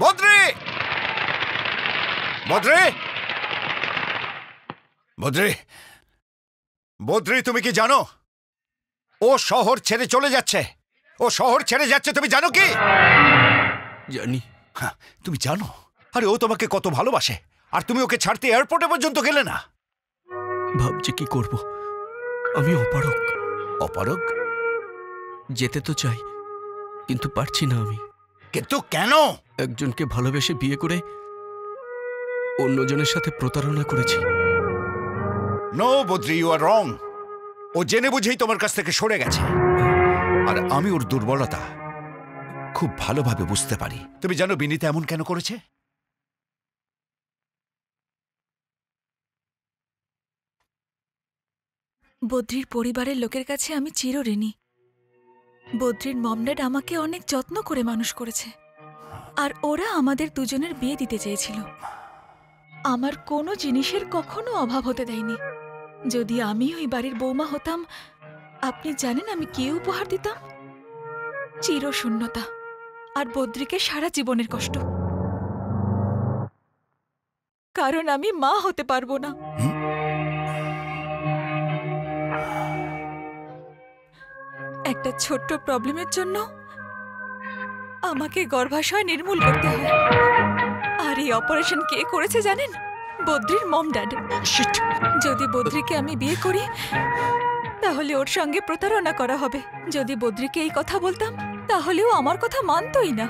বদ্রি! বদ্রি! বদ্রি! বদ্রি, তুমি কি জানো ও শহর ছেড়ে চলে যাচ্ছে? ও শহর ছেড়ে যাচ্ছে, তুমি জানো কি? জানি। হ্যাঁ, তুমি জানো? আরে ও তোমাকে কত ভালোবাসে, আর তুমি ওকে ছাড়তে এয়ারপোর্টে পর্যন্ত গেলে না। ভাবছি কি করব। আমি অপারগ। অপারগ? যেতে তো চাই, কিন্তু পারছি না আমি। কিন্তু কেন? একজনকে ভালোবেসে বিয়ে করে অন্যজনের সাথে প্রতারণা করেছি। নো বদ্রি, ইউ আর রং। ও জেনে বুঝেই তোমার কাছ থেকে সরে গেছে, আর আমি ওর দুর্বলতা খুব ভালোভাবে বুঝতে পারি। তুমি জানো বিনীতা এমন কেন করেছে? বদ্রির পরিবারের লোকের কাছে আমি চিরঋণী। বদ্রির মম ড্যাড আমাকে অনেক যত্ন করে মানুষ করেছে, আর ওরা আমাদের দুজনের বিয়ে দিতে চেয়েছিল। আমার কোনো জিনিসের কখনো অভাব হতে দেয়নি। যদি আমি ওই বাড়ির বৌমা হতাম, আপনি জানেন আমি কি উপহার দিতাম? চিরশূন্যতা, আর বদ্রিকে সারা জীবনের কষ্ট। কারণ আমি মা হতে পারবো না। একটা ছোট্ট প্রবলেমের জন্য আমাকে গর্ভাশয় নির্মূল করতে হয়। আর এই অপারেশন কে করেছে জানেন? বদ্রির মম ড্যাড। যদি বদ্রিকে আমি বিয়ে করি, তাহলে ওর সঙ্গে প্রতারণা করা হবে। যদি বদ্রিকে এই কথা বলতাম, তাহলেও আমার কথা মানতই না।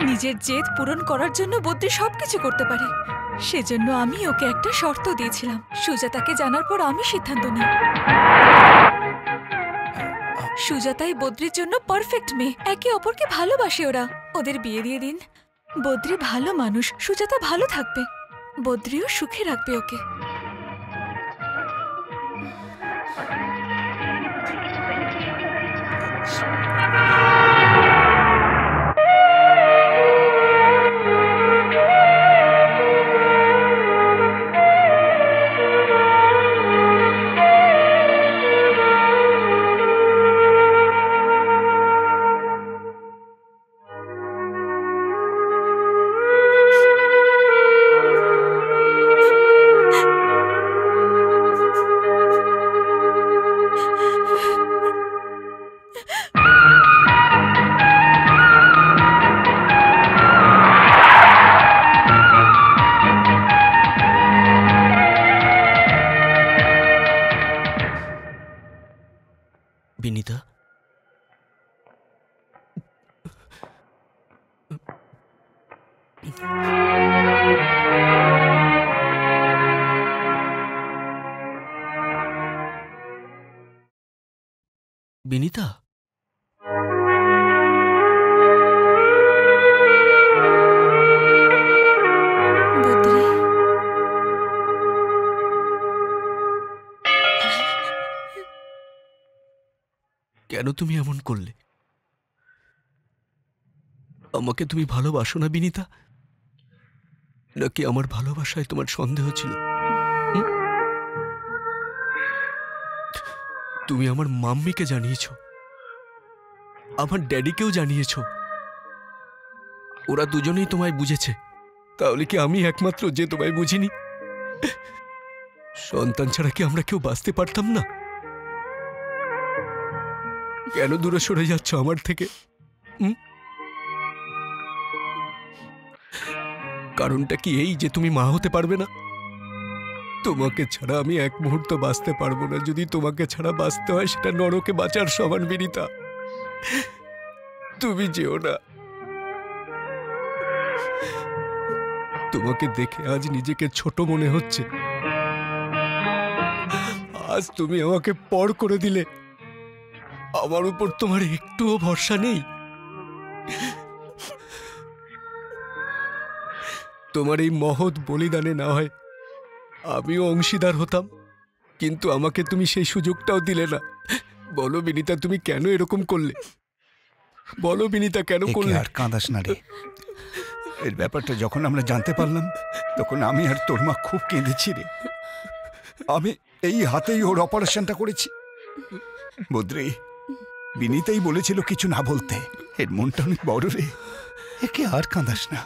নিজের জেদ পূরণ করার জন্য বদ্রি সবকিছু করতে পারে। সেজন্য আমি ওকে একটা শর্ত দিয়েছিলাম। সুজাতাকে জানার পর আমি সিদ্ধান্ত নিই। সুজাতাই বদ্রির জন্য পারফেক্ট মেয়ে। একে অপরকে ভালোবাসে ওরা। ওদের বিয়ে দিয়ে দিন। বদ্রি ভালো মানুষ, সুজাতা ভালো থাকবে, বদ্রিও সুখে রাখবে ওকে। বিনীতা, বিনীতা, কেন তুমি এমন করলে? আমাকে তুমি ভালোবাসো না বিনীতা? নাকি আমার ভালোবাসায় তোমার সন্দেহ ছিল? তুমি আমার মাম্মিকে জানিয়েছো, আমার ড্যাডিকেও জানিয়েছো। ওরা দুজনেই তোমায় বুঝেছে। তাহলে কি আমি একমাত্র যে তোমায় বুঝিনি? সন্তান ছাড়া কি আমরা কেউ বাঁচতে পারতাম না? কেন দূরে সরে যাচ্ছ আমার থেকে? কারণটা কি এই যে তুমি মা হতে পারবে না? তোমাকে ছাড়া আমি এক মুহূর্ত বাঁচতে পারবো না। যদি তোমাকে ছাড়া বাঁচতে হয়, সেটা নরকে বাঁচার সমান বিনীতা। তুমি যেও না। তোমাকে দেখে আজ নিজেকে ছোট মনে হচ্ছে। আজ তুমি আমাকে পর করে দিলে। আমার উপর তোমার একটুও ভরসা নেই। তোমার এই মহৎ বলিদানে না হয় আমিও অংশীদার হতাম, কিন্তু আমাকে তুমি সেই সুযোগটাও দিলে না। বলো বিনীতা, তুমি কেন এরকম করলে? বলো বিনীতা, কেন করলে? আর কাঁদাস না রে। এর ব্যাপারটা যখন আমরা জানতে পারলাম, তখন আমি আর তোর মা খুব কেঁদেছি রে। আমি এই হাতেই ওর অপারেশনটা করেছি। বদ্রি, বিনীতাই বলেছিল কিছু না বলতে। এর মনটা অনেক বড় রে। একে আর কাঁদাস না।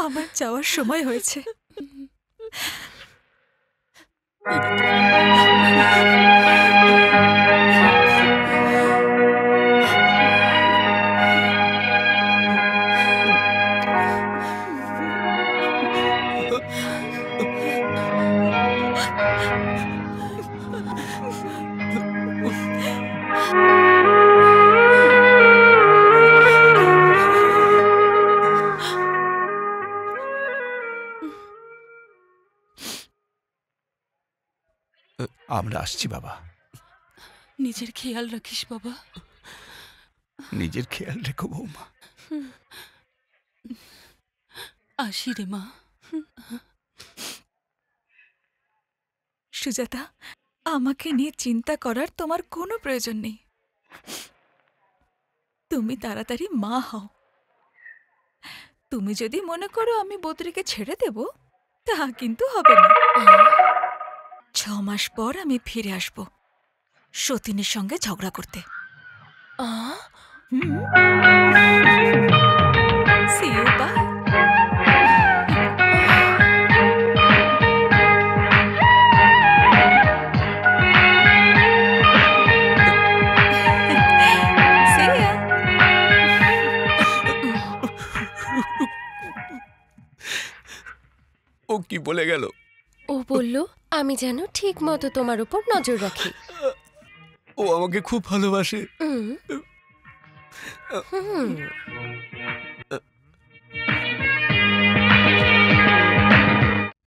আমার যাওয়ার সময় হয়েছে। আমরা আসছি বাবা। নিজের খেয়াল রাখিস বাবা। নিজের খেয়াল রেখো বৌমা। আসি রে মা। সুজাতা, আমাকে নিয়ে চিন্তা করার তোমার কোনো প্রয়োজন নেই। তুমি তাড়াতাড়ি মা হও। তুমি যদি মনে করো আমি বদ্রীকে ছেড়ে দেব, তা কিন্তু হবে না। 6 মাস পর আমি ফিরে আসব সতীনের সঙ্গে ঝগড়া করতে। See you, bye. See ya. ও কি বলে গেল? ও বলল আমি যেন ঠিক মতো তোমার উপর নজর রাখি। ও আমাকে খুব ভালোবাসে। হুম।